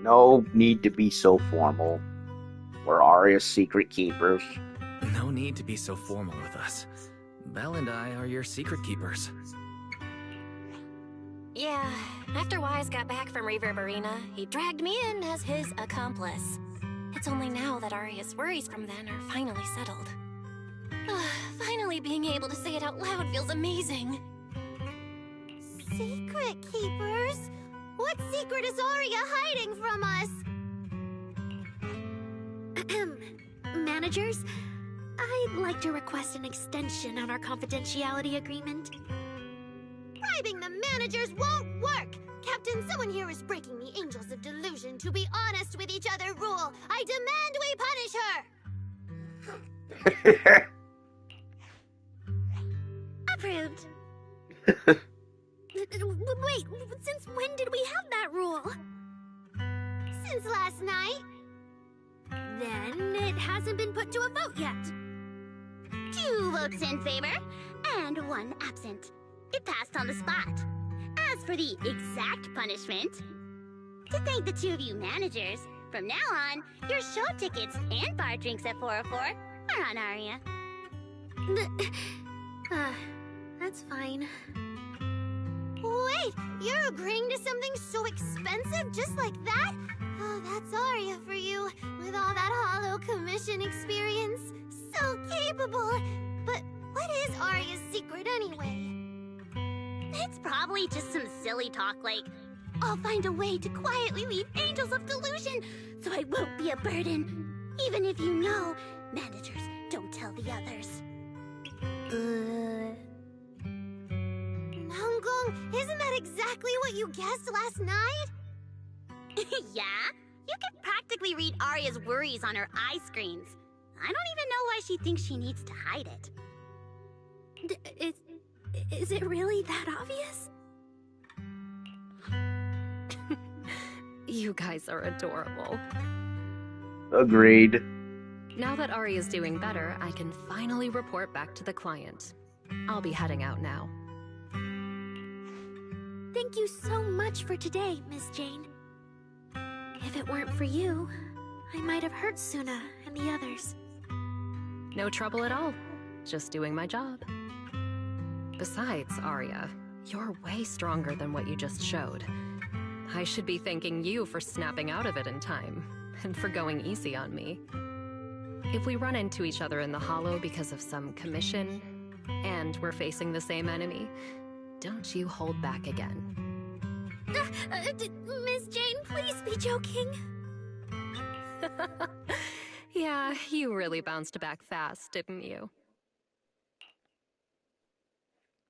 No need to be so formal. We're Arya's secret keepers. No need to be so formal with us. Belle and I are your secret keepers. Yeah, after Wise got back from Reverb Arena, he dragged me in as his accomplice. It's only now that Arya's worries from then are finally settled. Finally being able to say it out loud feels amazing. Secret keepers? What secret is Arya hiding from us? Managers, I'd like to request an extension on our confidentiality agreement. Bribing the managers won't work! Captain, someone here is breaking the Angels of Delusion to be honest with each other rule. I demand we punish her! Approved. Wait, since when did we have that rule? Since last night. Then it hasn't been put to a vote yet. 2 votes in favor, and 1 absent. It passed on the spot. As for the exact punishment, to thank the 2 of you managers, from now on, your show tickets and bar drinks at 404 are on Arya. That's fine. Wait, you're agreeing to something so expensive just like that? Oh, that's Arya for you, with all that hollow commission experience. So capable. But what is Arya's secret anyway? It's probably just some silly talk like, I'll find a way to quietly leave Angels of Delusion, so I won't be a burden. Even if you know, managers don't tell the others. Nangong, isn't that exactly what you guessed last night? Yeah? You can practically read Arya's worries on her eye screens. I don't even know why she thinks she needs to hide it. Is it really that obvious? You guys are adorable. Agreed. Now that Arya's doing better, I can finally report back to the client. I'll be heading out now. Thank you so much for today, Miss Jane. If it weren't for you, I might have hurt Suna and the others. No trouble at all. Just doing my job. Besides, Arya, you're way stronger than what you just showed. I should be thanking you for snapping out of it in time, and for going easy on me. If we run into each other in the Hollow because of some commission, and we're facing the same enemy, don't you hold back again. Miss Jane, please be joking. Yeah, you really bounced back fast, didn't you?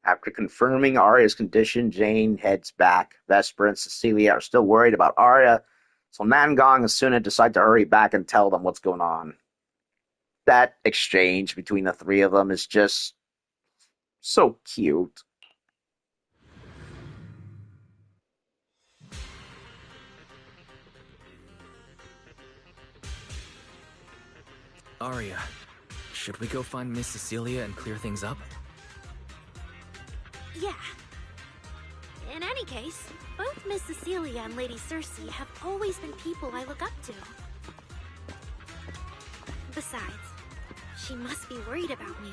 After confirming Arya's condition, Jane heads back. Vesper and Cecilia are still worried about Arya, so Nangong and Suna decide to hurry back and tell them what's going on. That exchange between the three of them is just so cute. Arya, should we go find Miss Cecilia and clear things up? Yeah. In any case, both Miss Cecilia and Lady Cersei have always been people I look up to. Besides, she must be worried about me.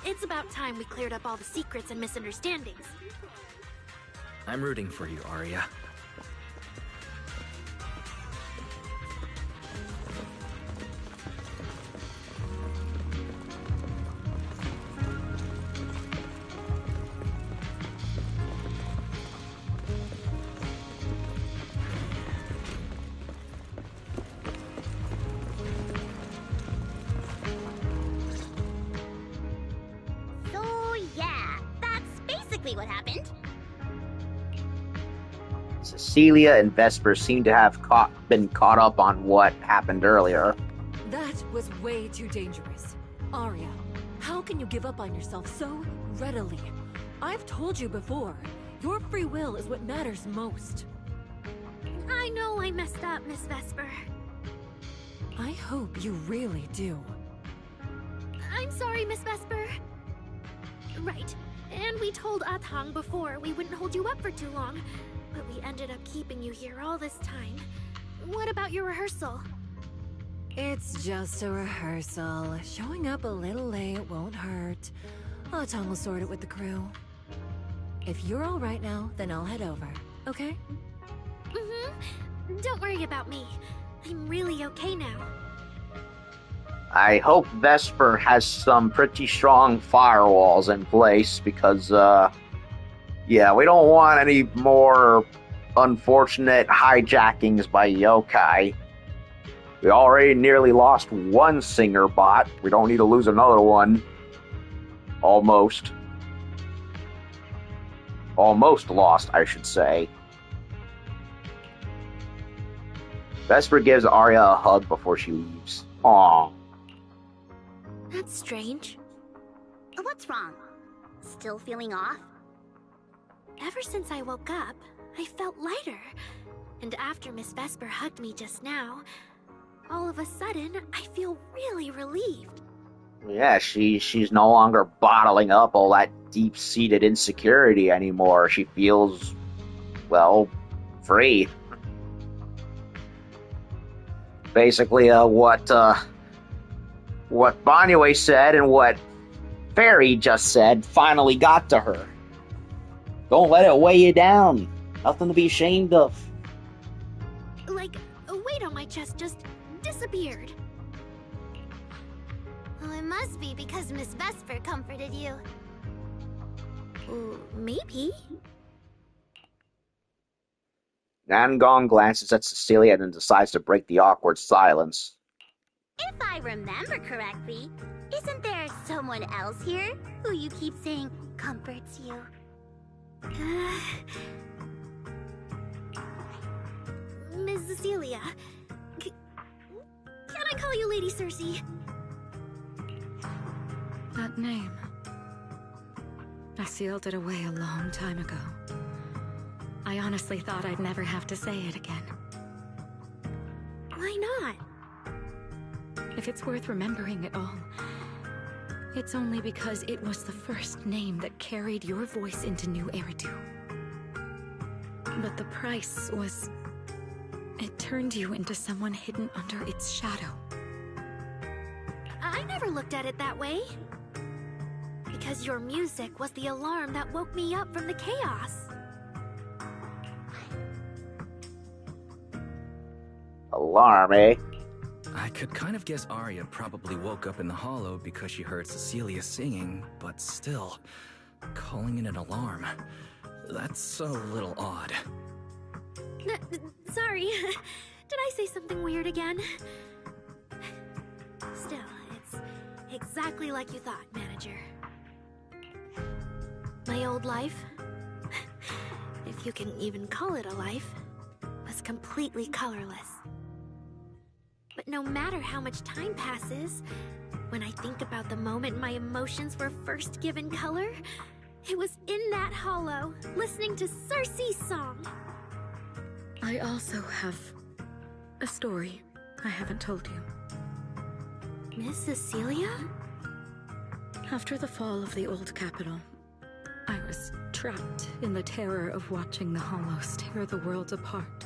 It's about time we cleared up all the secrets and misunderstandings. I'm rooting for you, Arya. So yeah, that's basically what happened. Cecilia and Vesper seem to have been caught up on what happened earlier. That was way too dangerous. Arya, how can you give up on yourself so readily? I've told you before, your free will is what matters most. I know I messed up, Miss Vesper. I hope you really do. I'm sorry, Miss Vesper. Right, and we told Athang before we wouldn't hold you up for too long, but we ended up keeping you here all this time. What about your rehearsal? It's just a rehearsal. Showing up a little late won't hurt. Athang will sort it with the crew. If you're all right now, then I'll head over, okay? Mm-hmm. Don't worry about me. I'm really okay now. I hope Vesper has some pretty strong firewalls in place because, yeah, we don't want any more unfortunate hijackings by yokai. We already nearly lost one singer bot. We don't need to lose another one. Almost. Almost lost, I should say. Vesper gives Arya a hug before she leaves. Aww. That's strange. What's wrong? Still feeling off? Ever since I woke up, I felt lighter. And after Miss Vesper hugged me just now, all of a sudden, I feel really relieved. Yeah, she's no longer bottling up all that deep-seated insecurity anymore. She feels, well, free. Basically, what Banyue said and what Fairy just said finally got to her. Don't let it weigh you down. Nothing to be ashamed of. Like, a weight on my chest just disappeared. Oh, it must be because Miss Vesper comforted you. Maybe. Nangong glances at Cecilia and then decides to break the awkward silence. If I remember correctly, isn't there someone else here who you keep saying comforts you? Miss Cecilia. Can I call you Lady Cersei? That name. I sealed it away a long time ago. I honestly thought I'd never have to say it again. Why not? If it's worth remembering at all, it's only because it was the first name that carried your voice into New Eridu. But the price was... it turned you into someone hidden under its shadow. I never looked at it that way. Because your music was the alarm that woke me up from the chaos. Alarm, eh? I could kind of guess Arya probably woke up in the hollow because she heard Cecilia singing, but still, calling it an alarm. That's a little odd. Sorry. Did I say something weird again? Still, it's exactly like you thought, manager. My old life, if you can even call it a life, was completely colorless. But no matter how much time passes, when I think about the moment my emotions were first given color, it was in that hollow, listening to Cersei's song. I also have a story I haven't told you. Miss Cecilia? After the fall of the old capital, I was trapped in the terror of watching the hollows tear the world apart.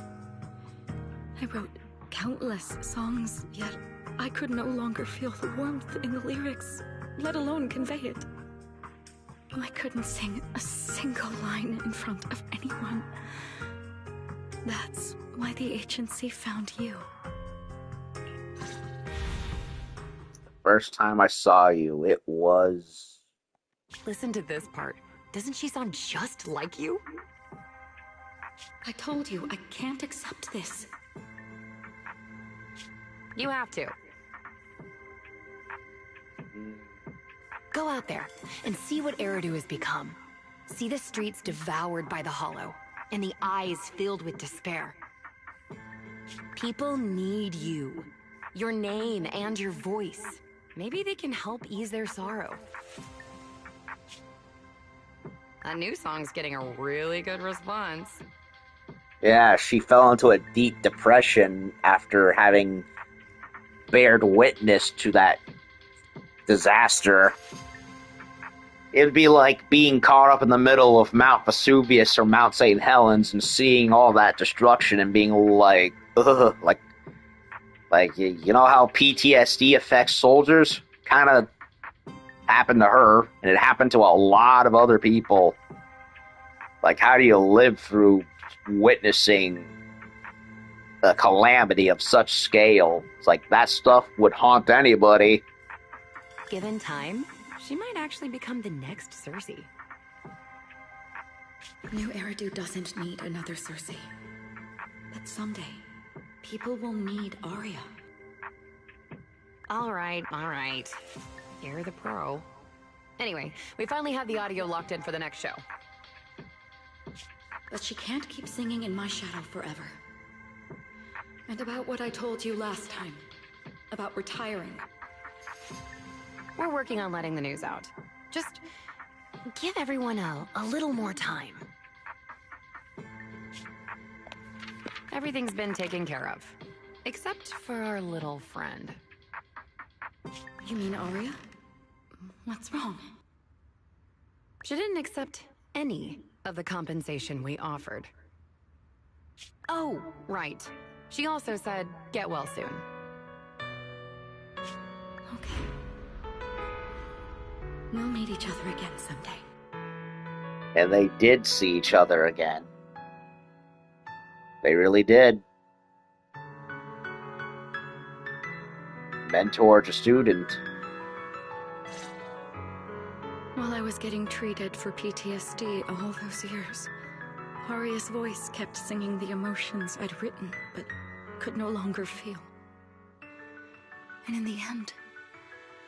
I wrote countless songs, yet I could no longer feel the warmth in the lyrics, let alone convey it. I couldn't sing a single line in front of anyone. That's why the agency found you. First time I saw you, it was... Listen to this part. Doesn't she sound just like you? I told you, I can't accept this. You have to. Go out there and see what Eridu has become. See the streets devoured by the Hollow, and the eyes filled with despair. People need you. Your name and your voice. Maybe they can help ease their sorrow. A new song's getting a really good response. Yeah, she fell into a deep depression after having bared witness to that disaster. It'd be like being caught up in the middle of Mount Vesuvius or Mount St. Helens and seeing all that destruction and being like, ugh, like you know how PTSD affects soldiers? Kind of happened to her, and it happened to a lot of other people. Like, how do you live through witnessing a calamity of such scale? It's like, that stuff would haunt anybody. Given time, she might actually become the next Cersei. New Eridu doesn't need another Cersei. But someday, people will need Arya. All right. You're the pro. Anyway, we finally have the audio locked in for the next show. But she can't keep singing in my shadow forever. And about what I told you last time. About retiring. We're working on letting the news out. Just give everyone a little more time. Everything's been taken care of. Except for our little friend. You mean Arya? What's wrong? She didn't accept any of the compensation we offered. Oh, right. She also said, get well soon. Okay. We'll meet each other again someday. And they did see each other again. They really did. Mentor to student. While I was getting treated for PTSD all those years, Aria's voice kept singing the emotions I'd written, but could no longer feel. And in the end,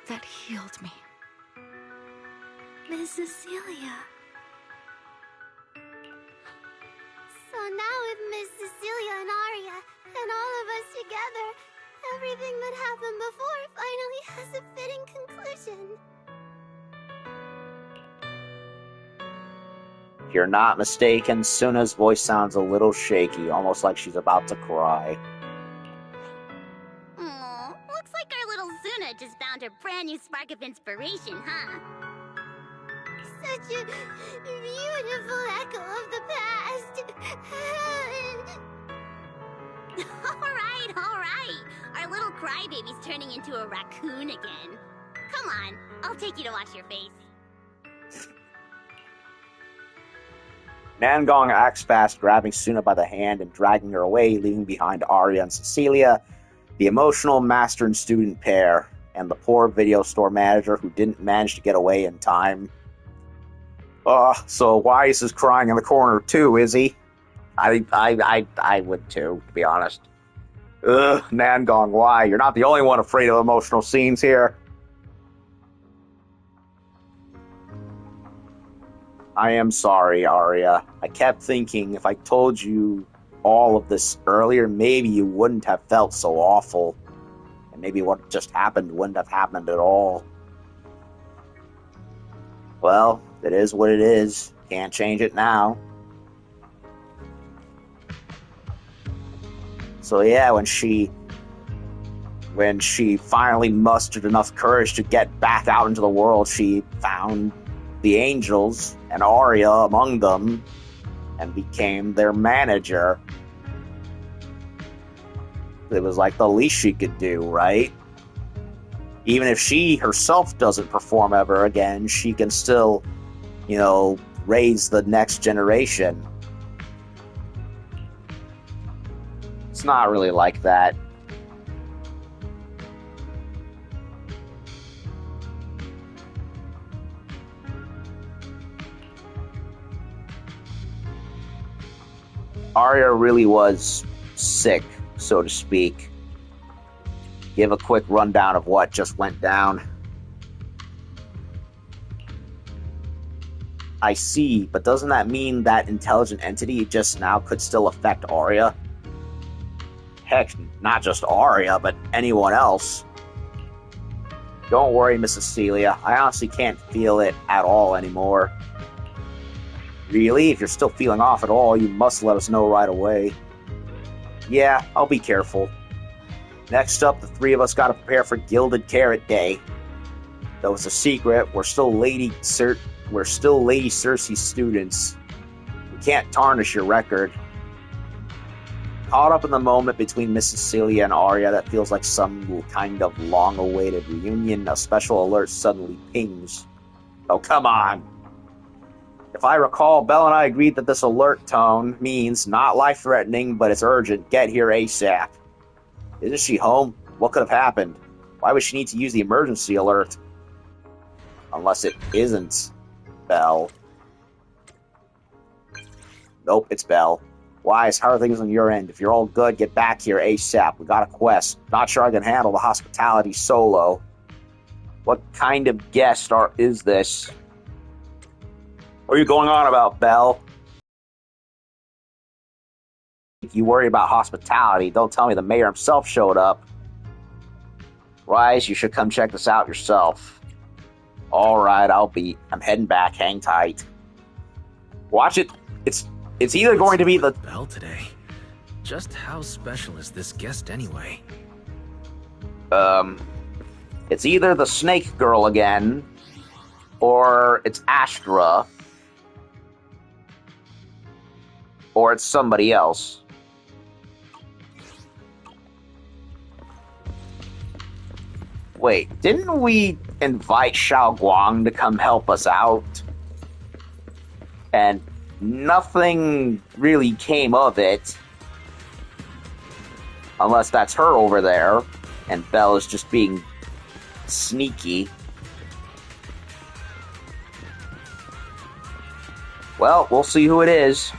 that healed me. Miss Cecilia. So now with Miss Cecilia and Aria, and all of us together, everything that happened before finally has a fitting conclusion. If you're not mistaken, Suna's voice sounds a little shaky, almost like she's about to cry. Aw, looks like our little Suna just found her brand new spark of inspiration, huh? Such a beautiful echo of the past. All right. Our little crybaby's turning into a raccoon again. Come on, I'll take you to wash your face. Nangong acts fast, grabbing Suna by the hand and dragging her away, leaving behind Arya and Cecilia, the emotional master and student pair, and the poor video store manager who didn't manage to get away in time. So Wise is crying in the corner too, is he? I would too, to be honest. Ugh, Nangong, why? You're not the only one afraid of emotional scenes here. I am sorry, Arya. I kept thinking if I told you all of this earlier, maybe you wouldn't have felt so awful. And maybe what just happened wouldn't have happened at all. Well, it is what it is. Can't change it now. So yeah, when she finally mustered enough courage to get back out into the world, she found the angels, and Arya among them, and became their manager. It was like the least she could do, right? Even if she herself doesn't perform ever again, she can still, raise the next generation. It's not really like that. Arya really was sick, so to speak. Give a quick rundown of what just went down. I see, but doesn't that mean that intelligent entity just now could still affect Arya? Heck, not just Arya, but anyone else. Don't worry, Miss Cecilia. I honestly can't feel it at all anymore. Really? If you're still feeling off at all, you must let us know right away. Yeah, I'll be careful. Next up, the three of us gotta prepare for Gilded Carrot Day. Though it's a secret, we're still Lady Cersei's students. We can't tarnish your record. Caught up in the moment between Miss Cecilia and Arya that feels like some kind of long-awaited reunion, a special alert suddenly pings. Oh, come on! If I recall, Belle and I agreed that this alert tone means not life-threatening, but it's urgent. Get here ASAP. Isn't she home? What could have happened? Why would she need to use the emergency alert? Unless it isn't Belle. Nope, it's Belle. Wise, how are things on your end? If you're all good, get back here ASAP. We got a quest. Not sure I can handle the hospitality solo. What kind of guest is this? What are you going on about, Belle? If you worry about hospitality, don't tell me the mayor himself showed up. Wise, you should come check this out yourself. Alright, I'm heading back. Hang tight. Watch it. It's either going to be the Belle today. Just how special is this guest anyway? It's either the snake girl again, or it's Astra, or it's somebody else. Wait, didn't we invite Xiao Guang to come help us out? And nothing really came of it. Unless that's her over there, and Belle is just being sneaky. Well, we'll see who it is.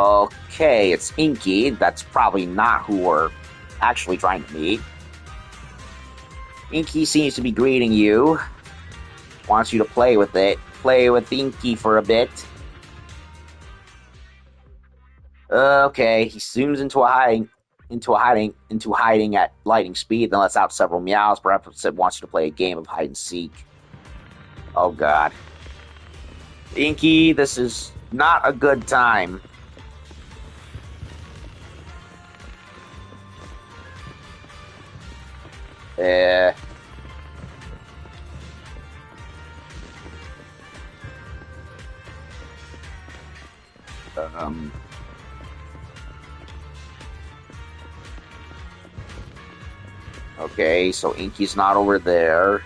Okay, it's Inky. That's probably not who we're actually trying to meet. Inky seems to be greeting you. Wants you to play with it. Play with Inky for a bit. Okay, he zooms into hiding at lightning speed, then lets out several meows. Perhaps it wants you to play a game of hide and seek. Oh god. Inky, this is not a good time. Okay, so Inky's not over there.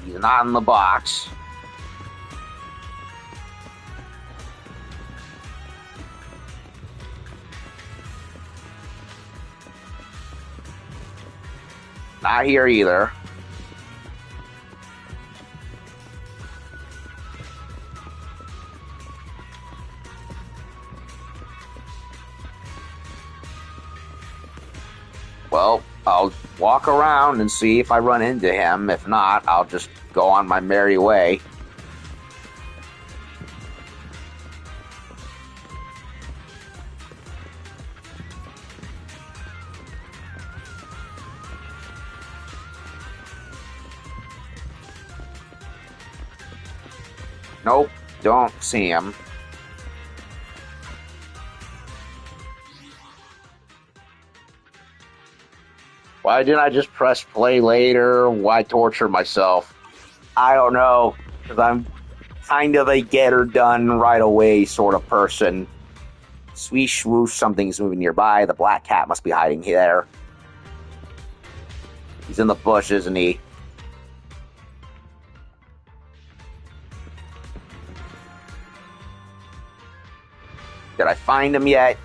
He's not in the box. Not here either. Well, I'll walk around and see if I run into him. If not, I'll just go on my merry way. Nope, don't see him. Why didn't I just press play later? Why torture myself? I don't know, because I'm kind of a get her done right away sort of person. Sweesh swoosh, something's moving nearby. The black cat must be hiding there. He's in the bush, isn't he? Did I find him yet?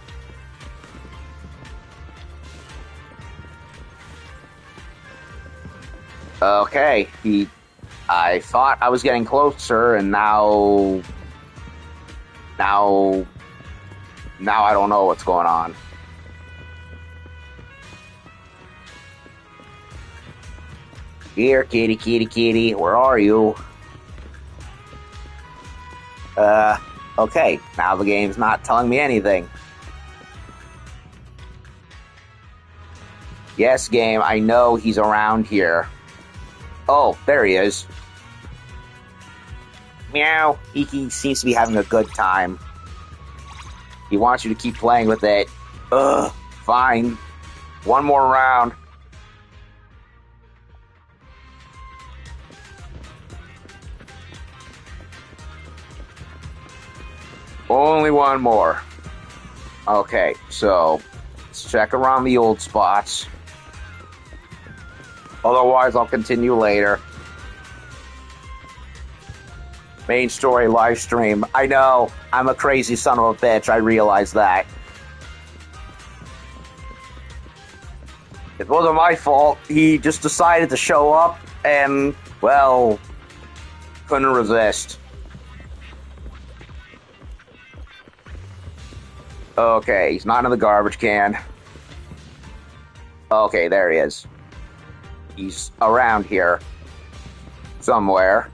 Okay, I thought I was getting closer, and now I don't know what's going on. Here, kitty, kitty, kitty, where are you? Okay, now the game's not telling me anything. Yes, game, I know he's around here. Oh, there he is. Meow. Iki seems to be having a good time. He wants you to keep playing with it. Ugh, fine. One more round. Only one more. Okay, so let's check around the old spots. Otherwise, I'll continue later. Main story live stream. I know, I'm a crazy son of a bitch. I realize that. It wasn't my fault. He just decided to show up and, well, couldn't resist. Okay, he's not in the garbage can. Okay, there he is. He's around here. Somewhere.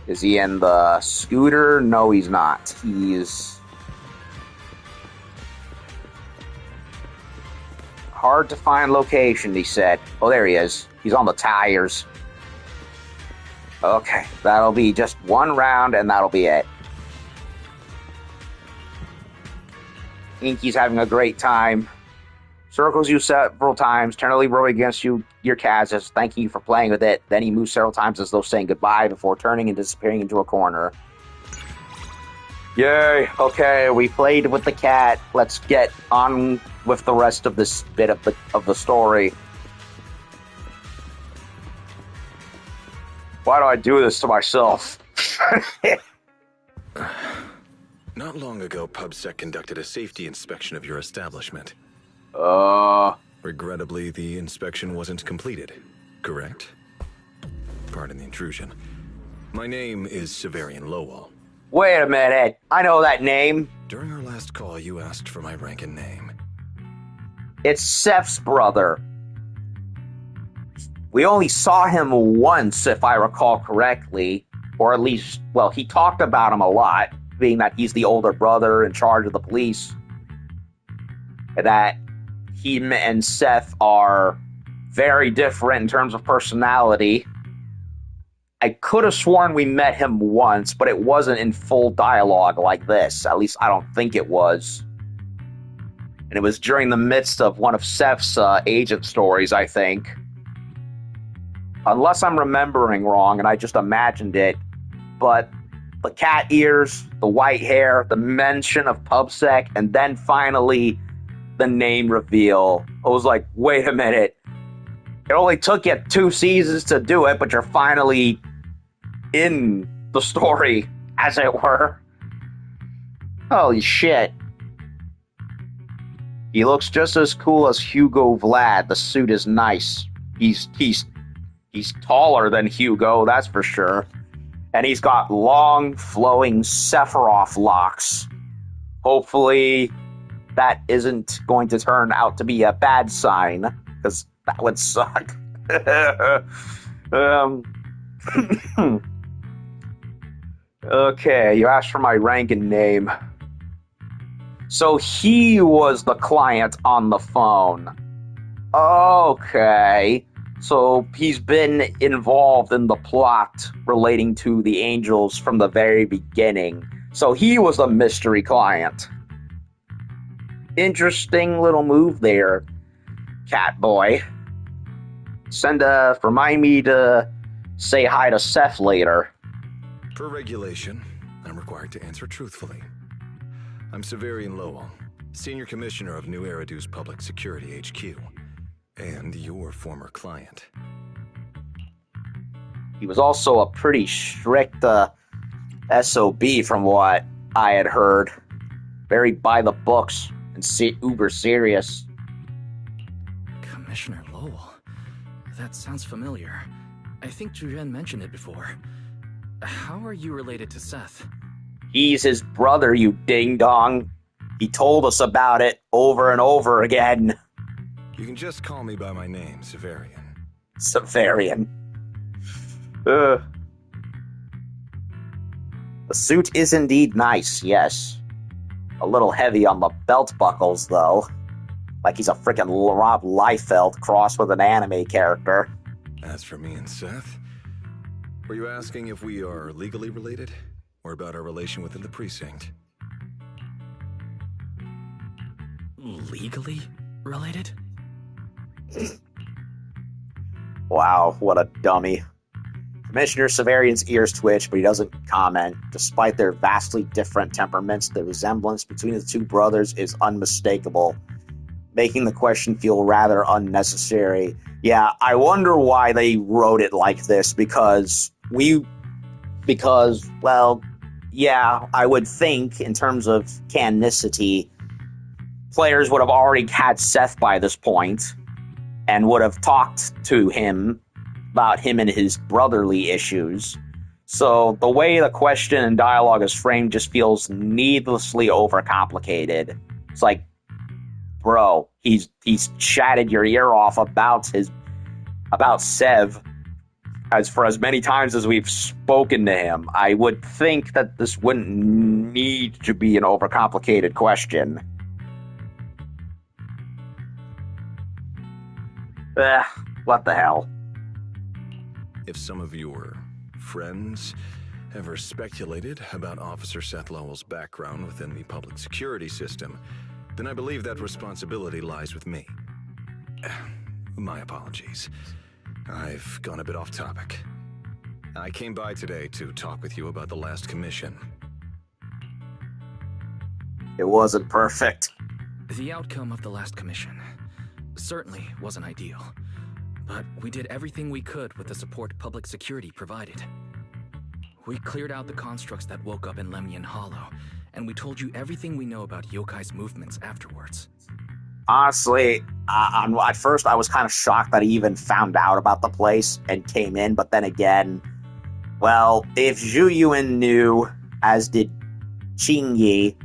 Is he in the scooter? No, he's not. He's hard to find location, he said. Oh, there he is. He's on the tires. Okay, that'll be just one round, and that'll be it. Inky's having a great time. Circles you several times, tenderly rubbing against your calves as thanking you for playing with it. Then he moves several times as though saying goodbye before turning and disappearing into a corner. Yay, okay, we played with the cat. Let's get on with the rest of this bit of the story. Why do I do this to myself? Not long ago, PubSec conducted a safety inspection of your establishment. Regrettably, the inspection wasn't completed, correct? Pardon the intrusion. My name is Severian Lowell. Wait a minute. I know that name. During our last call, you asked for my rank and name. It's Seth's brother. We only saw him once, if I recall correctly. Or at least, well, he talked about him a lot, being that he's the older brother in charge of the police. That him and Seth are very different in terms of personality. I could have sworn we met him once, but it wasn't in full dialogue like this. At least I don't think it was. And it was during the midst of one of Seth's agent stories, I think. Unless I'm remembering wrong and I just imagined it. But the cat ears, the white hair, the mention of PubSec, and then finally the name reveal. I was like, wait a minute. It only took you 2 seasons to do it, but you're finally in the story, as it were. Holy shit. He looks just as cool as Hugo Vlad. The suit is nice. He's taller than Hugo, that's for sure. And he's got long, flowing Sephiroth locks. Hopefully that isn't going to turn out to be a bad sign, because that would suck. Okay, you asked for my rank and name. So he was the client on the phone. Okay. So he's been involved in the plot relating to the Angels from the very beginning. So he was the mystery client. Interesting little move there, cat boy. Remind me to say hi to Seth later. Per regulation, I'm required to answer truthfully. I'm Severian Lowell, Senior Commissioner of New Eridu's Public Security HQ, and your former client. He was also a pretty strict SOB from what I had heard. Very by the books and uber serious. Commissioner Lowell? That sounds familiar. I think Julian mentioned it before. How are you related to Seth? He's his brother, you ding-dong. He told us about it over and over again. You can just call me by my name, Severian. Severian. The suit is indeed nice, yes. A little heavy on the belt buckles, though. Like he's a frickin' Rob Liefeld crossed with an anime character. As for me and Seth, were you asking if we are legally related? Or about our relation within the precinct? Legally related? Wow, what a dummy. Commissioner Severian's ears twitch, but he doesn't comment. Despite their vastly different temperaments, the resemblance between the two brothers is unmistakable, making the question feel rather unnecessary. Yeah, I wonder why they wrote it like this, because, well, yeah, I would think, in terms of canonicity, players would have already had Seth by this point, and would have talked to him about him and his brotherly issues. So the way the question and dialogue is framed just feels needlessly overcomplicated. It's like, bro, he's chatted your ear off about Sev as many times as we've spoken to him. I would think that this wouldn't need to be an overcomplicated question. What the hell? If some of your friends ever speculated about Officer Seth Lowell's background within the public security system, then I believe that responsibility lies with me. My apologies. I've gone a bit off topic. I came by today to talk with you about the last commission. It wasn't perfect. The outcome of the last commission certainly wasn't ideal, but we did everything we could with the support public security provided. We cleared out the constructs that woke up in Lemnian Hollow, and we told you everything we know about Yokai's movements afterwards. Honestly, at first I was kind of shocked that he even found out about the place and came in, but then again, well, if Zhu Yuan knew, as did Qing Yi,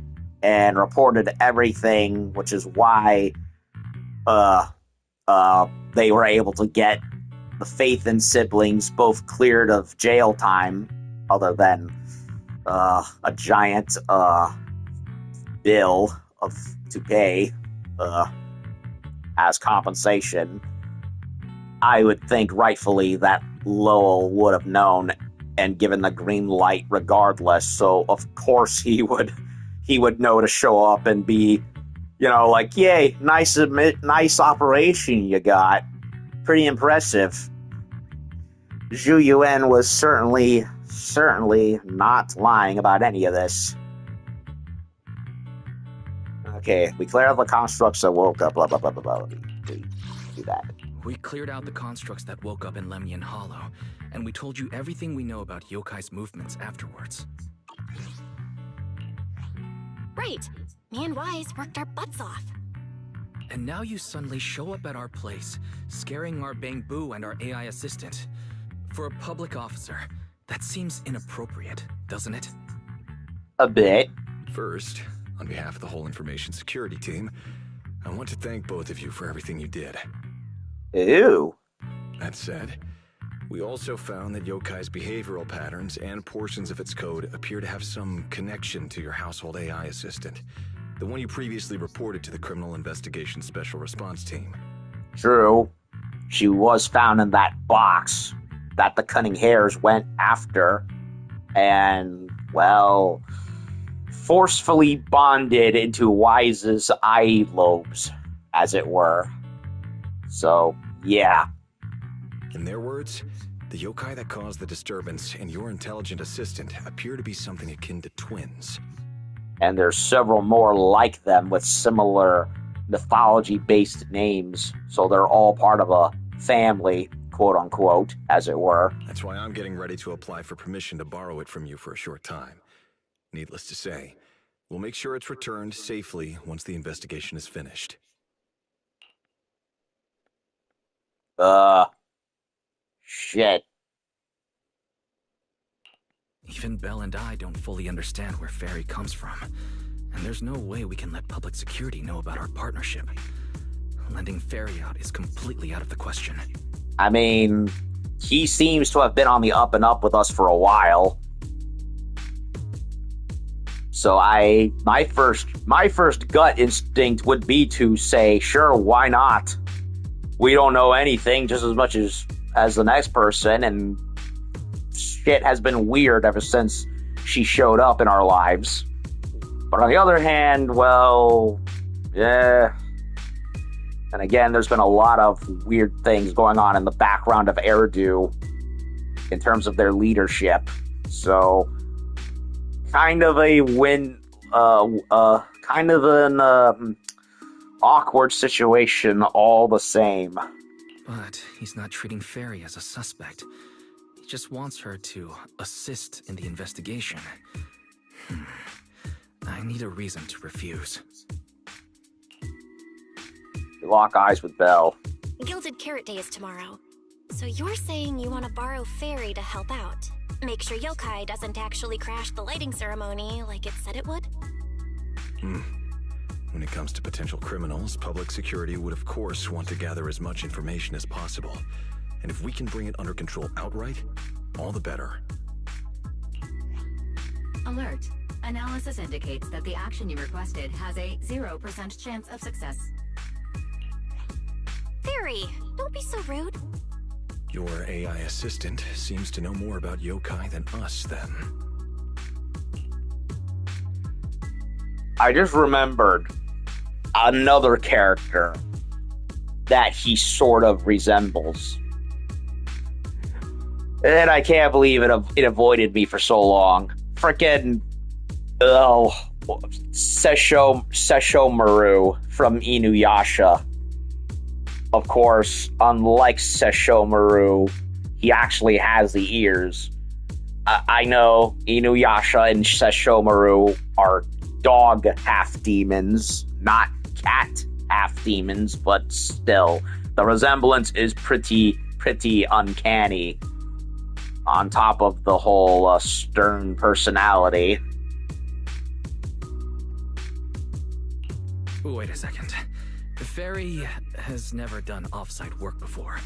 and reported everything, which is why they were able to get the Faith and siblings both cleared of jail time, other than a giant bill to pay as compensation. I would think rightfully that Lowell would have known and given the green light regardless. So of course he would know to show up and be, like, yay, nice operation you got. Pretty impressive. Zhu Yuan was certainly not lying about any of this. Okay, we cleared out the constructs that woke up, blah, blah, blah, blah, blah. Do that. We cleared out the constructs that woke up in Lemnian Hollow, and we told you everything we know about Yokai's movements afterwards. Right. Me and Wise worked our butts off. And now you suddenly show up at our place, scaring our Bangbu and our AI assistant. For a public officer, that seems inappropriate, doesn't it? A bit. First, on behalf of the whole information security team, I want to thank both of you for everything you did. Ew. That said, we also found that Yokai's behavioral patterns and portions of its code appear to have some connection to your household AI assistant, the one you previously reported to the Criminal Investigation Special Response Team. True. She was found in that box that the Cunning Hares went after, and, well, forcefully bonded into Wise's eye lobes, as it were. So, yeah. In their words, the yokai that caused the disturbance and your intelligent assistant appear to be something akin to twins. And there's several more like them with similar mythology-based names, so they're all part of a family, quote-unquote, as it were. That's why I'm getting ready to apply for permission to borrow it from you for a short time. Needless to say, we'll make sure it's returned safely once the investigation is finished. Shit. Even Belle and I don't fully understand where Fairy comes from, and there's no way we can let public security know about our partnership. Lending Fairy out is completely out of the question. I mean, he seems to have been on the up and up with us for a while. So my first gut instinct would be to say, sure, why not? We don't know anything just as much as the next person, and shit has been weird ever since she showed up in our lives. But on the other hand, well, yeah. And again, there's been a lot of weird things going on in the background of Erdu in terms of their leadership. So, kind of a kind of an awkward situation all the same. But he's not treating Fairy as a suspect. He just wants her to assist in the investigation. I need a reason to refuse. You lock eyes with Belle. Gilded Carrot Day is tomorrow. So you're saying you want to borrow Fairy to help out? Make sure Yokai doesn't actually crash the lighting ceremony like it said it would? When it comes to potential criminals, public security would of course want to gather as much information as possible. And if we can bring it under control outright, all the better. Alert. Analysis indicates that the action you requested has a 0% chance of success. Fairy, don't be so rude. Your AI assistant seems to know more about yokai than us, then. I just remembered another character that he sort of resembles. And I can't believe it avoided me for so long. Frickin' Sessho Maru from Inuyasha. Of course, unlike Sessho Maru, he actually has the ears. I know Inuyasha and Sessho Maru are dog half demons, not cat half demons, but still, the resemblance is pretty uncanny. On top of the whole stern personality. Wait a second. Fairy has never done off-site work before.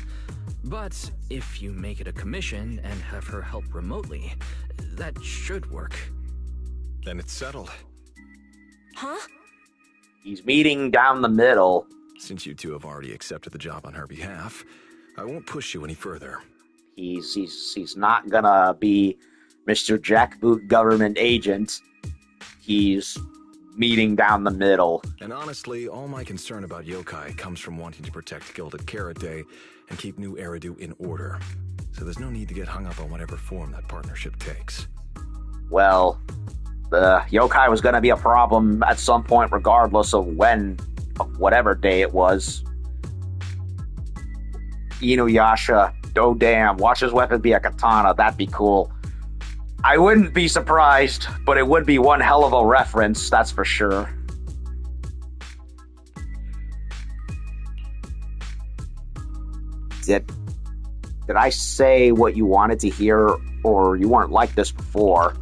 But if you make it a commission and have her help remotely, that should work. Then it's settled. Huh? He's meeting down the middle. Since you two have already accepted the job on her behalf, I won't push you any further. He's not gonna be Mr. Jackboot government agent. He's meeting down the middle. And honestly, all my concern about yokai comes from wanting to protect Gilded Carrot Day and keep New Eridu in order. So there's no need to get hung up on whatever form that partnership takes. Well, the yokai was gonna be a problem at some point regardless of whatever day it was. Inuyasha, oh damn, watch his weapon be a katana, that'd be cool. I wouldn't be surprised, but it would be one hell of a reference, that's for sure. Did I say what you wanted to hear, or you weren't like this before?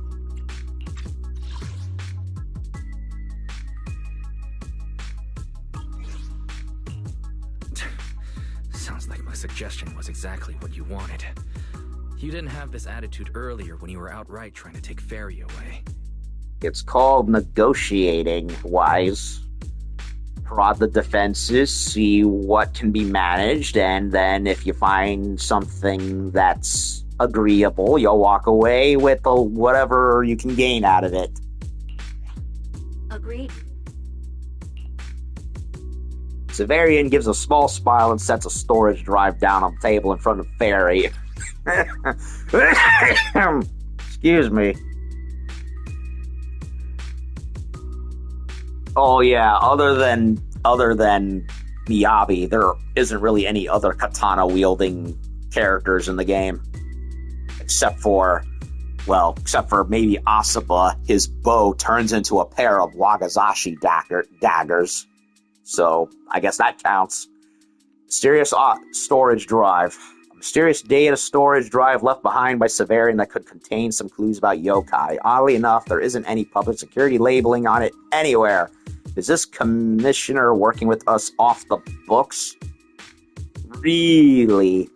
Sounds like my suggestion was exactly what you wanted. You didn't have this attitude earlier when you were outright trying to take Fairy away. It's called negotiating, Wise. Prod the defenses, see what can be managed, and then if you find something that's agreeable, you'll walk away with whatever you can gain out of it. Agreed. Severian gives a small smile and sets a storage drive down on the table in front of Fairy. Excuse me. Oh yeah, other than Miyabi, there isn't really any other katana wielding characters in the game. Except for maybe Asaba. His bow turns into a pair of Wagazashi daggers. So I guess that counts. Mysterious storage drive. A mysterious data storage drive left behind by Severian that could contain some clues about yokai. Oddly enough, there isn't any public security labeling on it anywhere. Is this commissioner working with us off the books? Really?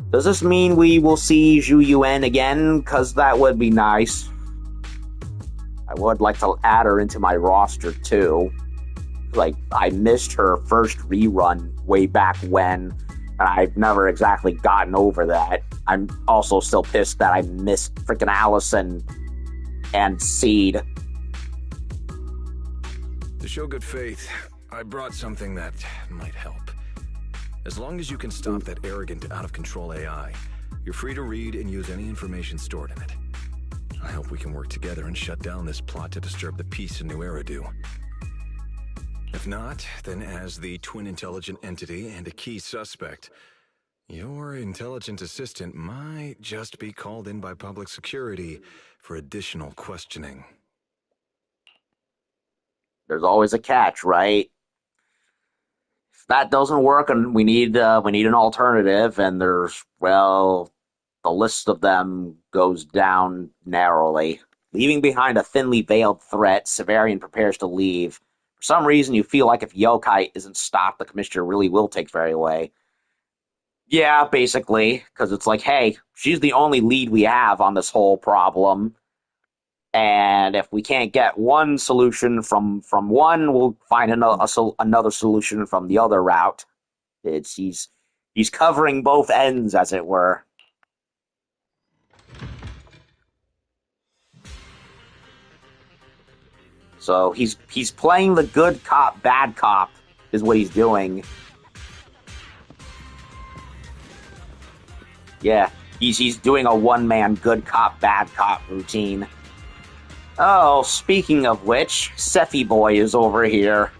Does this mean we will see Zhu Yuan again? Because that would be nice. I would like to add her into my roster too. Like, I missed her first rerun way back when, and I've never exactly gotten over that. I'm also still pissed that I missed freaking Allison and Seed. To show good faith, I brought something that might help. As long as you can stop that arrogant, out-of-control AI, you're free to read and use any information stored in it. I hope we can work together and shut down this plot to disturb the peace in New Eridu. If not, then as the twin intelligent entity and a key suspect, your intelligent assistant might just be called in by public security for additional questioning. There's always a catch, right? If that doesn't work and we need an alternative, and there's, well, the list of them goes down narrowly. Leaving behind a thinly veiled threat, Severian prepares to leave. For some reason, you feel like if yokai isn't stopped, the commissioner really will take Fairy away. Yeah, basically, because it's like, hey, she's the only lead we have on this whole problem. And if we can't get one solution from one, we'll find another solution from the other route. He's covering both ends, as it were. So he's playing the good cop, bad cop, is what he's doing. Yeah, he's doing a one-man good cop, bad cop routine. Oh, speaking of which, Sephi Boy is over here.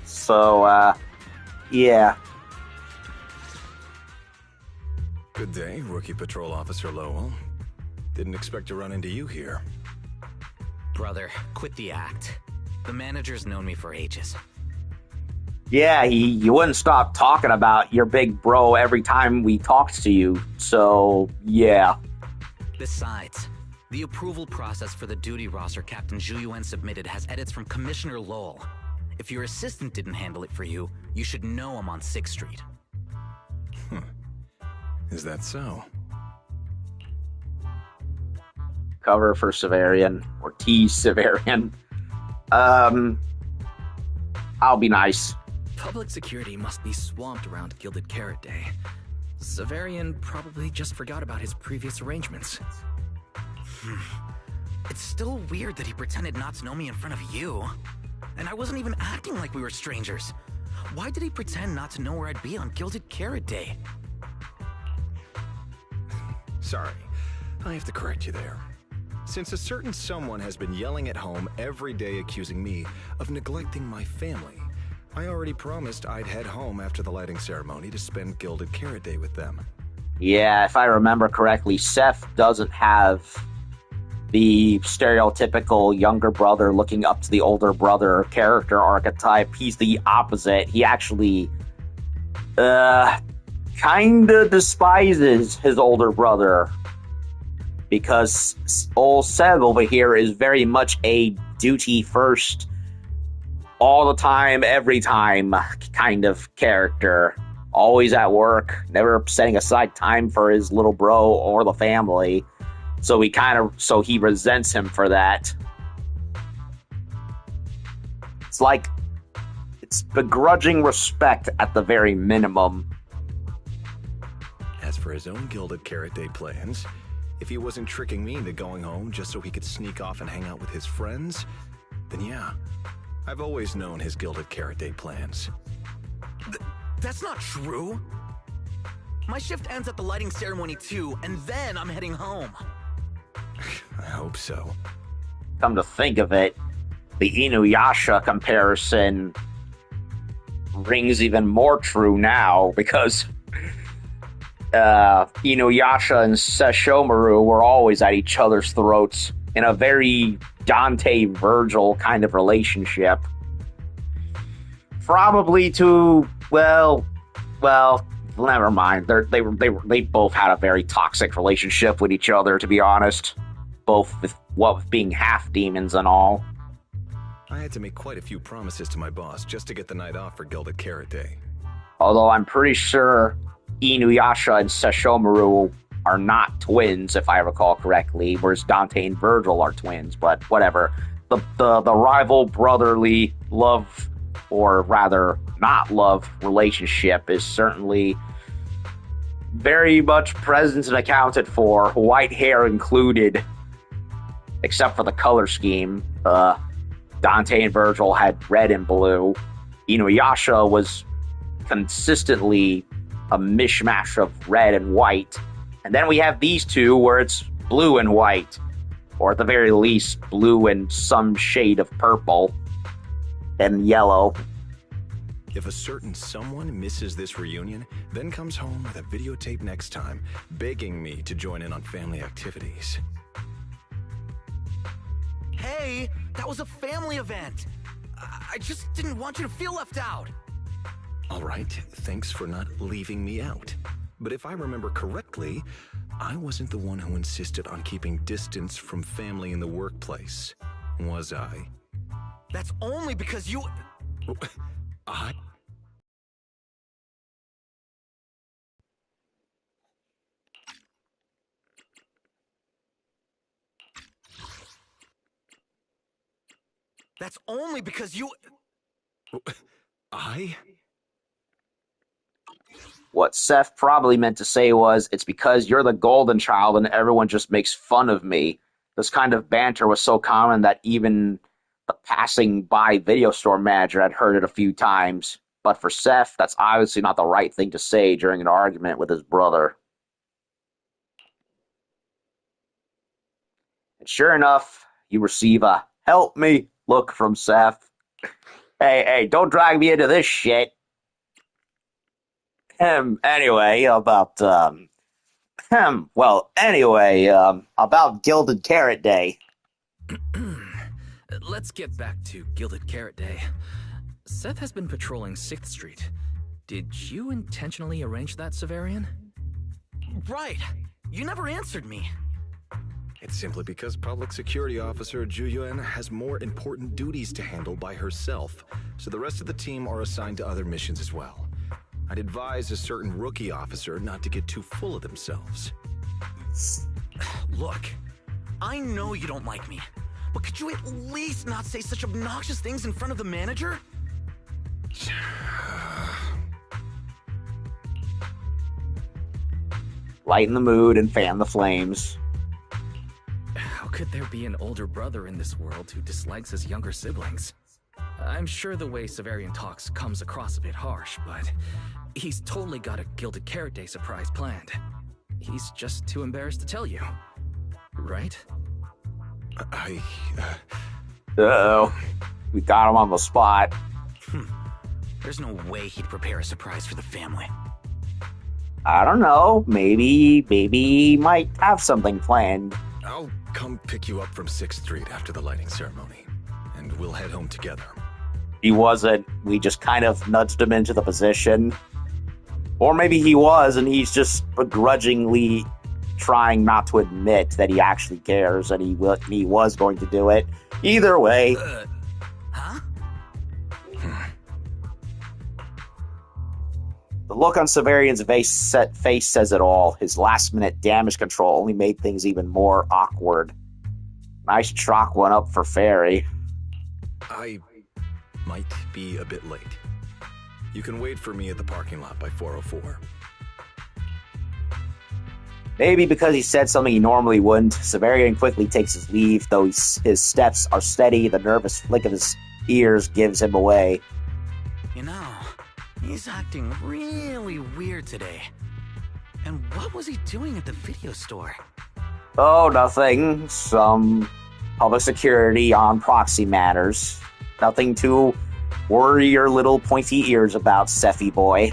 So, yeah. Good day, Rookie Patrol Officer Lowell. Didn't expect to run into you here. Brother, quit the act. The manager's known me for ages. Yeah, he wouldn't stop talking about your big bro every time we talked to you. So, yeah. Besides, the approval process for the duty roster Captain Zhu submitted has edits from Commissioner Lowell. If your assistant didn't handle it for you, you should know him on 6th Street. Is that so? Cover for Severian, or tease Severian. I'll be nice. Public security must be swamped around Gilded Carrot Day. Severian probably just forgot about his previous arrangements. It's still weird that he pretended not to know me in front of you. And I wasn't even acting like we were strangers. Why did he pretend not to know where I'd be on Gilded Carrot Day? Sorry, I have to correct you there. Since a certain someone has been yelling at home every day accusing me of neglecting my family, I already promised I'd head home after the lighting ceremony to spend Gilded Carrot Day with them. Yeah, if I remember correctly, Seth doesn't have the stereotypical younger brother looking up to the older brother character archetype. He's the opposite. He actually kinda despises his older brother, because old Seb over here is very much a duty first, all the time, every time kind of character. Always at work, never setting aside time for his little bro or the family. So he resents him for that. It's begrudging respect at the very minimum. As for his own Gilded Carrot Day plans, if he wasn't tricking me into going home just so he could sneak off and hang out with his friends, then yeah, I've always known his Gilded Carrot Day plans. That's not true. My shift ends at the lighting ceremony too, and then I'm heading home. I hope so. Come to think of it, the Inuyasha comparison rings even more true now, because Inuyasha and Sesshomaru were always at each other's throats in a very Dante-Virgil kind of relationship. Probably to, well, never mind. They both had a very toxic relationship with each other, to be honest. Both with being half demons and all. I had to make quite a few promises to my boss just to get the night off for Gilded Carrot Day. Although I'm pretty sure Inuyasha and Sesshomaru are not twins, if I recall correctly, whereas Dante and Virgil are twins, but whatever. The rival brotherly love, or rather not love, relationship is certainly very much present and accounted for, white hair included, except for the color scheme. Dante and Virgil had red and blue. Inuyasha was consistently a mishmash of red and white. And then we have these two where it's blue and white, or at the very least, blue and some shade of purple and yellow. If a certain someone misses this reunion, then comes home with a videotape next time, begging me to join in on family activities. Hey, that was a family event. I just didn't want you to feel left out. All right, thanks for not leaving me out. But if I remember correctly, I wasn't the one who insisted on keeping distance from family in the workplace, was I? That's only because you... That's only because you... What Seth probably meant to say was, it's because you're the golden child and everyone just makes fun of me. This kind of banter was so common that even the passing by video store manager had heard it a few times. But for Seth, that's obviously not the right thing to say during an argument with his brother. And sure enough, you receive a "help me" look from Seth. Hey, don't drag me into this shit. Anyway, about Gilded Carrot Day. Let's get back to Gilded Carrot Day. Seth has been patrolling 6th Street. Did you intentionally arrange that, Severian? Right! You never answered me. It's simply because Public Security Officer Ju Yuen has more important duties to handle by herself, so the rest of the team are assigned to other missions as well. I'd advise a certain rookie officer not to get too full of themselves. Look, I know you don't like me, but could you at least not say such obnoxious things in front of the manager? Lighten the mood and fan the flames. How could there be an older brother in this world who dislikes his younger siblings? I'm sure the way Severian talks comes across a bit harsh, but he's totally got a Gilded Carrot Day surprise planned. He's just too embarrassed to tell you. Right? Uh-oh. We got him on the spot. There's no way he'd prepare a surprise for the family. I don't know. Maybe he might have something planned. I'll come pick you up from 6th Street after the lighting ceremony, and we'll head home together. He wasn't. We just kind of nudged him into the position. Or maybe he was, and he's just begrudgingly trying not to admit that he actually cares and he was going to do it. Either way. Huh? The look on Severian's face says it all. His last-minute damage control only made things even more awkward. Nice chalk one up for Fairy. I might be a bit late. You can wait for me at the parking lot by 4:04. Maybe because he said something he normally wouldn't, Severian quickly takes his leave, though his steps are steady. The nervous flick of his ears gives him away. You know, he's acting really weird today. And what was he doing at the video store? Oh, nothing. Some public security on proxy matters. Nothing to worry your little pointy ears about, Seffy boy.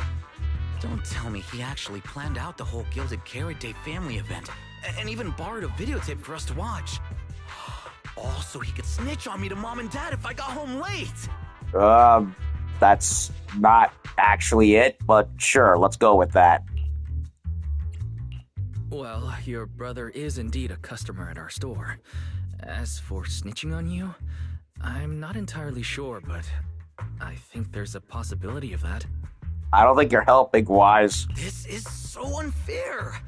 Don't tell me he actually planned out the whole Gilded Carrot Day family event, and even borrowed a videotape for us to watch. All so he could snitch on me to Mom and Dad if I got home late! That's not actually it, but sure, let's go with that. Well, your brother is indeed a customer at our store. As for snitching on you, I'm not entirely sure, but I think there's a possibility of that. I don't think you're helping, Wise. This is so unfair!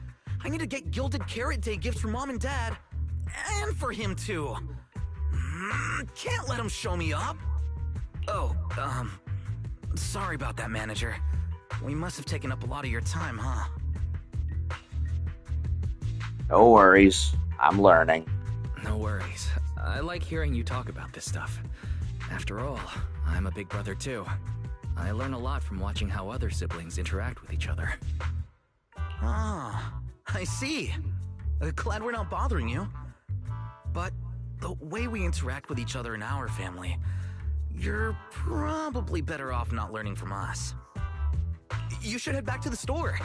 I need to get Gilded Carrot Day gifts for Mom and Dad, and for him too. Can't let him show me up. Oh, sorry about that, manager. We must have taken up a lot of your time, huh? No worries. I'm learning. No worries. I like hearing you talk about this stuff. After all, I'm a big brother too. I learn a lot from watching how other siblings interact with each other. Ah, I see. Glad we're not bothering you. But the way we interact with each other in our family, you're probably better off not learning from us. You should head back to the store.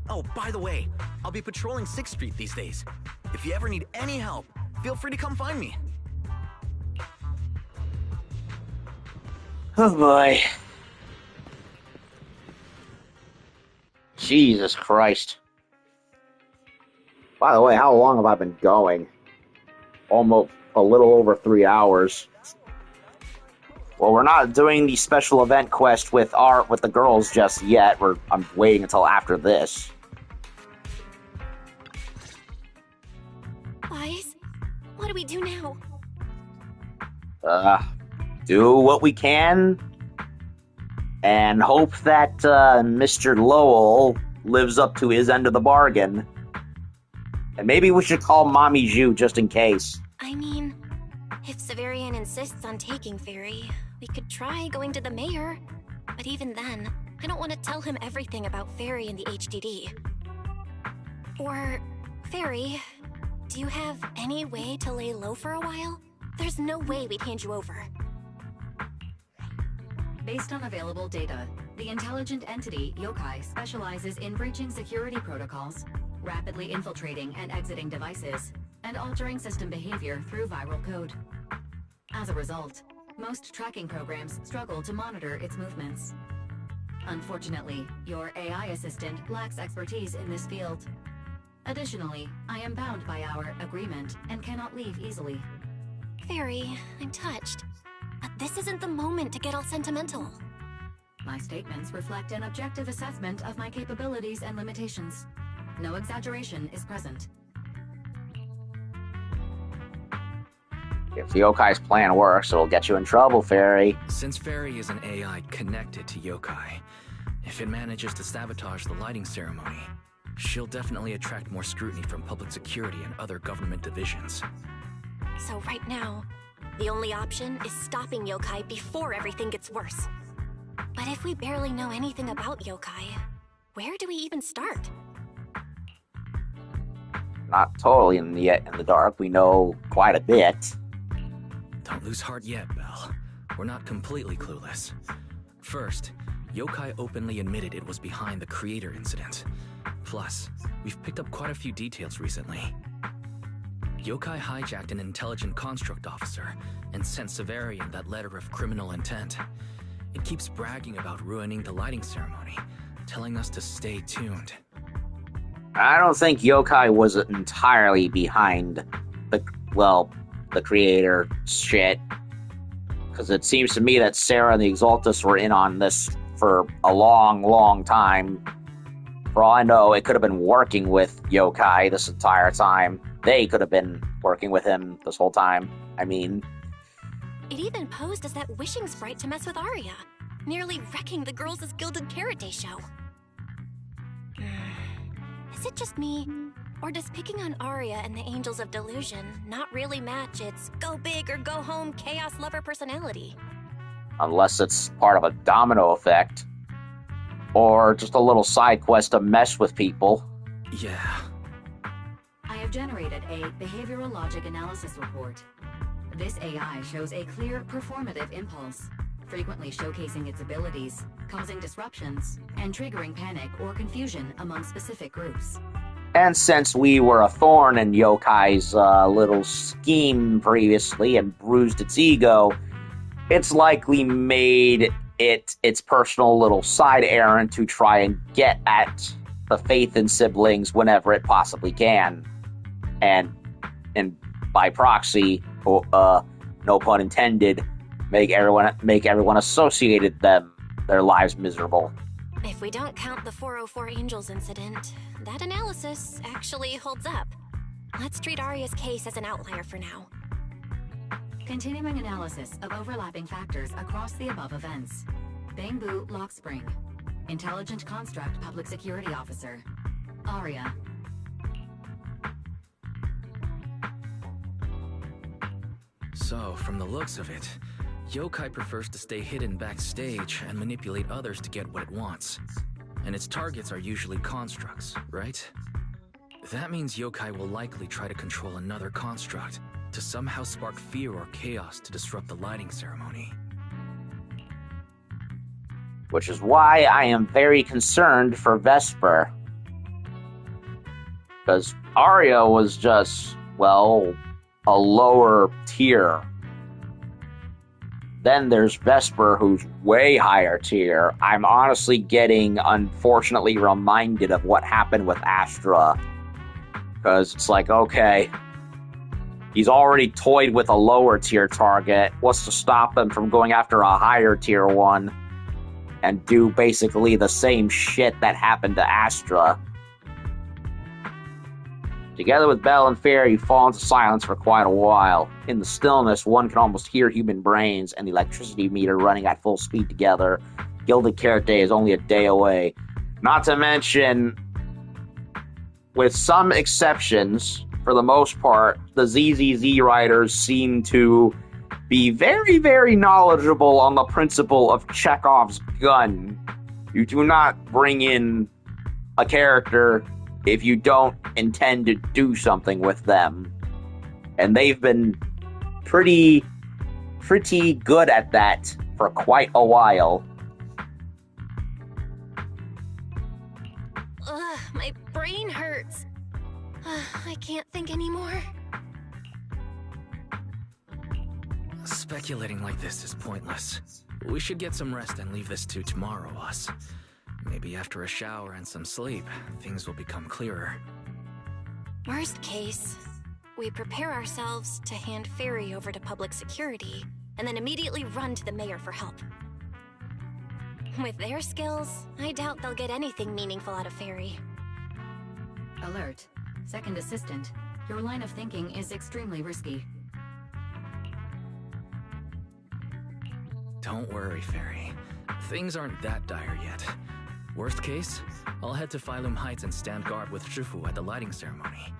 Oh, by the way, I'll be patrolling 6th Street these days. If you ever need any help, feel free to come find me. Oh boy. Jesus Christ. By the way, how long have I been going? Almost a little over 3 hours. Well, we're not doing the special event quest with the girls just yet. I'm waiting until after this. Wise, what do we do now? Do what we can and hope that Mr. Lowell lives up to his end of the bargain. And maybe we should call Mommy Ju just in case. I mean, if Severian insists on taking Fairy, we could try going to the mayor. But even then, I don't want to tell him everything about Fairy and the HDD. Or, Fairy, do you have any way to lay low for a while? There's no way we'd hand you over. Based on available data, the intelligent entity, Yokai, specializes in breaching security protocols, rapidly infiltrating and exiting devices, and altering system behavior through viral code. As a result, Most tracking programs struggle to monitor its movements. Unfortunately, your AI assistant lacks expertise in this field. Additionally, I am bound by our agreement and cannot leave easily. Fairy, I'm touched. But this isn't the moment to get all sentimental. My statements reflect an objective assessment of my capabilities and limitations. No exaggeration is present. If the yokai's plan works, it'll get you in trouble, Fairy. Since Fairy is an AI connected to yokai, if it manages to sabotage the lighting ceremony, she'll definitely attract more scrutiny from public security and other government divisions. So right now, the only option is stopping yokai before everything gets worse. But if we barely know anything about yokai, where do we even start? Not totally in the dark. We know quite a bit. Don't lose heart yet, Belle. We're not completely clueless. First, yokai openly admitted it was behind the creator incident. Plus, we've picked up quite a few details recently. Yokai hijacked an intelligent construct officer and sent Severian that letter of criminal intent. It keeps bragging about ruining the lighting ceremony, telling us to stay tuned. I don't think yokai was entirely behind the creator shit. Because it seems to me that Sarah and the Exaltus were in on this for a long, long time. For all I know, it could have been working with yokai this entire time. They could have been working with him this whole time. I mean... It even posed as that wishing sprite to mess with Arya, nearly wrecking the girls' Gilded Karate show. Is it just me, or does picking on Arya and the Angels of Delusion not really match its go big or go home chaos lover personality? Unless it's part of a domino effect. Or just a little side quest to mess with people. Yeah. I have generated a behavioral logic analysis report. This AI shows a clear performative impulse, frequently showcasing its abilities, causing disruptions, and triggering panic or confusion among specific groups. And since we were a thorn in yokai's little scheme previously and bruised its ego, it's likely made it its personal little side errand to try and get at the faith in siblings whenever it possibly can. And by proxy, no pun intended, make everyone associated their lives miserable. If we don't count the 404 Angels incident, that analysis actually holds up. Let's treat Arya's case as an outlier for now. Continuing analysis of overlapping factors across the above events. Bangbu Lock Spring. Intelligent Construct Public Security Officer. Arya. So, from the looks of it, yokai prefers to stay hidden backstage and manipulate others to get what it wants. And its targets are usually constructs, right? That means yokai will likely try to control another construct to somehow spark fear or chaos to disrupt the lighting ceremony. Which is why I am very concerned for Vesper. Because Arya was just, well, a lower tier. Then there's Vesper, who's way higher tier. I'm honestly getting, unfortunately, reminded of what happened with Astra. Because it's like, okay, he's already toyed with a lower tier target. What's to stop him from going after a higher tier one and do basically the same shit that happened to Astra? Together with Belle and Fairy, you fall into silence for quite a while. In the stillness, one can almost hear human brains and the electricity meter running at full speed together. Gilded Carrot Day is only a day away. Not to mention, with some exceptions, for the most part, the ZZZ writers seem to be very, very knowledgeable on the principle of Chekhov's gun. You do not bring in a character if you don't intend to do something with them. And they've been pretty good at that for quite a while. Ugh, my brain hurts. I can't think anymore. Speculating like this is pointless. We should get some rest and leave this to tomorrow, us. Maybe after a shower and some sleep, things will become clearer. Worst case, we prepare ourselves to hand Fairy over to public security, and then immediately run to the mayor for help. With their skills, I doubt they'll get anything meaningful out of Fairy. Alert. Second assistant. Your line of thinking is extremely risky. Don't worry, Fairy. Things aren't that dire yet. Worst case, I'll head to Phylum Heights and stand guard with Shufu at the lighting ceremony.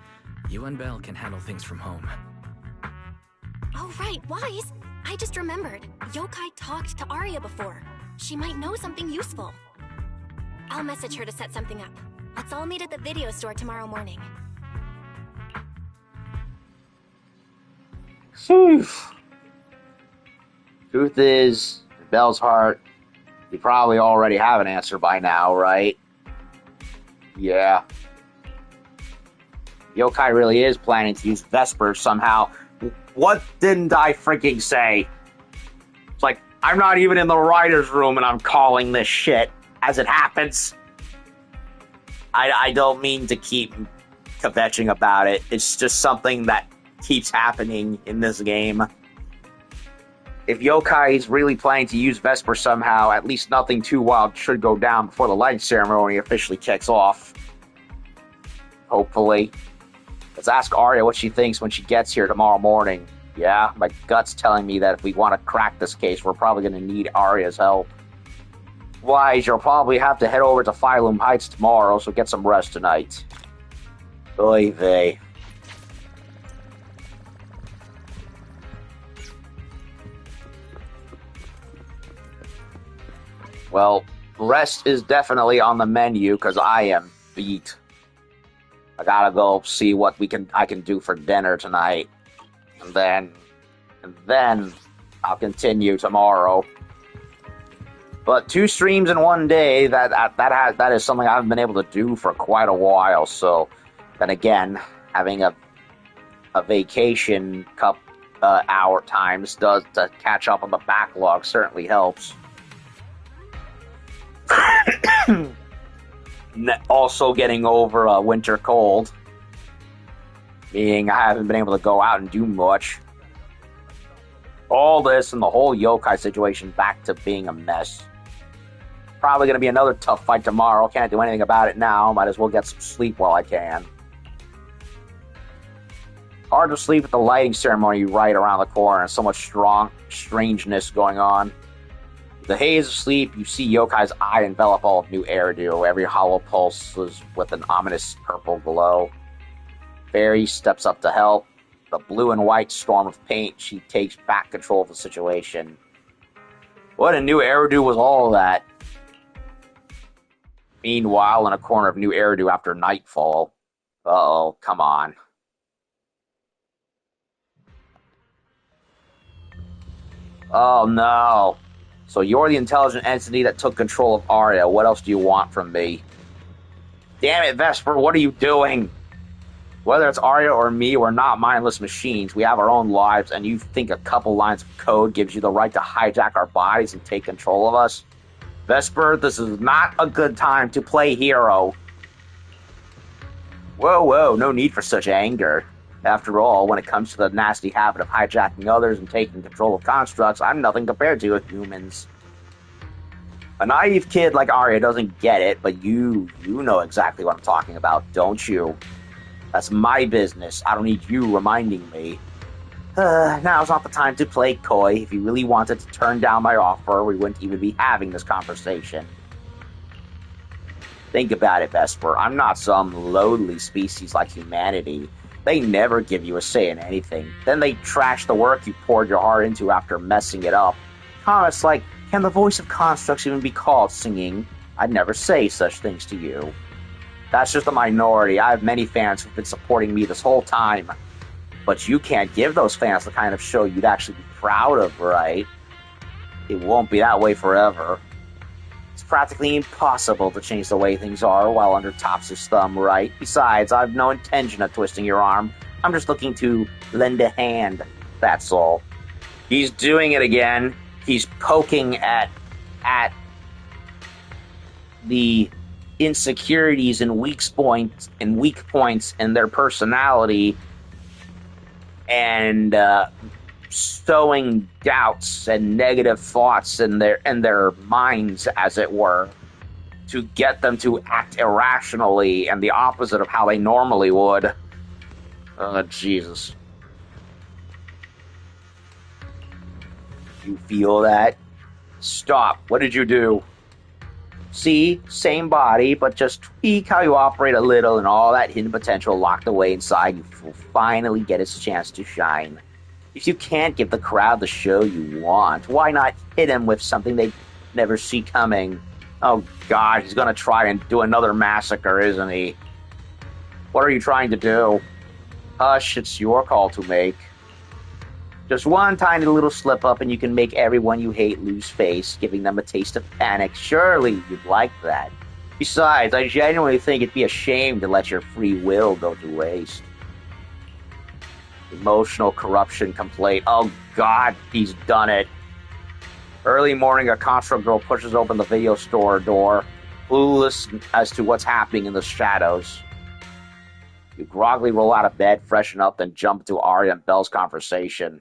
You and Belle can handle things from home. Oh right, Wise! I just remembered. Yokai talked to Arya before. She might know something useful. I'll message her to set something up. Let's all meet at the video store tomorrow morning. Phew. Truth is, in Belle's heart, you probably already have an answer by now, right? Yeah. Yokai really is planning to use Vesper somehow. What didn't I freaking say? It's like, I'm not even in the writer's room and I'm calling this shit as it happens. I don't mean to keep kvetching about it. It's just something that keeps happening in this game. If Yokai is really planning to use Vesper somehow, at least nothing too wild should go down before the lighting ceremony officially kicks off. Hopefully. Let's ask Arya what she thinks when she gets here tomorrow morning. Yeah, my gut's telling me that if we want to crack this case, we're probably going to need Arya's help. Wise, you'll probably have to head over to Phylum Heights tomorrow, so get some rest tonight. Oy vey. Well, rest is definitely on the menu because I am beat. I gotta go see what I can do for dinner tonight, and then I'll continue tomorrow. But 2 streams in one day, that is something I haven't been able to do for quite a while. So, then again, having a vacation hour times to catch up on the backlog certainly helps. Also getting over a winter cold, meaning I haven't been able to go out and do much. All this and the whole yokai situation back to being a mess. Probably going to be another tough fight tomorrow. Can't do anything about it now. Might as well get some sleep while I can. Hard to sleep with the lighting ceremony right around the corner and so much strangeness going on. The haze of sleep, you see Yokai's eye envelop all of New Eridu. Every hollow pulse was with an ominous purple glow. Fairy steps up to help. The blue and white storm of paint, she takes back control of the situation. What in New Eridu was all that? Meanwhile, in a corner of New Eridu after nightfall. Uh-oh, come on. Oh no. So you're the intelligent entity that took control of Arya. What else do you want from me? Damn it, Vesper, what are you doing? Whether it's Arya or me, we're not mindless machines. We have our own lives, and you think a couple lines of code gives you the right to hijack our bodies and take control of us? Vesper, this is not a good time to play hero. Whoa, no need for such anger. After all, when it comes to the nasty habit of hijacking others and taking control of constructs, I'm nothing compared to humans. A naive kid like Arya doesn't get it, but you know exactly what I'm talking about, don't you? That's my business. I don't need you reminding me. Now's not the time to play coy. If you really wanted to turn down my offer, we wouldn't even be having this conversation. Think about it, Vesper. I'm not some lowly species like humanity. They never give you a say in anything. Then they trash the work you poured your heart into after messing it up. Comments like, can the voice of constructs even be called singing? I'd never say such things to you. That's just a minority. I have many fans who've been supporting me this whole time. But you can't give those fans the kind of show you'd actually be proud of, right? It won't be that way forever. It's practically impossible to change the way things are while under Tops's thumb, right? Besides, I've no intention of twisting your arm. I'm just looking to lend a hand, that's all. He's doing it again. He's poking at the insecurities and weak points in their personality, and sowing doubts and negative thoughts in their minds, as it were, to get them to act irrationally and the opposite of how they normally would. Oh, Jesus. You feel that? Stop. What did you do? See? Same body, but just tweak how you operate a little, and all that hidden potential locked away inside you will finally get its chance to shine. If you can't give the crowd the show you want, why not hit him with something they never see coming? Oh, God, he's gonna try and do another massacre, isn't he? What are you trying to do? Hush, it's your call to make. Just one tiny little slip-up and you can make everyone you hate lose face, giving them a taste of panic. Surely you'd like that. Besides, I genuinely think it'd be a shame to let your free will go to waste. Emotional corruption complaint. Oh, God, he's done it. Early morning, a construct girl pushes open the video store door, clueless as to what's happening in the shadows. You groggily roll out of bed, freshen up, then jump into Arya and Belle's conversation.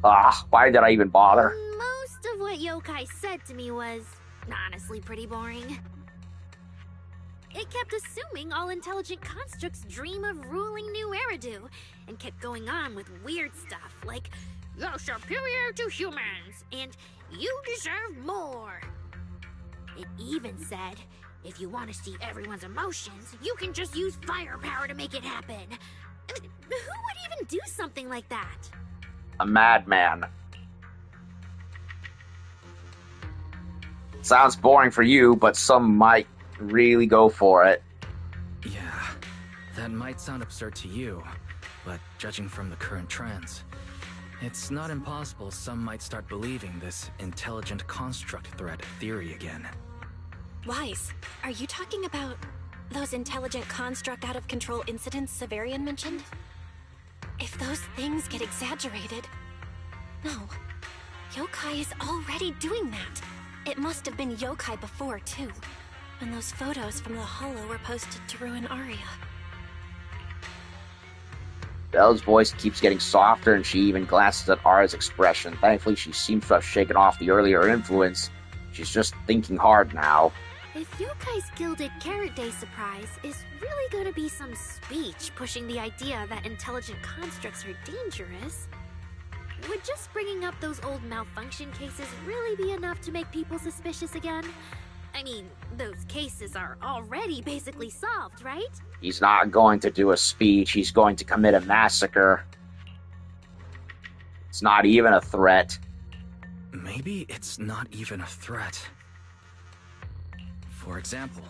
Why did I even bother? Most of what Yokai said to me was honestly pretty boring. It kept assuming all intelligent constructs dream of ruling New Eridu, and kept going on with weird stuff like, "You're superior to humans," and "You deserve more." It even said, "If you want to see everyone's emotions, you can just use firepower to make it happen." I mean, who would even do something like that? A madman. Sounds boring for you, but some might really go for it. Yeah, that might sound absurd to you, but judging from the current trends, it's not impossible some might start believing this intelligent construct threat theory again. Wise, are you talking about those intelligent construct out-of-control incidents Severian mentioned? If those things get exaggerated... No. Yokai is already doing that. It must have been Yokai before, too. When those photos from the Hollow were posted to ruin Arya. Belle's voice keeps getting softer, and she even glances at Arya's expression. Thankfully, she seems to have shaken off the earlier influence. She's just thinking hard now. If Yokai's Gilded Carrot Day surprise is really gonna be some speech pushing the idea that intelligent constructs are dangerous, would just bringing up those old malfunction cases really be enough to make people suspicious again? I mean, those cases are already basically solved, right? He's not going to do a speech. He's going to commit a massacre. It's not even a threat. Maybe it's not even a threat. For example,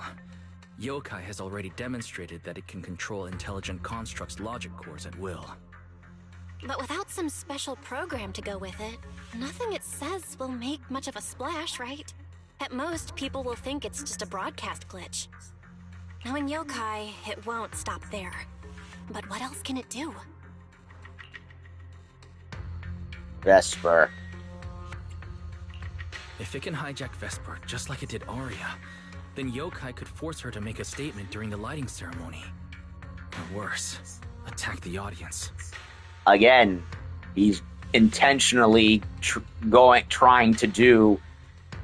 Yokai has already demonstrated that it can control intelligent constructs' logic cores at will. But without some special program to go with it, nothing it says will make much of a splash, right? At most, people will think it's just a broadcast glitch. Knowing Yokai, it won't stop there. But what else can it do? Vesper. If it can hijack Vesper just like it did Arya, then Yokai could force her to make a statement during the lighting ceremony. Or worse, attack the audience. Again, he's intentionally trying to do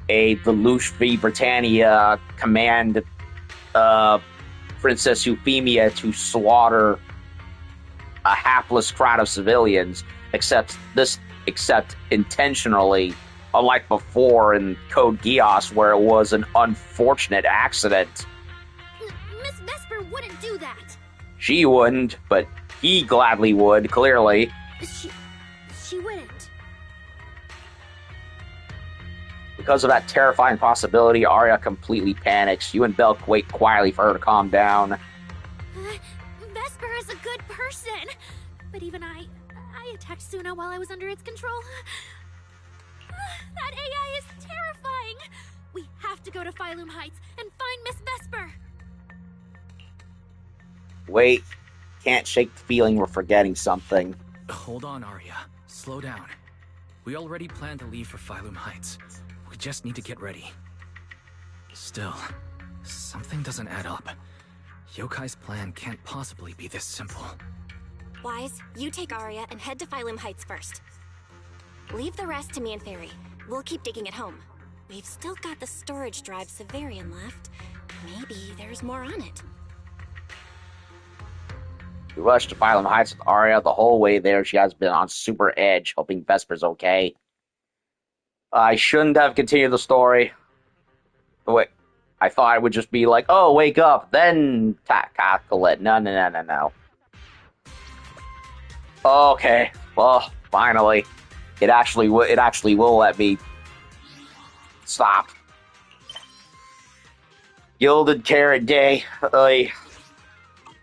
a Lelouch v. Britannia command Princess Euphemia to slaughter a hapless crowd of civilians, except intentionally, unlike before in Code Geass, where it was an unfortunate accident. Miss Vesper wouldn't do that. She wouldn't, but he gladly would, clearly. She wouldn't. Because of that terrifying possibility, Arya completely panics. You and Belle wait quietly for her to calm down. Vesper is a good person. But even I attacked Suna while I was under its control. That AI is terrifying. We have to go to Phylum Heights and find Miss Vesper. Wait. Can't shake the feeling we're forgetting something. Hold on, Arya. Slow down. We already planned to leave for Phylum Heights. We just need to get ready. Still, something doesn't add up. Yokai's plan can't possibly be this simple. Wise, you take Arya and head to Phylum Heights first. Leave the rest to me and Fairy. We'll keep digging at home. We've still got the storage drive Severian left. Maybe there's more on it. We rushed to Phylum Heights with Arya. The whole way there, she has been on super edge, hoping Vesper's okay. I shouldn't have continued the story. Wait, I thought it would just be like, oh, wake up, then tackle it. No. Okay, well, finally, it actually will let me stop. Gilded Carrot Day.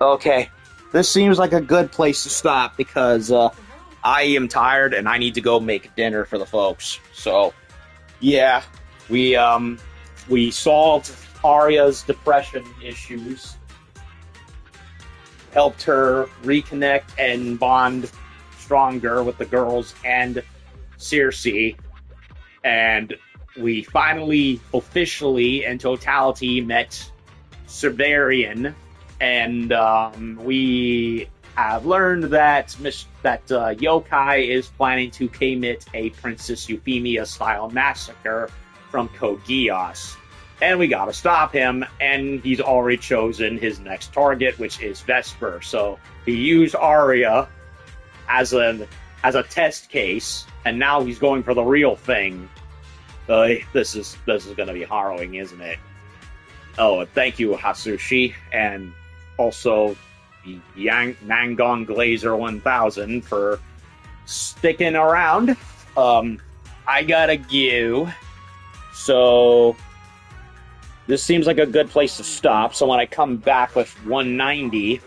Okay, this seems like a good place to stop because I am tired and I need to go make dinner for the folks. So, yeah, we solved Arya's depression issues, helped her reconnect and bond stronger with the girls and Circe, and we finally, officially, in totality, met Severian, and we have learned that Yokai is planning to commit a Princess Euphemia-style massacre from Code Geass. And we gotta stop him, and he's already chosen his next target, which is Vesper. So he used Arya as a test case, and now he's going for the real thing. This is gonna be harrowing, isn't it? Oh, and thank you, Hasushi, and also Nangon Glazer 1000 for sticking around. I gotta go. So this seems like a good place to stop. So when I come back with 190,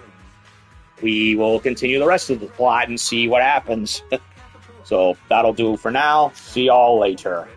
we will continue the rest of the plot and see what happens. So that'll do for now. See y'all later.